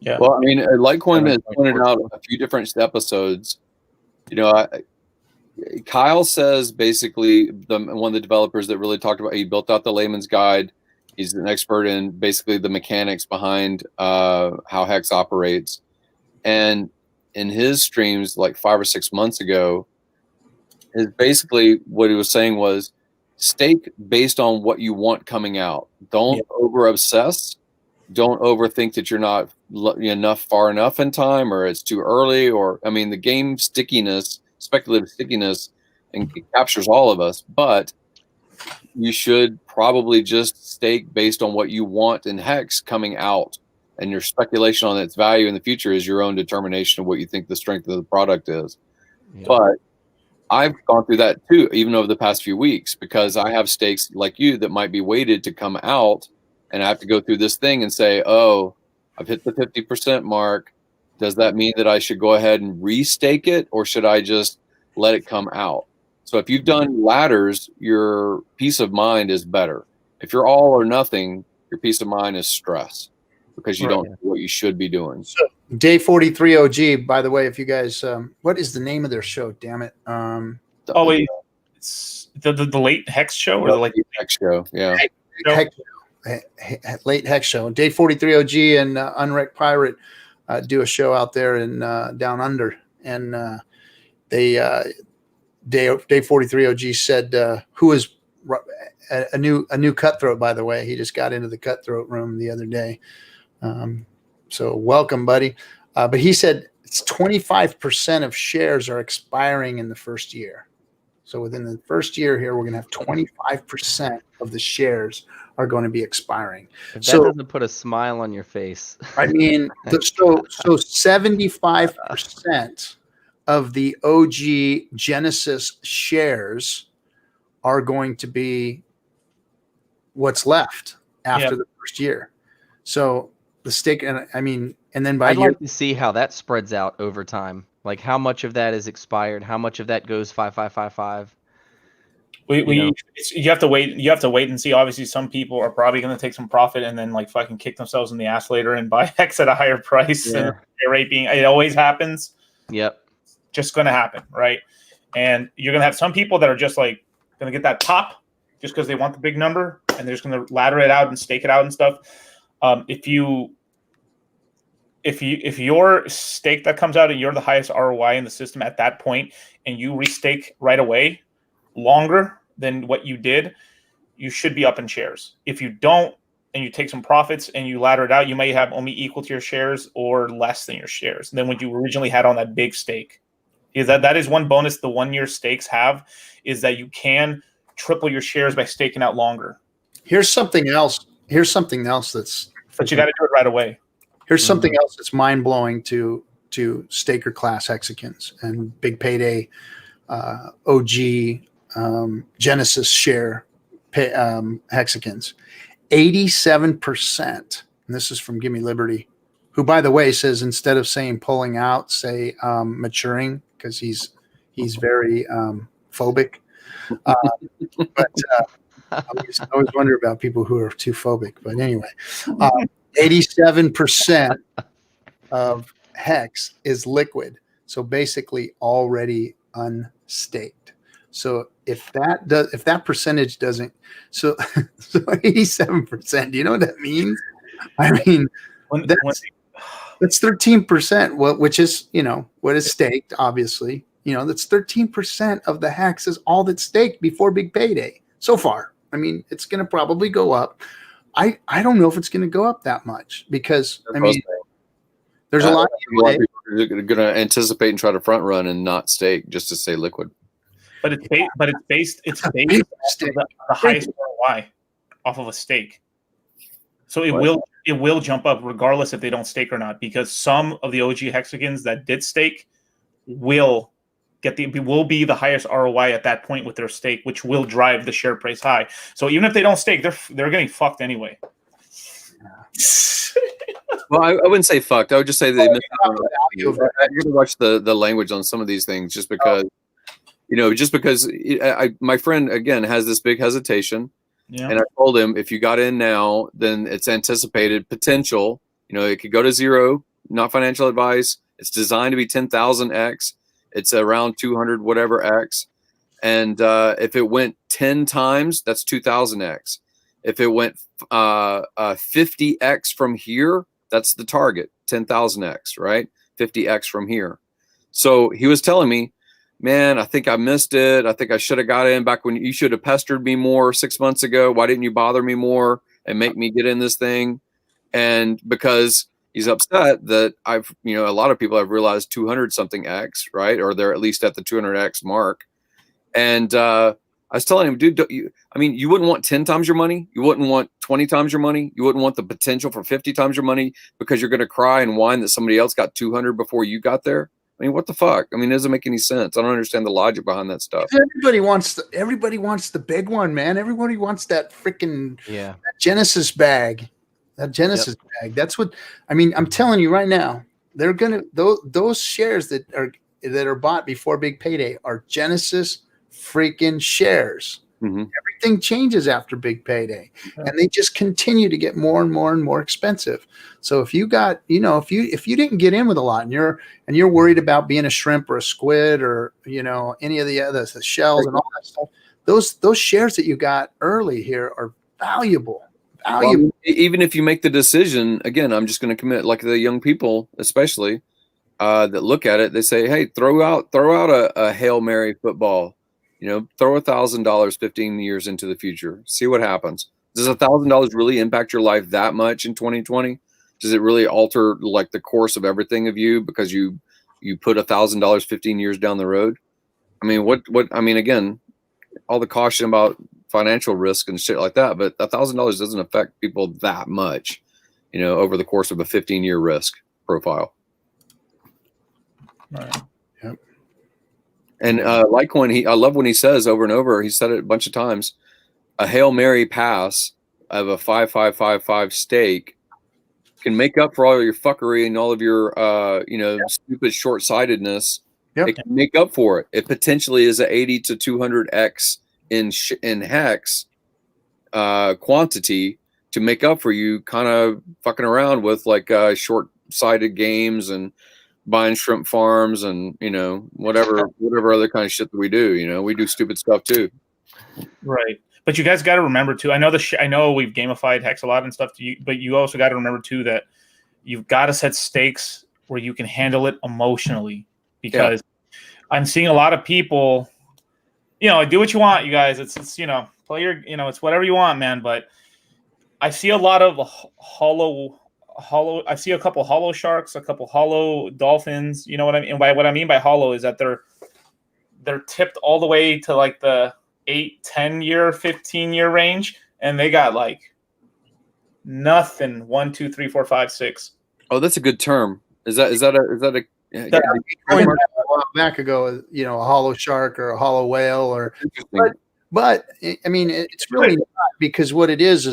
Yeah. Well, I mean, Litecoin has pointed out a few different episodes. Kyle says basically one of the developers that really talked about, he built out the layman's guide. He's an expert in basically the mechanics behind how Hex operates. And in his streams like 5 or 6 months ago, is basically what he was saying was stake based on what you want coming out. Don't over obsess. don't overthink that you're not far enough in time, or it's too early, or I mean, the game stickiness, speculative stickiness, and it captures all of us. But you should probably just stake based on what you want in Hex coming out, and your speculation on its value in the future is your own determination of what you think the strength of the product is. Yeah. But I've gone through that too, even over the past few weeks, because I have stakes like you that might be weighted to come out, and I have to go through this thing and say, oh, I've hit the 50% mark. Does that mean that I should go ahead and restake it, or should I just let it come out? So if you've done ladders, your peace of mind is better. If you're all or nothing, your peace of mind is stress, because you don't know what you should be doing. So Day 43 OG, by the way, if you guys, what is the name of their show? Damn it. It's the late Hex show, or the late Hex show. Yeah. Late Hex show. Day 43 OG and Unwrecked Pirate do a show out there in down under, and they Day 43 OG said who is a new cutthroat, by the way. He just got into the cutthroat room the other day. So welcome, buddy. But he said it's 25% of shares are expiring in the first year. So within the first year here, we're going to have 25% of the shares are going to be expiring. If that doesn't put a smile on your face. I mean, so 75% of the OG Genesis shares are going to be what's left after the first year. So the stake, and I mean, and then by I'd like to see how that spreads out over time. Like how much of that is expired, how much of that goes 5555. You have to wait. You have to wait and see. Obviously, some people are probably going to take some profit and then like fucking kick themselves in the ass later and buy Hex at a higher price. Yeah. And the rate being, it always happens. Yep. Just going to happen, right? And you're going to have some people that are just like going to get that pop just because they want the big number, and they're just going to ladder it out and stake it out and stuff. If your stake that comes out and you're the highest ROI in the system at that point, and you restake right away longer than what you did, you should be up in shares. If you don't, and you take some profits and you ladder it out, you may have only equal to your shares or less than your shares than what you originally had on that big stake. Is that is one bonus the 1 year stakes have, is that you can triple your shares by staking out longer. Here's something else that's, but you got to do it right away. Here's something else that's mind blowing to staker class Hexicans and big payday OG Genesis share Hexicans. 87%, and this is from Gimme Liberty, who, by the way, says instead of saying pulling out, say maturing, because he's very phobic. But I always wonder about people who are too phobic. But anyway, 87% of Hex is liquid, so basically already unstaked. So if that percentage doesn't, so 87%, do you know what that means? I mean, that's 13%, which is, what is staked, obviously. That's 13% of the Hex is all that's staked before big payday so far. I mean, it's going to probably go up. I don't know if it's going to go up that much, because there's a lot of people are going to anticipate and try to front run and not stake just to stay liquid. But it's based off of the highest ROI off of a stake. So it will jump up regardless if they don't stake or not, because some of the OG Hexicans that did stake will be the highest ROI at that point with their stake, which will drive the share price high. So even if they don't stake, they're getting fucked anyway. Well, I wouldn't say fucked. I would just say they missed out. You're going to watch the language on some of these things, just because my friend again has this big hesitation. Yeah. And I told him, if you got in now, then it's anticipated potential. It could go to zero. Not financial advice. It's designed to be 10,000x. It's around 200 whatever x. And if it went 10 times, that's 2,000x. If it went 50x from here, that's the target, 10,000x, right? 50x from here. So he was telling me, man, I think I missed it. I think I should have got in back when you should have pestered me more 6 months ago. Why didn't you bother me more and make me get in this thing? And because he's upset that a lot of people have realized 200 something X, right? Or they're at least at the 200X mark. And I was telling him, dude, you wouldn't want 10 times your money. You wouldn't want 20 times your money. You wouldn't want the potential for 50 times your money because you're going to cry and whine that somebody else got 200 before you got there. I mean, what the fuck? I mean, it doesn't make any sense. I don't understand the logic behind that stuff. Everybody wants the big one, man. Everybody wants that freaking that Genesis bag. That Genesis bag. That's what I mean. I'm telling you right now, they're gonna those shares that are bought before big payday are Genesis freaking shares. Mm-hmm. Everything changes after big payday, and they just continue to get more and more and more expensive. So if you got, if you didn't get in with a lot, and you're worried about being a shrimp or a squid or any of the others, the shells and all that stuff, those shares that you got early here are valuable. Well, even if you make the decision, again, I'm just going to commit, like the young people, especially that look at it, they say, hey, throw out a Hail Mary football. Throw $1,000 15 years into the future. See what happens. Does $1,000 really impact your life that much in 2020? Does it really alter like the course of everything of you because you put $1,000 15 years down the road? I mean, again, all the caution about financial risk and shit like that, but $1,000 doesn't affect people that much, over the course of a 15-year risk profile. Right. Yep. And I love when he says over and over, he said it a bunch of times, a Hail Mary pass of a 5-5-5-5 stake can make up for all your fuckery and all of your, stupid short-sightedness. Yep. It can make up for it. It potentially is an 80 to 200x in hex quantity to make up for you kind of fucking around with like short-sighted games and buying shrimp farms and whatever other kind of shit that we do. We do stupid stuff too. Right. But you guys got to remember too. I know we've gamified Hex a lot and stuff. But you also got to remember too that you've got to set stakes where you can handle it emotionally. Because I'm seeing a lot of people, do what you want, you guys. It's play your, it's whatever you want, man. But I see a lot of hollow. I see a couple hollow sharks, a couple hollow dolphins. You know what I mean? By what I mean by hollow is that they're tipped all the way to like the 8, 10 year, 15 year range, and they got like nothing. 1, 2, 3, 4, 5, 6. Oh, that's a good term. Is that a a while back ago, a hollow shark or a hollow whale but I mean, it's really not, because what it is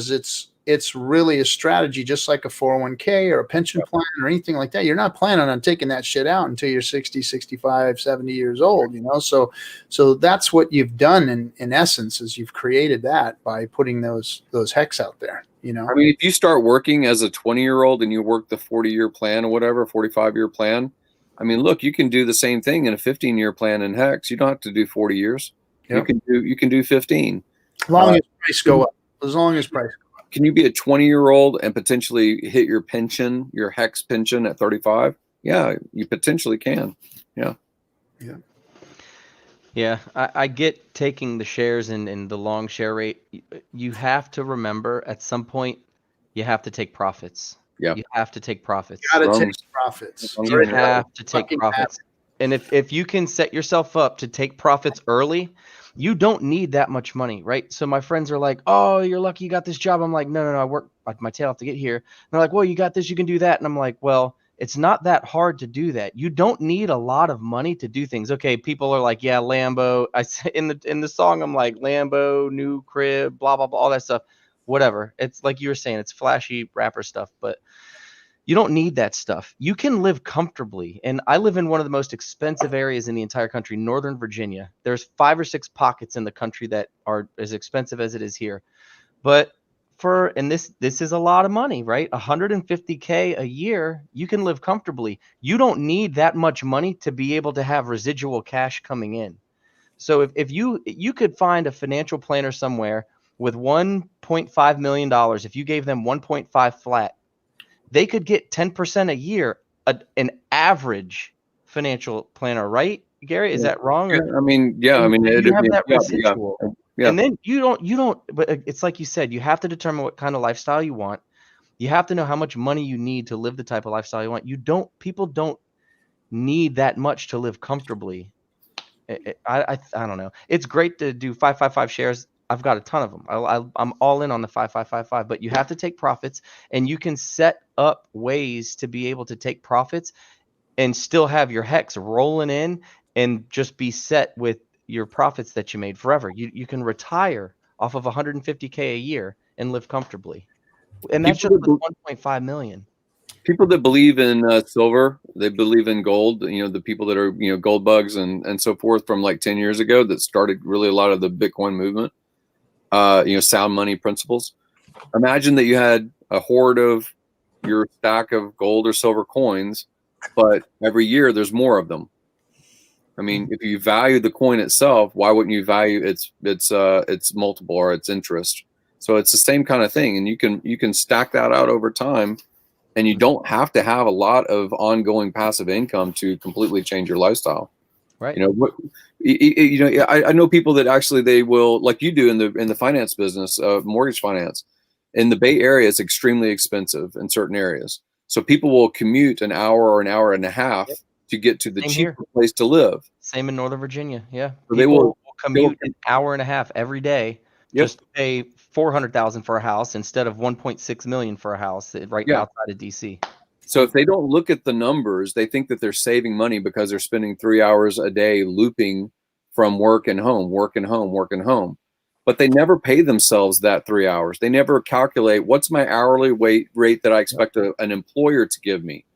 it's really a strategy, just like a 401k or a pension plan or anything like that. You're not planning on taking that shit out until you're 60, 65, 70 years old, so that's what you've done in essence, is you've created that by putting those hex out there. I mean, if you start working as a 20-year-old and you work the 40-year plan or whatever, 45-year plan, I mean, look, you can do the same thing in a 15-year plan in hex. You don't have to do 40 years. Yep. You can do 15. As long as price go up. As long as price go up. Can you be a 20-year-old and potentially hit your pension, your hex pension at 35? Yeah, you potentially can. Yeah. Yeah. Yeah, I get taking the shares in the long share rate. You have to remember at some point you have to take profits. Yeah. You have to take profits. You got to take profits. You have to take profits. And if you can set yourself up to take profits early, you don't need that much money, right? So my friends are like, oh, you're lucky you got this job. I'm like, no, I work my tail off to get here. And they're like, well, you got this, you can do that. And I'm like, well, it's not that hard to do that. You don't need a lot of money to do things. Okay, people are like, yeah, Lambo. I say in the song, I'm like, Lambo, new crib, blah, blah, blah, all that stuff. Whatever. It's like you were saying, it's flashy rapper stuff, but you don't need that stuff. You can live comfortably. And I live in one of the most expensive areas in the entire country, Northern Virginia. There's 5 or 6 pockets in the country that are as expensive as it is here. But this is a lot of money, right? $150K a year, you can live comfortably. You don't need that much money to be able to have residual cash coming in. So if you could find a financial planner somewhere with $1.5 million, if you gave them 1.5 flat, they could get 10% a year, an average financial planner, right, Gary? Is that wrong? Yeah, I mean, you have that residual. Yeah. And then you don't, but it's like you said, you have to determine what kind of lifestyle you want. You have to know how much money you need to live the type of lifestyle you want. People don't need that much to live comfortably. I don't know. It's great to do 555 shares. I've got a ton of them. I'm all in on the 5555, but you have to take profits, and you can set up ways to be able to take profits and still have your hex rolling in and just be set with your profits that you made forever. You can retire off of 150K a year and live comfortably. And that's just with 1.5 million. People that believe in silver, they believe in gold, the people that are, gold bugs and so forth from like 10 years ago that started really a lot of the Bitcoin movement, sound money principles. Imagine that you had a hoard of your stack of gold or silver coins, but every year there's more of them. I mean, if you value the coin itself, why wouldn't you value its multiple or its interest? So it's the same kind of thing. And you can stack that out over time. And you don't have to have a lot of ongoing passive income to completely change your lifestyle. Right. I know people that actually they will, like you do in the finance business, mortgage finance. In the Bay Area, it's extremely expensive in certain areas. So people will commute an hour or an hour and a half to get to the cheaper place to live. Same in Northern Virginia. Yeah. So they will commute an hour and a half every day. Just to pay $400,000 for a house instead of 1.6 million for a house outside of DC. So if they don't look at the numbers, they think that they're saving money because they're spending 3 hours a day looping from work and home, work and home, work and home. But they never pay themselves that 3 hours. They never calculate what's my hourly rate that I expect an employer to give me,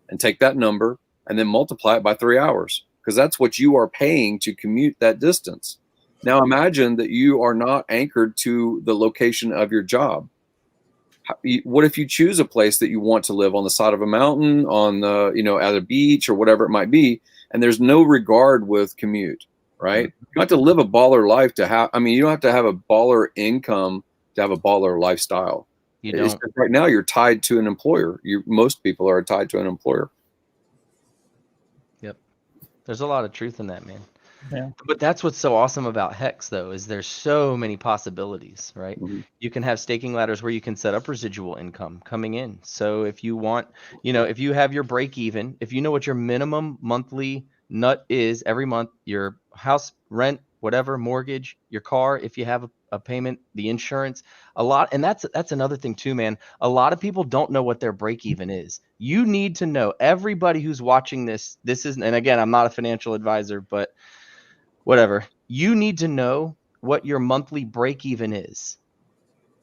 and take that number and then multiply it by 3 hours, because that's what you are paying to commute that distance. Now imagine that you are not anchored to the location of your job. What if you choose a place that you want to live on the side of a mountain, on the, at a beach or whatever it might be, and there's no regard with commute, right? You don't have to live a baller life to have, you don't have to have a baller income to have a baller lifestyle. You don't. Right now you're tied to an employer. Most people are tied to an employer. Yep. There's a lot of truth in that, man. Yeah. But that's what's so awesome about Hex, though, is there's so many possibilities, right? Mm-hmm. You can have staking ladders where you can set up residual income coming in. So if you want, if you have your break even, if you know what your minimum monthly nut is every month, your house rent, whatever, mortgage, your car, if you have a payment, the insurance, and that's another thing too, man. A lot of people don't know what their break even is. You need to know. Everybody who's watching this isn't, and again, I'm not a financial advisor, but whatever, you need to know what your monthly break even is.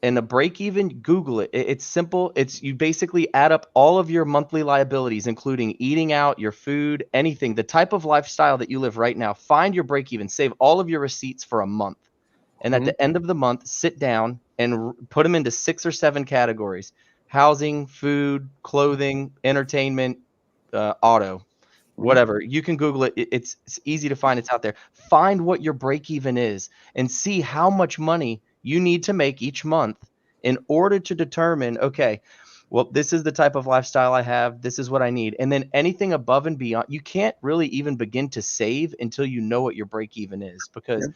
And a break even, Google it. It's simple. You basically add up all of your monthly liabilities, including eating out, your food, anything, the type of lifestyle that you live right now. Find your break even, save all of your receipts for a month. And at the end of the month, sit down and put them into 6 or 7 categories: housing, food, clothing, entertainment, auto. Whatever. You can Google it. It's easy to find. It's out there. Find what your break even is and see how much money you need to make each month in order to determine, okay, well, this is the type of lifestyle I have. This is what I need. And then anything above and beyond, you can't really even begin to save until you know what your break even is, because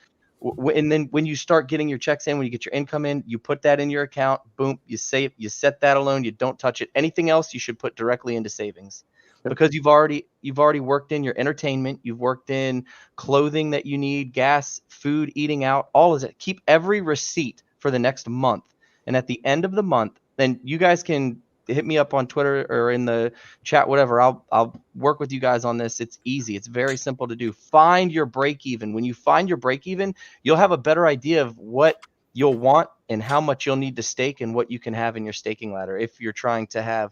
and then when you start getting your checks in, when you get your income in, you put that in your account, boom, you save, you set that alone, you don't touch it. Anything else you should put directly into savings. Because you've already worked in your entertainment, you've worked in clothing that you need, gas, food, eating out, all of it. Keep every receipt for the next month. And at the end of the month, then you guys can hit me up on Twitter or in the chat, whatever. I'll work with you guys on this. It's easy. It's very simple to do. Find your break even. When you find your break even, you'll have a better idea of what you'll want and how much you'll need to stake and what you can have in your staking ladder if you're trying to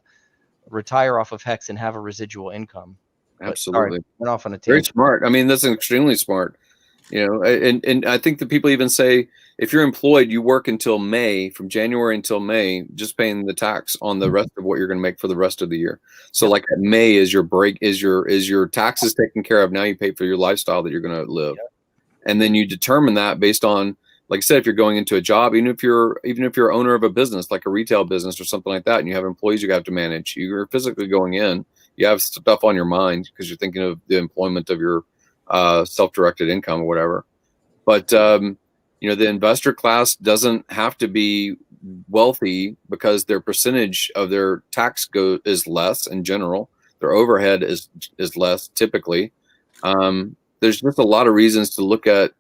retire off of Hex and have a residual income. Absolutely. Went off on a tangent. Very smart. That's extremely smart. And I think that people even say, if you're employed, you work until May, from January until May, just paying the tax on the rest of what you're going to make for the rest of the year. So like May is your break, is your taxes taken care of. Now you pay for your lifestyle that you're going to live. And then you determine that based on, like I said, if you're going into a job, even if you're owner of a business, like a retail business or something like that, and you have employees you have to manage, you're physically going in, you have stuff on your mind because you're thinking of the employment of your self-directed income or whatever. But the investor class doesn't have to be wealthy because their percentage of their tax is less in general. Their overhead is less typically. There's just a lot of reasons to look at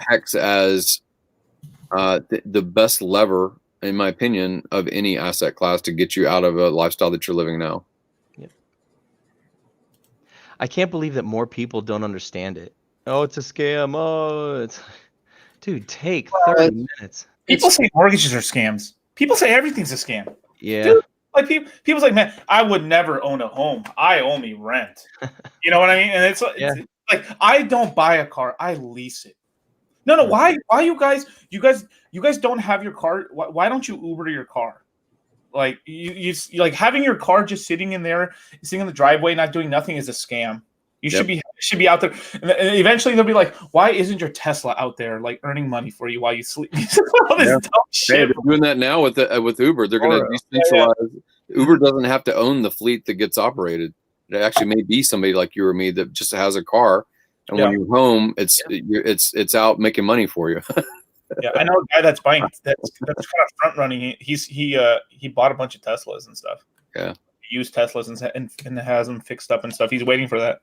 HEX as the best lever, in my opinion, of any asset class to get you out of a lifestyle that you're living now. Yep. I can't believe that more people don't understand it. Oh, it's a scam. Oh, it's dude, take 30 minutes. People say mortgages are scams. People say everything's a scam. Yeah. Dude, like people's like, man, I would never own a home. I only rent. You know what I mean? And it's like I don't buy a car. I lease it. No. Why you guys don't have your car? Why don't you Uber to your car? Like you like having your car just sitting in there, sitting in the driveway, not doing nothing is a scam. You should be out there. And eventually they'll be like, why isn't your Tesla out there like earning money for you while you sleep? All this dumb shit. Hey, they're doing that now with Uber. They're going to decentralize. Uber doesn't have to own the fleet that gets operated. It actually may be somebody like you or me that just has a car, and when you're home, it's out making money for you. Yeah, I know a guy that's buying that's kind of front running. He bought a bunch of Teslas and stuff. Yeah, he used Teslas and has them fixed up and stuff. He's waiting for that.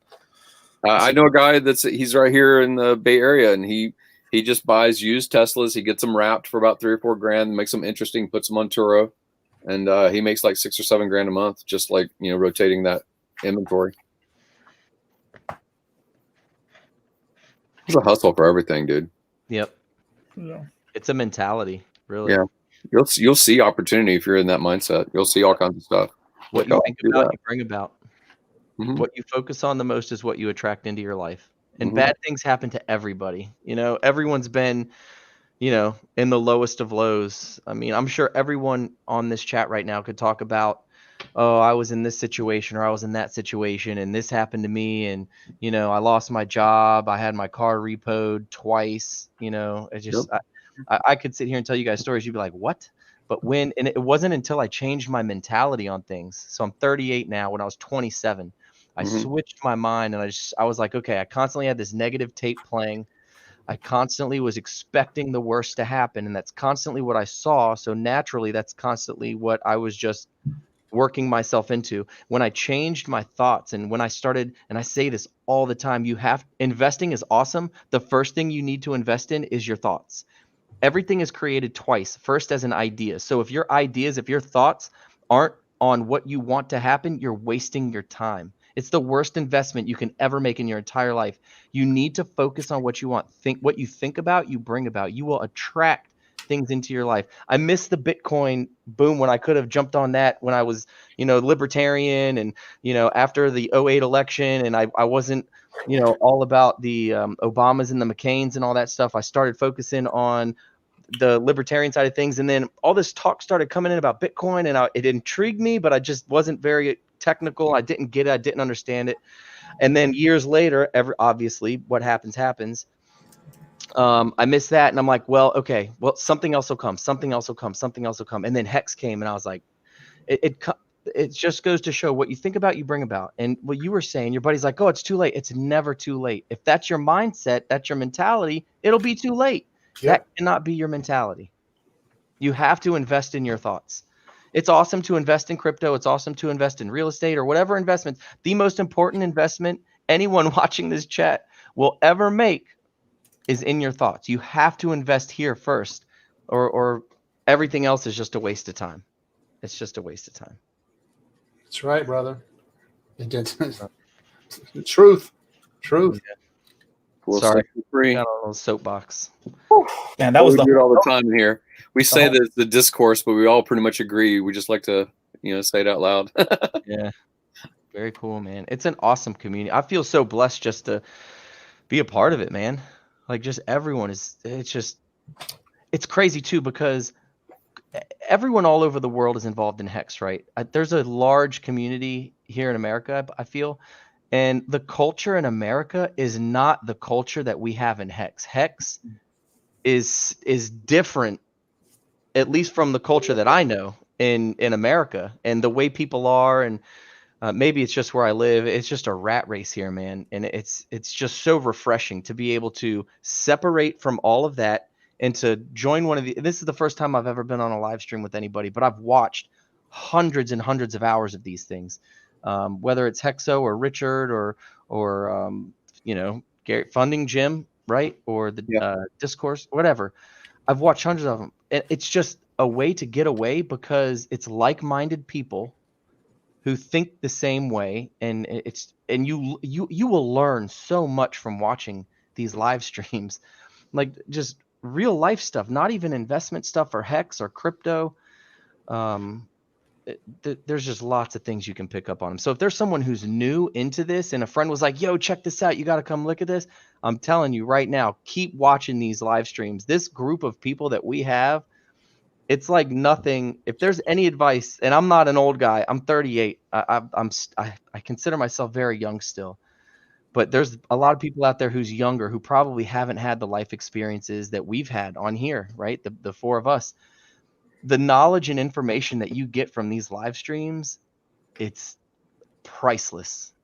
I know a guy he's right here in the Bay Area, and he just buys used Teslas. He gets them wrapped for about $3 or $4 grand, makes them interesting, puts them on Turo, and he makes like $6 or $7 grand a month, just like rotating that inventory. It's a hustle for everything, dude. Yep. Yeah. It's a mentality, really. Yeah, you'll see opportunity if you're in that mindset. You'll see all kinds of stuff. What you think about, you bring about. Mm-hmm. What you focus on the most is what you attract into your life. And bad things happen to everybody. Everyone's been, in the lowest of lows. I mean, I'm sure everyone on this chat right now could talk about, oh, I was in this situation or I was in that situation and this happened to me. And, I lost my job. I had my car repoed twice. I could sit here and tell you guys stories. You'd be like, what? But and it wasn't until I changed my mentality on things. So I'm 38 now. When I was 27, I switched my mind and I was like, okay, I constantly had this negative tape playing. I constantly was expecting the worst to happen. And that's constantly what I saw. So naturally, that's constantly what I was just working myself into. When I changed my thoughts and when I started, and I say this all the time, investing is awesome. The first thing you need to invest in is your thoughts. Everything is created twice. First as an idea. So if your thoughts aren't on what you want to happen, you're wasting your time. It's the worst investment you can ever make in your entire life. You need to focus on what you want. What you think about, you bring about. You will attract things into your life. I missed the Bitcoin boom when I could have jumped on that when I was, libertarian and, after the 2008 election and I wasn't, all about the Obamas and the McCains and all that stuff. I started focusing on the libertarian side of things. And then all this talk started coming in about Bitcoin and it intrigued me, but I just wasn't very technical. I didn't get it. I didn't understand it. And then years later, obviously what happens. I missed that. And I'm like, okay, something else will come. And then HEX came and I was like, it just goes to show what you think about, you bring about. And what you were saying, your buddy's like, oh, it's too late. It's never too late. If that's your mindset, that's your mentality, it'll be too late. Yep. That cannot be your mentality. You have to invest in your thoughts. It's awesome to invest in crypto. It's awesome to invest in real estate or whatever investments. The most important investment anyone watching this chat will ever make is in your thoughts. You have to invest here first or everything else is just a waste of time. It's just a waste of time. That's right, brother. Truth. Yeah. Cool. Sorry, Free. got a little soapbox. Man, that was we do it all the time here. We say that it's the discourse, but we all pretty much agree. We just like to, say it out loud. Yeah, very cool, man. It's an awesome community. I feel so blessed just to be a part of it, man. Like just everyone it's crazy too because everyone all over the world is involved in HEX, right? There's a large community here in America, I feel. And the culture in America is not the culture that we have in HEX. HEX is different, at least from the culture that I know in America and the way people are. And maybe it's just where I live. It's just a rat race here, man. And it's just so refreshing to be able to separate from all of that and to join one of the, this is the first time I've ever been on a live stream with anybody, but I've watched hundreds and hundreds of hours of these things, whether it's Hexo or Richard or you know, Gary funding Jim, right? Or the Discourse, whatever. I've watched hundreds of them. And it's just a way to get away because it's like-minded people who think the same way, and you will learn so much from watching these live streams, like just real life stuff, not even investment stuff or Hex or crypto. There's just lots of things you can pick up on them. So if there's someone who's new into this and a friend was like, yo, check this out, you got to come look at this, I'm telling you right now, keep watching these live streams. This group of people that we have, it's like nothing. If there's any advice, and I'm not an old guy, I'm 38. I consider myself very young still, but there's a lot of people out there who's younger who probably haven't had the life experiences that we've had on here, right? The four of us. The knowledge and information that you get from these live streams, it's priceless.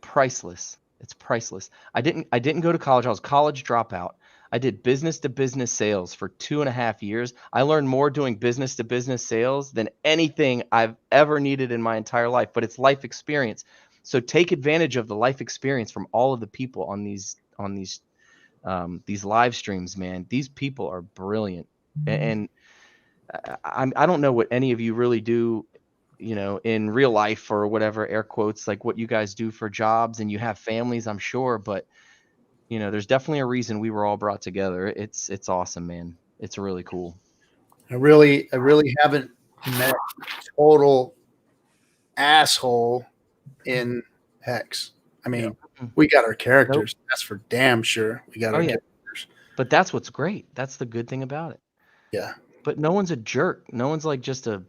Priceless. It's priceless. I didn't go to college. I was a college dropout. I did business to business sales for 2.5 years. I learned more doing business to business sales than anything I've ever needed in my entire life, but it's life experience. So take advantage of the life experience from all of the people on these live streams, man. These people are brilliant. And I don't know what any of you really do, you know, in real life or whatever, air quotes, like what you guys do for jobs, and you have families, I'm sure, but you know, there's definitely a reason we were all brought together. It's awesome, man. It's really cool. I really haven't met a total asshole in Hex. I mean, we got our characters. Nope. That's for damn sure. We got our characters. But that's what's great. That's the good thing about it. Yeah. But no one's a jerk. No one's like just a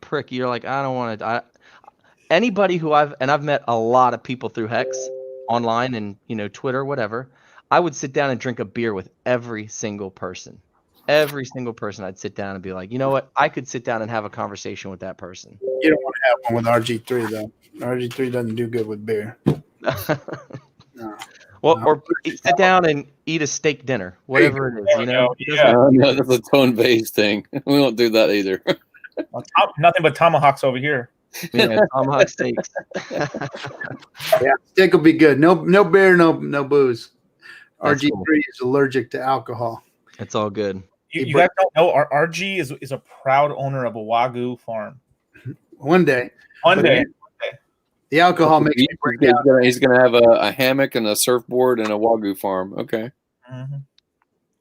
prick. You're like, I don't want to. Anybody who I've met a lot of people through Hex online and, you know, Twitter, whatever. I would sit down and drink a beer with every single person. Every single person I'd sit down and be like, you know what? I could sit down and have a conversation with that person. You don't want to have one with RG3 though. RG3 doesn't do good with beer. No. Well, or sit down and eat a steak dinner, whatever it is, you know? No, that's a tone-based thing. We don't do that either. Nothing but tomahawks over here. Yeah, tomahawk steaks. Yeah, steak will be good. No beer, no booze. That's RG3 cool. is allergic to alcohol. It's all good. You guys don't know, RG is a proud owner of a Wagyu farm. One day. One day. The alcohol makes me break out. He's gonna have a hammock and a surfboard and a Wagyu farm. Okay. Mm-hmm.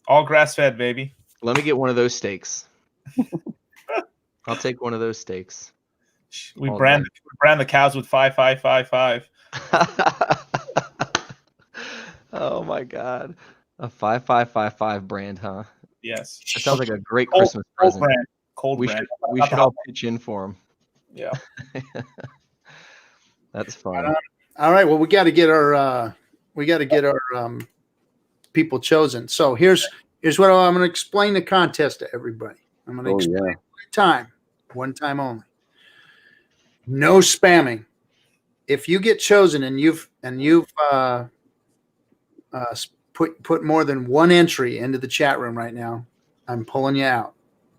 All grass fed, baby. Let me get one of those steaks. I'll take one of those steaks. We brand the cows with 5555. Oh my God. A 5555 brand, huh? Yes. That sounds like a great Christmas present. Brand. Cold brand. We should all pitch in for them. Yeah. That's fun. All right. Well, we got to get our people chosen. So here's what I'm going to explain the contest to everybody. I'm going to explain one time only. No spamming. If you get chosen and you've put more than one entry into the chat room right now, I'm pulling you out.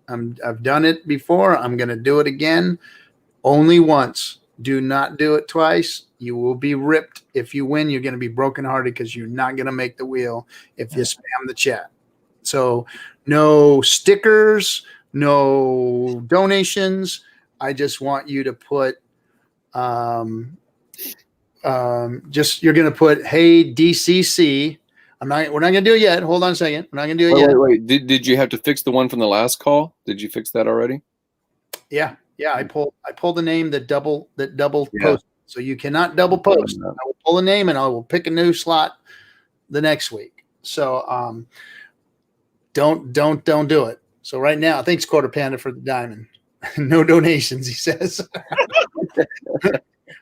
I've done it before. I'm going to do it again. Only once. Do not do it twice. You will be ripped. If you win, you're going to be brokenhearted because you're not going to make the wheel if you spam the chat. So no stickers, no donations. I just want you to put you're going to put, hey, DCC. We're not going to do it yet. Hold on a second. We're not going to do it yet. Wait. Did you have to fix the one from the last call? Did you fix that already? Yeah. I pulled the name that double post. So you cannot double post. I will pull a name and I will pick a new slot the next week. So don't do it. So right now, thanks Quarter Panda for the diamond. No donations, he says.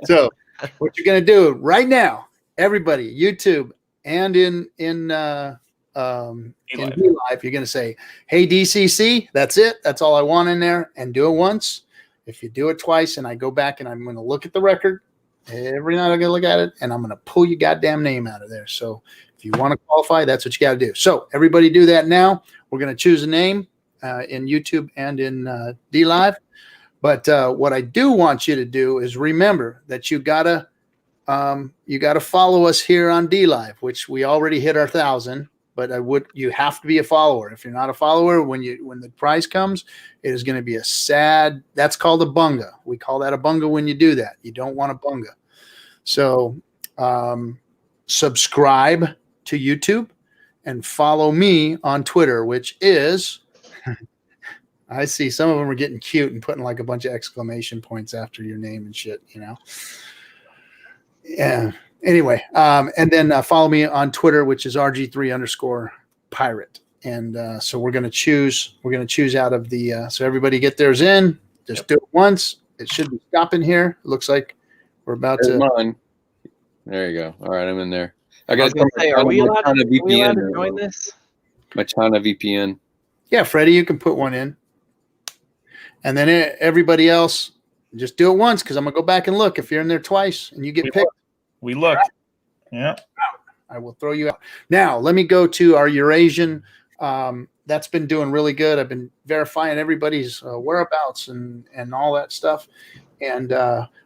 So what you're gonna do right now, everybody, YouTube and in Dlive, you're gonna say, hey DCC, that's it. That's all I want in there, and do it once. If you do it twice and I go back and I'm going to look at the record, every night I'm going to look at it and I'm going to pull your goddamn name out of there. So if you want to qualify, that's what you got to do. So everybody do that now. We're going to choose a name in YouTube and in Dlive. But what I do want you to do is remember that you gotta follow us here on Dlive, which we already hit our 1,000. But you have to be a follower. If you're not a follower, when the prize comes, it is going to be a sad. That's called a bunga. We call that a bunga when you do that. You don't want a bunga. So subscribe to YouTube and follow me on Twitter, which is. I see some of them are getting cute and putting like a bunch of exclamation points after your name and shit, you know? Yeah. Anyway. And then follow me on Twitter, which is RG3_pirate. And so we're going to choose out of the, so everybody get theirs in, just do it once. It should be stopping here. It looks like we're about There's to. mine. There you go. All right. I'm in there. I was going to say, are we allowed to join this? My China VPN. Yeah, Freddie, you can put one in. And then everybody else, just do it once because I'm going to go back and look. If you're in there twice and you get picked. We look. Yeah. I will throw you out. Now, let me go to our Eurasian. That's been doing really good. I've been verifying everybody's whereabouts and all that stuff. And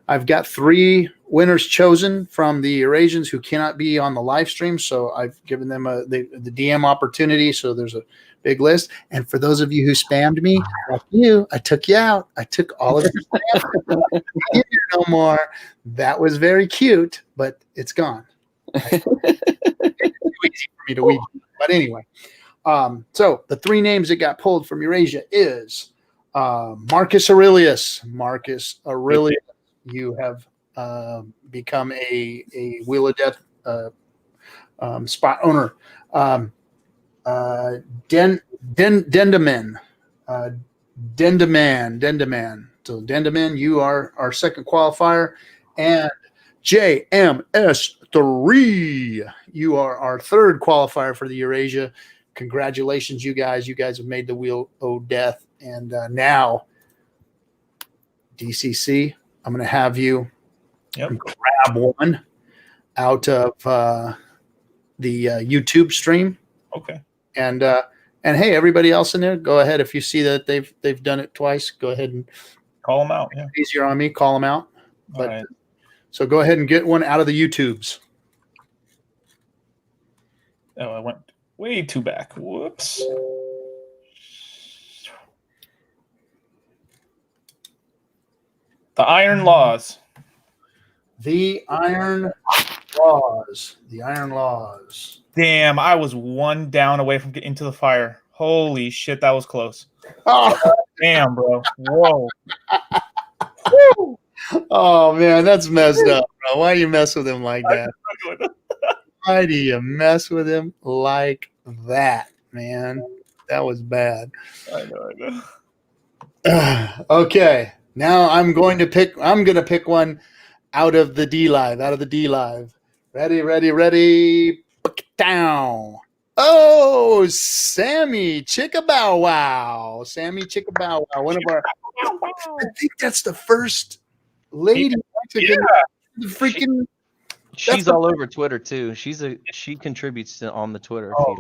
I've got 3 winners chosen from the Eurasians who cannot be on the live stream. So I've given them the DM opportunity. So there's a big list. And for those of you who spammed me, like you, I took you out. I took all of your spam. No more. That was very cute, but it's gone. It's too easy for me to weed. But anyway, so the 3 names that got pulled from Eurasia is Marcus Aurelius. Marcus Aurelius, you have become a Wheel of Death spot owner. Dendaman. So Dendaman, you are our second qualifier. And JMS3, you are our third qualifier for the Eurasia. Congratulations, you guys. You guys have made the Wheel of Death. And now, DCC, I'm going to have you grab one out of the YouTube stream. Okay. And hey, everybody else in there, go ahead. If you see that they've done it twice, go ahead and call them out. Yeah. Easier on me, call them out. But right. So go ahead and get one out of the YouTubes. Oh, I went way too back. Whoops. The Iron Laws. The Iron Laws. The Iron Laws. Damn, I was 1 down away from getting into the fire. Holy shit, that was close. Oh, damn, bro. Whoa. Oh, man, that's messed up, bro. Why do you mess with him like that? Why do you mess with him like that, man? That was bad. I know. Okay, now I'm going to pick one out of the Dlive. Ready. Down. Oh, Sammy Chickabow Wow. One of our, I think that's the first lady Mexican. Yeah. Freaking. She's all over Twitter too. She contributes on the Twitter feed. I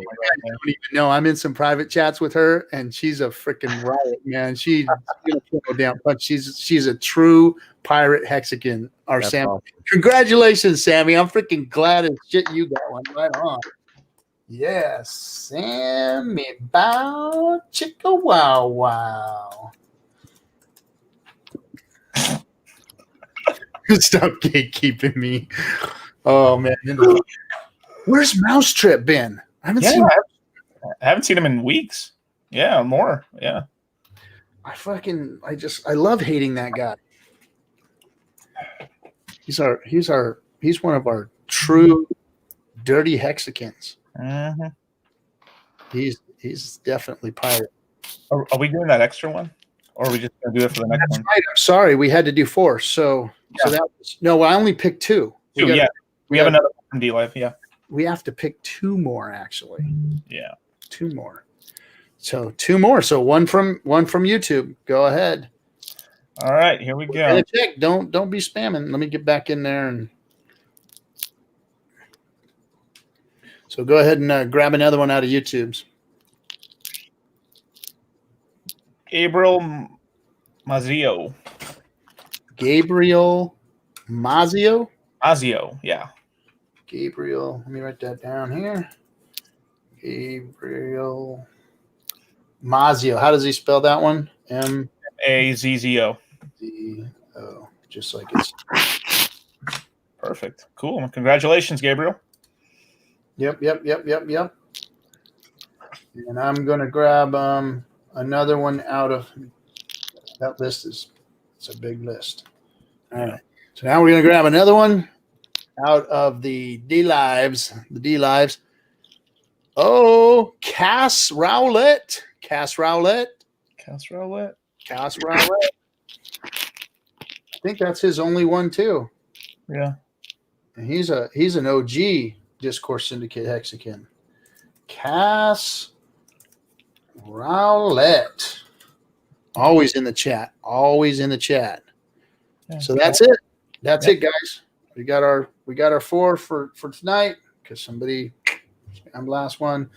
don't even know. I'm in some private chats with her, and she's a freaking riot, man. She's gonna down punch. She's a true pirate Hexican. Our That's Sam. awesome. Congratulations, Sammy. I'm freaking glad as shit you got one right on. Yes, Sammy Bow Chicka Wow Wow. Stop gatekeeping me. Oh man, where's Mousetrip been? I haven't seen him in weeks. Yeah, more. Yeah. I love hating that guy. He's one of our true dirty Hexicans. Mm-hmm. He's definitely pirate. Are we doing that extra one, or are we just gonna do it for the next That's one? right. I'm sorry, we had to do 4. So that was no. I only picked 2. We have another one from Dlive. Yeah. We have to pick 2 more actually. Yeah. 2 more. So 2 more. So one from YouTube. Go ahead. All right, here we go. And check. Don't be spamming. Let me get back in there and. So go ahead and grab another one out of YouTube's. Gabriel Mazio. Gabriel Mazio. Mazio, yeah. Gabriel. Let me write that down here. Gabriel Mazio. How does he spell that one? Mazzo. M-Z-O. Just like it's. Perfect. Cool. Congratulations, Gabriel. Yep. And I'm gonna grab another one out of that list. It's a big list. All right. So now we're gonna grab another one out of the Dlives. The Dlives. Oh, Cass Rowlett. I think that's his only one too. Yeah. And he's an OG Discourse Syndicate Hexican. Cass Rowlett. Always in the chat. Yeah. So that's it. That's it, guys. We got our 4 for tonight because I'm the last one,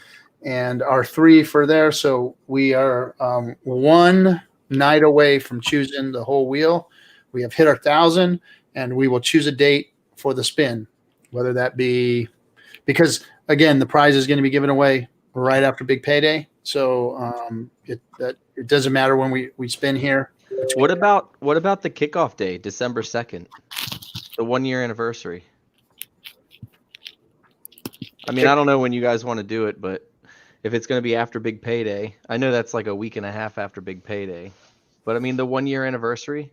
and our 3 for there. So we are 1 night away from choosing the whole wheel. We have hit our 1,000, and we will choose a date for the spin, whether that be because again the prize is going to be given away right after big payday. So it doesn't matter when we spin here. What about the kickoff day, December 2nd, the 1-year anniversary? I mean, I don't know when you guys want to do it, but if it's going to be after big payday, I know that's like a week and a half after big payday, but I mean the 1-year anniversary.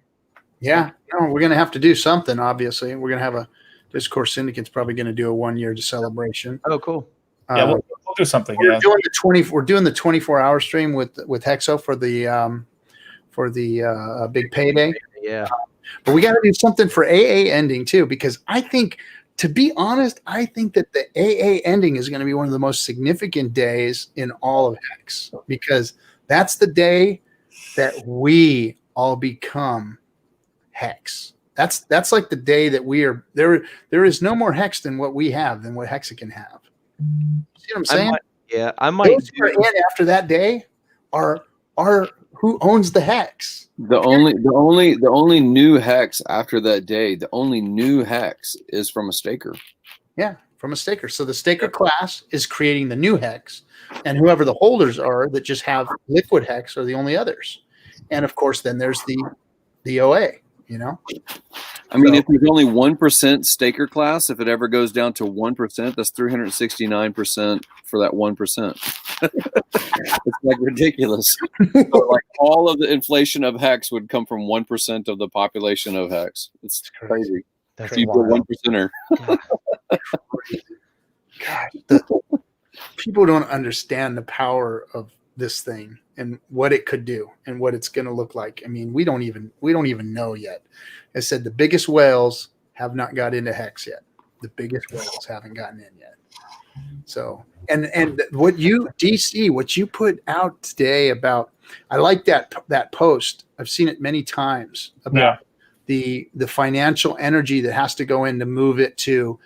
Yeah, no, we're going to have to do something. Obviously, we're going to have a Discourse Syndicate's probably going to do a 1-year celebration. Oh, cool. Yeah, we'll do something. We're doing the 24-hour stream with Hexo for the big payday. Yeah, but we got to do something for AA ending too, because I think, to be honest, I think that the AA ending is going to be one of the most significant days in all of Hex, because that's the day that we all become Hex. That's like the day that we are there. There is no more Hex than what we have, than what Hexican have. See what I'm saying? I might. Those who are in after that day are who owns the Hex. The only new hex after that day, the only new hex is from a staker. Yeah, from a staker. So the staker class is creating the new Hex, and whoever the holders are that just have liquid Hex are the only others. And of course, then there's the OA. You know, I mean, if there's only 1% staker class, if it ever goes down to 1%, that's 369% for that 1%. It's like ridiculous. So like all of the inflation of Hex would come from 1% of the population of Hex. It's crazy. That's So you put 1%er. God, people don't understand the power of this thing and what it could do and what it's going to look like. I mean, we don't even know yet. I said the biggest whales have not got into Hex yet. The biggest whales haven't gotten in yet. So, and what you put out today about, I like that post. I've seen it many times about the financial energy that has to go in to move it to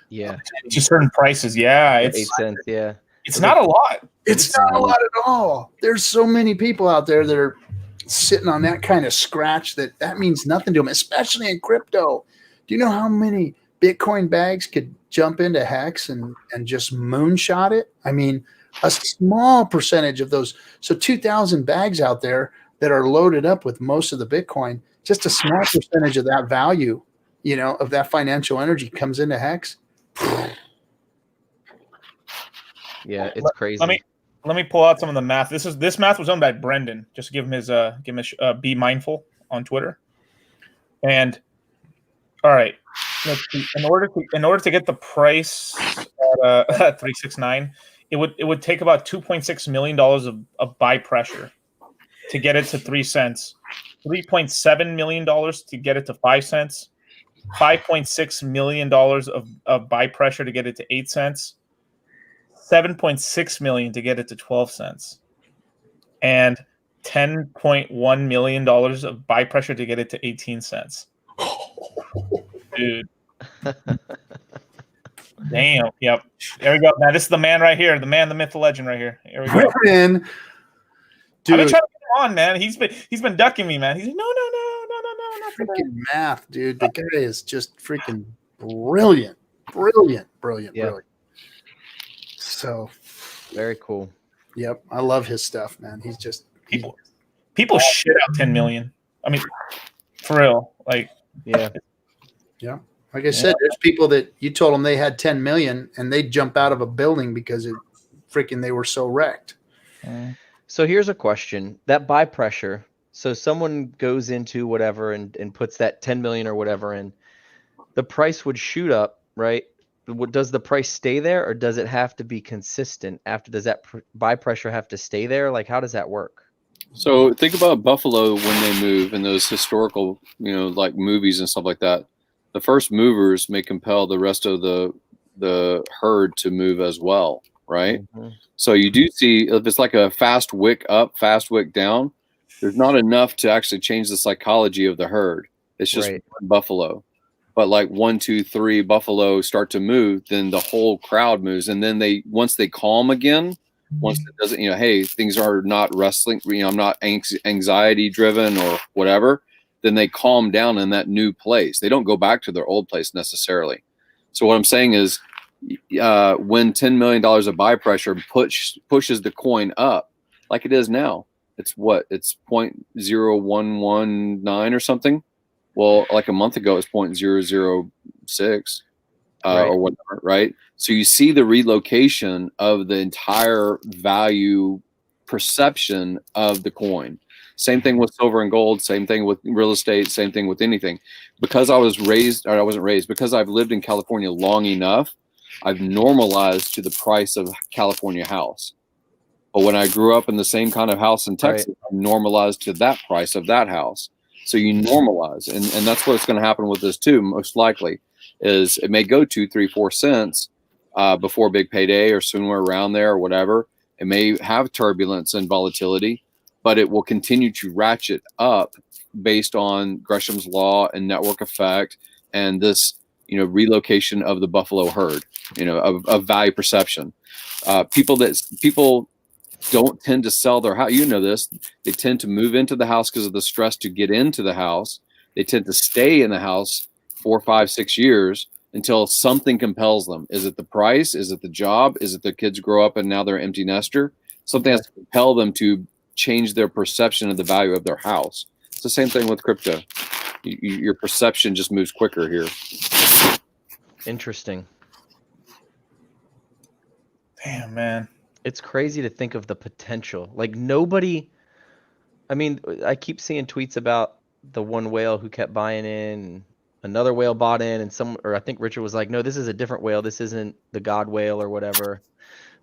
certain prices. Yeah, it's 8 cents. Yeah, it's not a lot. It's not a lot at all. There's so many people out there that are sitting on that kind of scratch that means nothing to them, especially in crypto. Do you know how many Bitcoin bags could jump into Hex and just moonshot it? I mean, a small percentage of those. So 2,000 bags out there that are loaded up with most of the Bitcoin, just a small percentage of that value, of that financial energy comes into Hex. Yeah, it's crazy. Let me pull out some of the math. This math was done by Brendan. Just to give him his be mindful on Twitter. And all right, in order to get the price at 369, it would take about $2.6 million of buy pressure to get it to 3 cents, $3.7 million to get it to 5 cents, $5.6 million of buy pressure to get it to 8 cents. $7.6 million to get it to 12 cents, and $10.1 million of buy pressure to get it to 18 cents. Dude. Damn. Yep. There we go. Now this is the man right here, the man, the myth, the legend right here. Here we go. Dude. I've been trying to get on, man. He's been ducking me, man. He's like, no, not for that. Freaking math, dude. The guy is just freaking brilliant. Brilliant. So, Very cool. yep, I love his stuff, man. He's just People shit out 10 million. I mean, for real. Like, Yeah. like I said, there's people that you told them they had 10 million and they jump out of a building because they were so wrecked. So here's a question. That buy pressure. So someone goes into whatever and puts that 10 million or whatever in, the price would shoot up, right? Does the price stay there, or does it have to be consistent after? Does that buy pressure have to stay there? Like, how does that work? So think about Buffalo when they move in those historical, like movies and stuff like that. The first movers may compel the rest of the herd to move as well, right? Mm-hmm. So you do see if it's like a fast wick up, fast wick down, there's not enough to actually change the psychology of the herd. It's just Right. Buffalo. But like 1, 2, 3 Buffalo start to move, then the whole crowd moves. And then once they calm again, once it doesn't, hey, things are not wrestling, I'm not anxiety driven or whatever, then they calm down in that new place. They don't go back to their old place necessarily. So what I'm saying is when $10 million of buy pressure pushes the coin up like it is now, it's 0.0119 or something. Well, like a month ago, it's 0.006 or whatever, right? So you see the relocation of the entire value perception of the coin. Same thing with silver and gold, same thing with real estate, same thing with anything. Because I wasn't raised, because I've lived in California long enough, I've normalized to the price of California house. But when I grew up in the same kind of house in Texas, I normalized to that price of that house. So you normalize, and that's what's going to happen with this too. Most likely, is it may go 2, 3, 4 cents before big payday or somewhere around there or whatever. It may have turbulence and volatility, but it will continue to ratchet up based on Gresham's law and network effect and this, relocation of the Buffalo herd, of value perception. People don't tend to sell their house. This. They tend to move into the house because of the stress to get into the house. They tend to stay in the house 4, 5, 6 years until something compels them. Is it the price? Is it the job? Is it the kids grow up and now they're an empty nester? Something has to compel them to change their perception of the value of their house. It's the same thing with crypto. Your perception just moves quicker here. Interesting. Damn, man. It's crazy to think of the potential. Like I keep seeing tweets about the one whale who kept buying in, and another whale bought in, and I think Richard was like, no, this is a different whale. This isn't the God whale or whatever.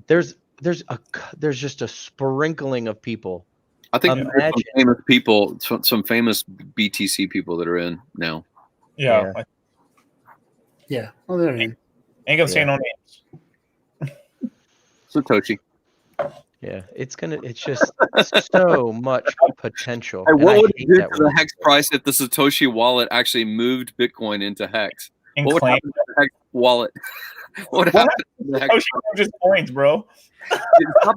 There's just a sprinkling of people. I think there's some famous people, some famous BTC people that are in now. Yeah. Yeah. Well, they're in. Ain't gonna say no names. Satoshi. Yeah, it's just so much potential. Hey, And what I would it hate do that to the word. Hex price if the Satoshi wallet actually moved Bitcoin into Hex? And What would claim happen to the Hex wallet? What would happen to the Hex? Oh, she just coins, bro.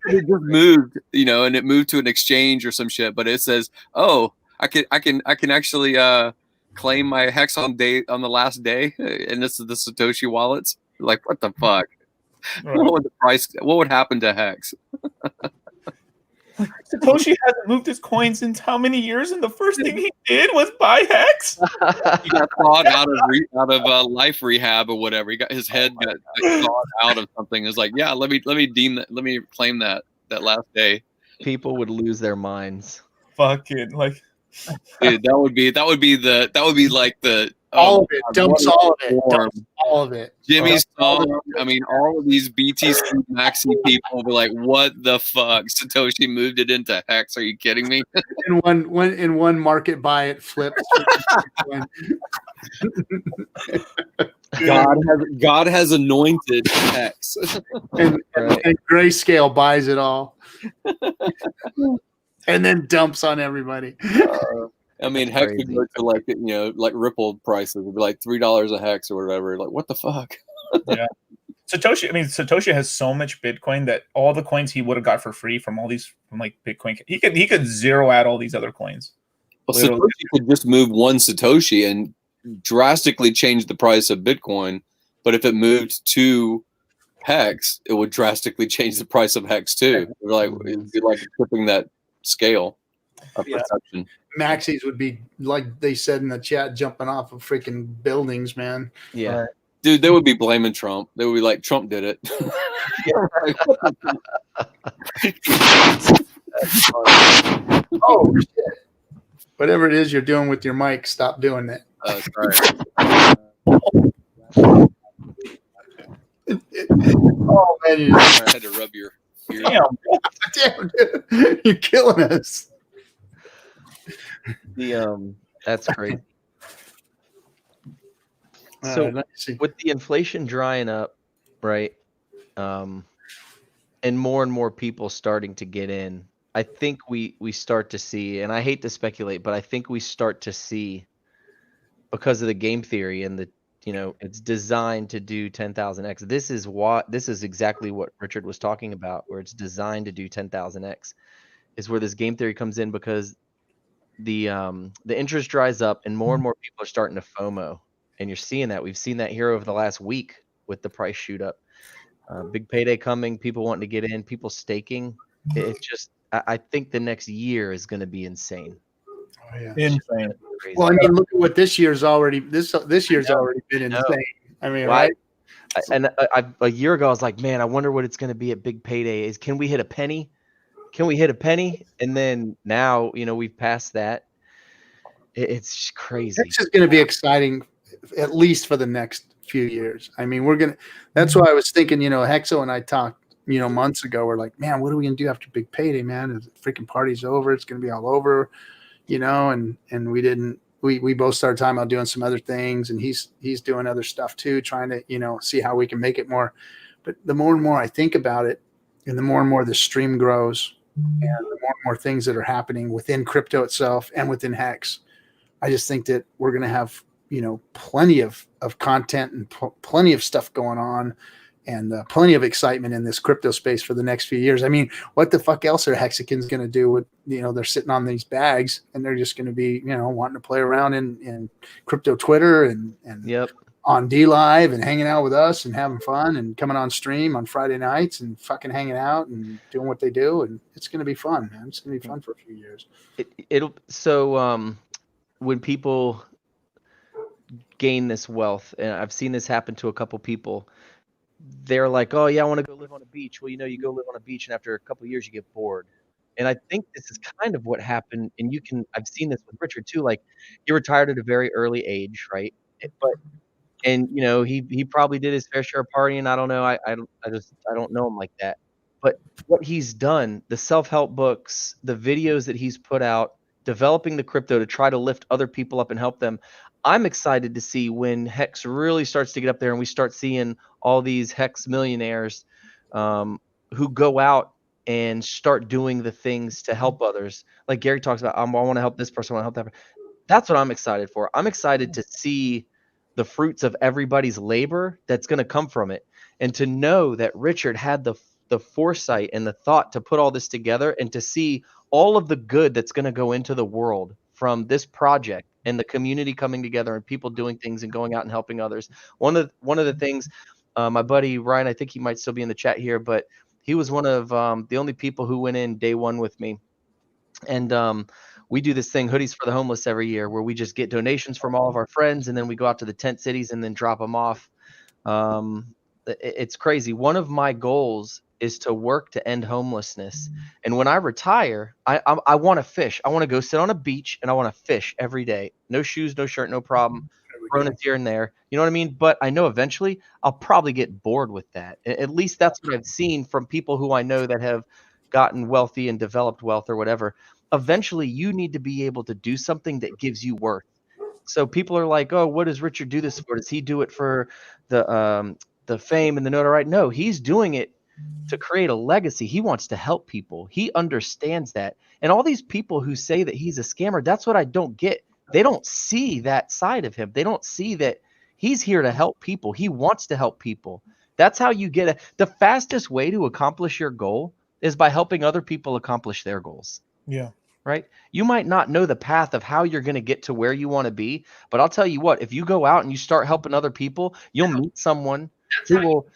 It just moved, and it moved to an exchange or some shit. But it says, "Oh, I can actually claim my Hex on the last day," and this is the Satoshi wallets. Like, what the fuck? Right. What would happen to Hex? Satoshi hasn't moved his coins in how many years? And the first thing he did was buy Hex. He got thawed out of life rehab or whatever. He got his head got thawed out of something. It's like, yeah, let me claim that last day. People would lose their minds. Fucking like, Dude, that would be like the All of it. Dumps all of it. form. Dumps all of it. Jimmy's song. I mean, all of these BTC maxi people will be like, "What the fuck? Satoshi moved it into Hex? Are you kidding me?" In one market buy, it flips. God has anointed Hex. and Grayscale buys it all. And then dumps on everybody. I mean, Hex would go to like Ripple prices would be like $3 a Hex or whatever. Like, what the fuck? yeah. Satoshi has so much Bitcoin that all the coins he would have got for free from all these from like Bitcoin, he could zero out all these other coins. Well, Satoshi could just move one Satoshi and drastically change the price of Bitcoin, but if it moved to Hex, it would drastically change the price of Hex too. It'd be like flipping that scale of perception. Maxis would be, like they said in the chat, jumping off of freaking buildings, man. Yeah. Dude, they would be blaming Trump. They would be like, Trump did it. Oh, shit. Whatever it is you're doing with your mic, stop doing that. Sorry. Oh, man. I had to rub your ear. Damn, dude. You're killing us. That's crazy. So with the inflation drying up, right, and more people starting to get in, I think we start to see, and I hate to speculate, but I think we start to see, because of the game theory and the, it's designed to do 10,000x. This is exactly what Richard was talking about, where it's designed to do 10,000x, is where this game theory comes in, because the interest dries up and more people are starting to FOMO. And you're seeing that. We've seen that here over the last week with the price shoot up. Big payday coming, people wanting to get in, people staking. It's just, I think the next year is going to be insane. Oh, yeah. Insane. Well, I mean, look at what this year's already. This year's already been insane. I mean, right? A year ago, I was like, man, I wonder what it's going to be at big payday. Can we hit a penny? Can we hit a penny? And then now, we've passed that. It's crazy. It's just going to be exciting, at least for the next few years. I mean, that's why I was thinking, Hexo and I talked, months ago. We're like, man, what are we going to do after big payday, man? The freaking party's over. It's going to be all over, and we both started talking about doing some other things, and he's doing other stuff too, trying to, see how we can make it more. But the more and more I think about it, and the more the stream grows, and the more things that are happening within crypto itself and within Hex, I just think that we're going to have, plenty of content and plenty of stuff going on, and plenty of excitement in this crypto space for the next few years. I mean, what the fuck else are Hexicans going to do with, they're sitting on these bags and they're just going to be, wanting to play around in crypto Twitter and yep. on Dlive and hanging out with us and having fun and coming on stream on Friday nights and fucking hanging out and doing what they do. And it's going to be fun, man. It's going to be fun for a few years. When people gain this wealth, and I've seen this happen to a couple people, they're like, oh yeah, I want to go live on a beach. Well, you go live on a beach and after a couple of years you get bored. And I think this is kind of what happened. And I've seen this with Richard too. Like, he retired at a very early age, right? He probably did his fair share of partying. I don't know. I don't know him like that. But what he's done, the self-help books, the videos that he's put out, developing the crypto to try to lift other people up and help them. I'm excited to see when Hex really starts to get up there and we start seeing all these Hex millionaires who go out and start doing the things to help others. Like Gary talks about, I want to help this person, I want to help that person. That's what I'm excited for. I'm excited to see the fruits of everybody's labor that's going to come from it. And to know that Richard had the foresight and the thought to put all this together, and to see all of the good that's going to go into the world from this project and the community coming together and people doing things and going out and helping others. One of the things, my buddy Ryan, I think he might still be in the chat here, but he was one of the only people who went in day one with me. And we do this thing, Hoodies for the Homeless, every year, where we just get donations from all of our friends, and then we go out to the tent cities and then drop them off. It's crazy. One of my goals is to work to end homelessness. And when I retire, I want to fish. I want to go sit on a beach and I want to fish every day. No shoes, no shirt, no problem. Ronas here and there. You know what I mean? But I know eventually I'll probably get bored with that. At least that's what I've seen from people who I know that have gotten wealthy and developed wealth or whatever. Eventually you need to be able to do something that gives you worth. So people are like, oh, what does Richard do this for? Does he do it for the fame and the notoriety? No, he's doing it to create a legacy. He wants to help people. He understands that. And all these people who say that he's a scammer, that's what I don't get. They don't see that side of him. They don't see that he's here to help people. He wants to help people. That's how you get the fastest way to accomplish your goal is by helping other people accomplish their goals. Yeah. Right? You might not know the path of how you're going to get to where you want to be, but I'll tell you what, if you go out and you start helping other people, you'll meet someone who will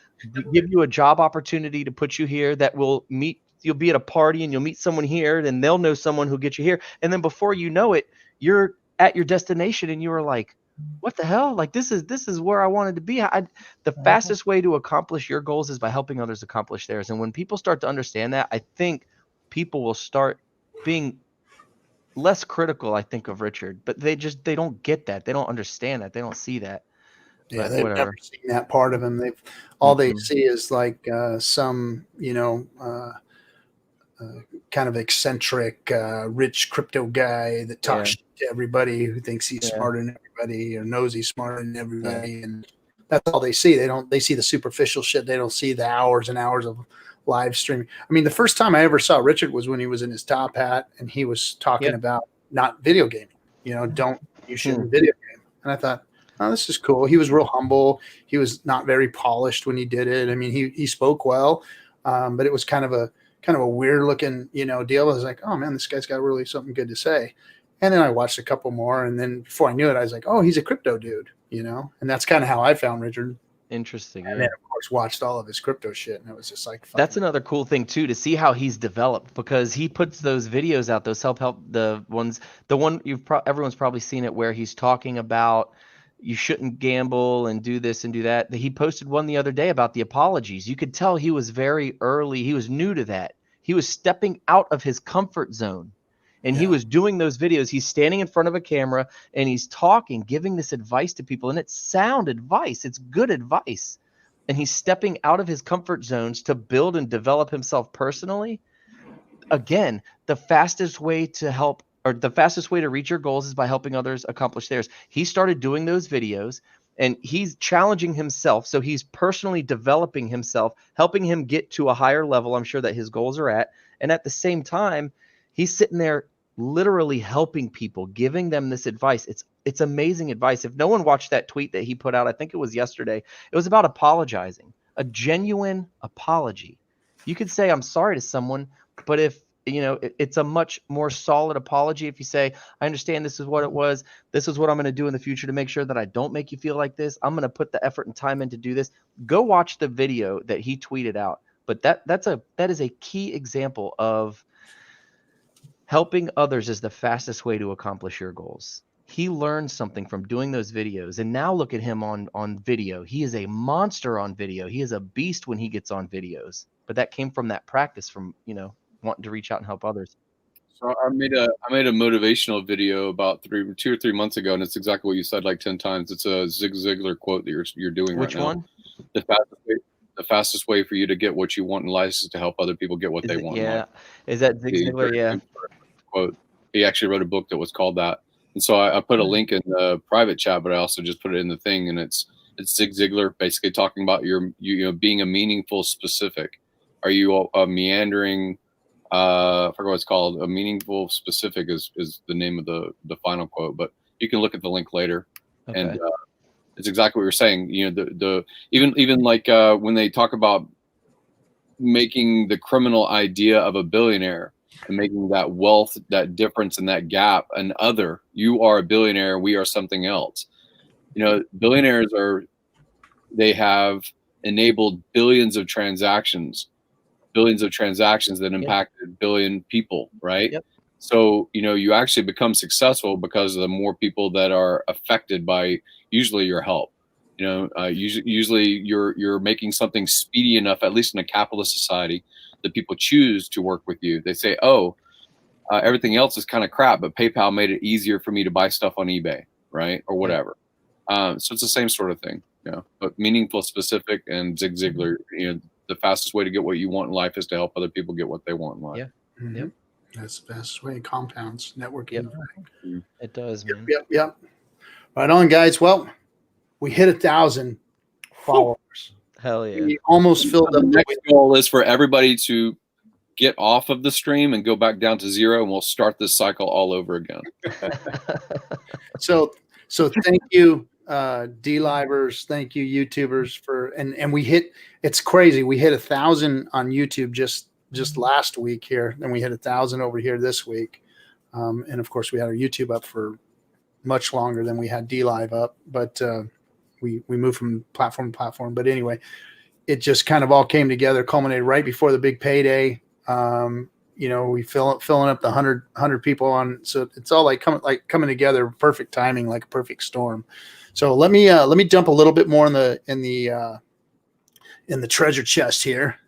give you a job opportunity to put you here, that will you'll be at a party and you'll meet someone here, and they'll know someone who'll get you here. And then before you know it, you're at your destination and you were like, what the hell? Like, this is where I wanted to be. The fastest way to accomplish your goals is by helping others accomplish theirs. And when people start to understand that, I think people will start being less critical, I think, of Richard, but they don't get that. They don't understand that. They don't see that. Yeah, But they've whatever. never seen that part of him. All they see is like some, kind of eccentric, rich crypto guy that talks shit to everybody, who thinks he's smarter than everybody or knows he's smarter than everybody, and that's all they see. They see the superficial shit. They don't see the hours and hours of live streaming. I mean, the first time I ever saw Richard was when he was in his top hat and he was talking about not video gaming. You shouldn't video game. And I thought, oh, this is cool. He was real humble. He was not very polished when he did it. I mean, he spoke well, but it was kind of a weird looking, deal. I was like, oh man, this guy's got really something good to say. And then I watched a couple more, and then before I knew it, I was like, oh, he's a crypto dude, and that's kind of how I found Richard. Interesting. And then, of course, watched all of his crypto shit, and it was just like, that's another cool thing too, to see how he's developed, because he puts those videos out, those the one everyone's probably seen it, where he's talking about you shouldn't gamble and do this and do that. He posted one the other day about the apologies. You could tell he was very early. He was new to that. He was stepping out of his comfort zone. And he was doing those videos. He's standing in front of a camera and he's talking, giving this advice to people. And it's sound advice. It's good advice. And he's stepping out of his comfort zones to build and develop himself personally. Again, the fastest way to reach your goals is by helping others accomplish theirs. He started doing those videos and he's challenging himself. So he's personally developing himself, helping him get to a higher level, I'm sure, that his goals are at. And at the same time, he's sitting there literally helping people, giving them this advice. It's amazing advice. If no one watched that tweet that he put out, I think it was yesterday, it was about apologizing, a genuine apology. You could say, I'm sorry to someone, but if, it's a much more solid apology if you say, I understand this is what it was. This is what I'm going to do in the future to make sure that I don't make you feel like this. I'm going to put the effort and time in to do this. Go watch the video that he tweeted out. But that is a key example of helping others is the fastest way to accomplish your goals. He learned something from doing those videos, and now look at him on video. He is a monster on video. He is a beast when he gets on videos. But that came from that practice, from wanting to reach out and help others. So I made a motivational video about 2 or 3 months ago, and it's exactly what you said like 10 times. It's a Zig Ziglar quote that you're doing right now. Which one? The fastest way for you to get what you want in life is to help other people get what they want. Yeah. Is that Zig Ziglar? Yeah. Quote. He actually wrote a book that was called that. And so I put a link in the private chat, but I also just put it in the thing, and it's Zig Ziglar basically talking about you being a meaningful specific. Are you a meandering? I forgot what it's called. A meaningful specific is the name of the final quote, but you can look at the link later. Okay. And it's exactly what you're saying. Even like when they talk about making the criminal idea of a billionaire and making that wealth, that difference in that gap, an other. You are a billionaire. We are something else. Billionaires they have enabled billions of transactions that impacted a billion people, right? Yep. So, you actually become successful because of the more people that are affected by usually your help. Usually you're making something speedy enough, at least in a capitalist society, that people choose to work with you. They say, everything else is kind of crap, but PayPal made it easier for me to buy stuff on eBay, right? Or whatever. So it's the same sort of thing, but meaningful, specific, and Zig Ziglar, the fastest way to get what you want in life is to help other people get what they want in life. Yeah. Mm-hmm. Yep. That's the fastest way. It compounds networking. Yep. It does, man. Yep. Right on, guys. Well, we hit 1,000 followers. Hell yeah. We almost filled up. The next goal is for everybody to get off of the stream and go back down to 0, and we'll start this cycle all over again. So thank you Dlivers. Thank you, YouTubers, for and we hit. It's crazy. We hit 1,000 on YouTube just last week here, and we hit 1,000 over here this week. And of course, we had our YouTube up for much longer than we had Dlive up, but we moved from platform to platform. But anyway, it just kind of all came together, culminated right before the big payday. We filling up the 100 people on, so it's all coming together, perfect timing, like a perfect storm. So let me jump a little bit more in the treasure chest here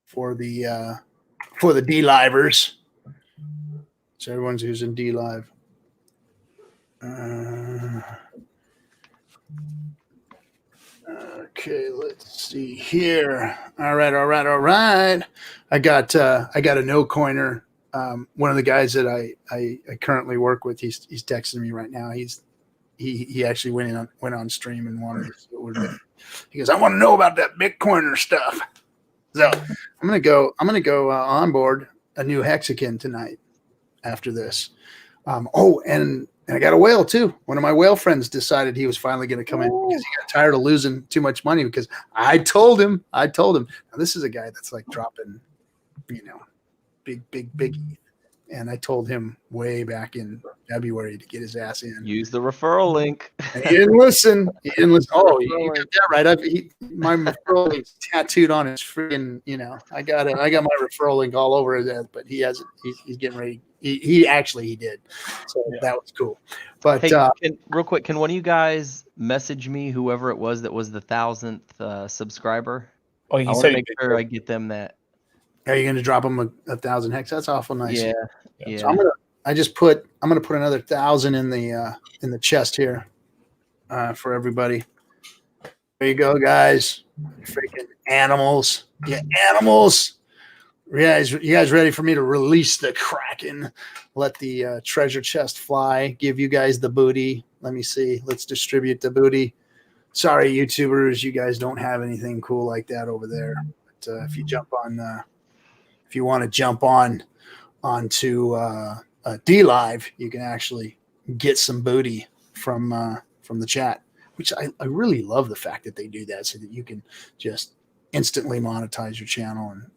for the Dlivers. So everyone's who's in Dlive. Okay, let's see here. All right. I got a no coiner. One of the guys that I currently work with, he's texting me right now. He actually went on stream and wanted to see what we're doing. He goes, I want to know about that Bitcoiner stuff. So I'm gonna go onboard a new Hexican tonight after this. And I got a whale too. One of my whale friends decided he was finally going to come in because he got tired of losing too much money, because I told him, now this is a guy that's like dropping, big. And I told him way back in February to get his ass in. Use the referral link. And he didn't listen. Oh, you got that right. My referral link's tattooed on his freaking, I got my referral link all over his head, but he hasn't. He's getting ready. He did. So that was cool. But hey, real quick, can one of you guys message me whoever it was that was the 1,000th subscriber? Oh, I want to make sure I get them that. Are you going to drop them a 1,000 hex? That's awful nice. Yeah. So I'm gonna put another 1,000 in the chest here for everybody. There you go, guys. Freaking animals. Yeah, animals. You guys ready for me to release the Kraken? Let the treasure chest fly. Give you guys the booty. Let me see. Let's distribute the booty. Sorry, YouTubers, you guys don't have anything cool like that over there. But if you want to jump onto Dlive, you can actually get some booty from the chat, which I really love the fact that they do that, so that you can just instantly monetize your channel and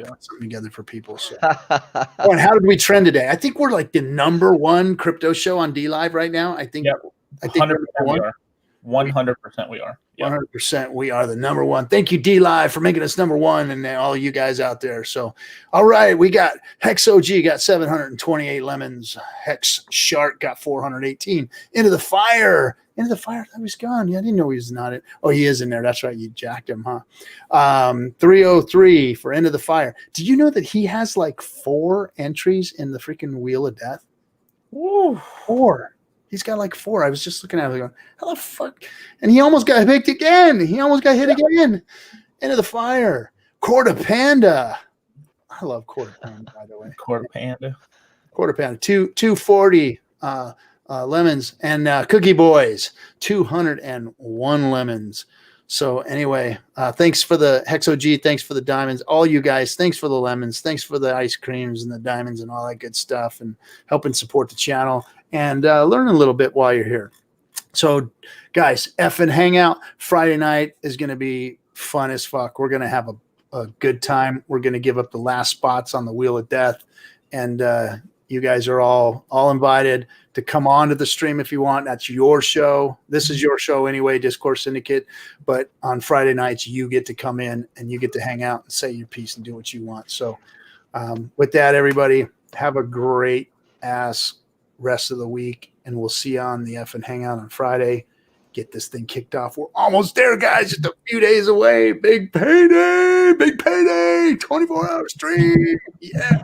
put something together for people. So, and how did we trend today? I think we're like the number one crypto show on Dlive right now. I think 100% we are. 100% we are. 100% we are the number one. Thank you, Dlive, for making us number one, and all you guys out there. So, all right, we got Hex OG got 728 lemons. Hex Shark got 418. Into the fire. I thought he was gone. Yeah, I didn't know he was not in. Oh, he is in there. That's right. You jacked him, huh? 303 for Into the Fire. Did you know that he has like 4 entries in the freaking Wheel of Death? Ooh. 4. He's got like 4. I was just looking at it going, how the fuck? And he almost got picked again. He almost got hit again. Into the Fire. Quarter Panda. I love Quarter Panda, by the way. Quarter Panda. 240 lemons. And Cookie Boys, 201 lemons. So anyway, thanks for the Hex OG. Thanks for the diamonds. All you guys, thanks for the lemons. Thanks for the ice creams and the diamonds and all that good stuff, and helping support the channel and learn a little bit while you're here. So guys, FN Hangout Friday night is going to be fun as fuck. We're going to have a good time. We're going to give up the last spots on the Wheel of Death, and you guys are all invited to come on to the stream if you want. That's your show. This is your show anyway, Discourse Syndicate. But on Friday nights, you get to come in and you get to hang out and say your piece and do what you want. So with that, everybody, have a great ass rest of the week, and we'll see you on the FN Hangout on Friday. Get this thing kicked off. We're almost there, guys. Just a few days away. Big payday. 24-hour stream. Yeah.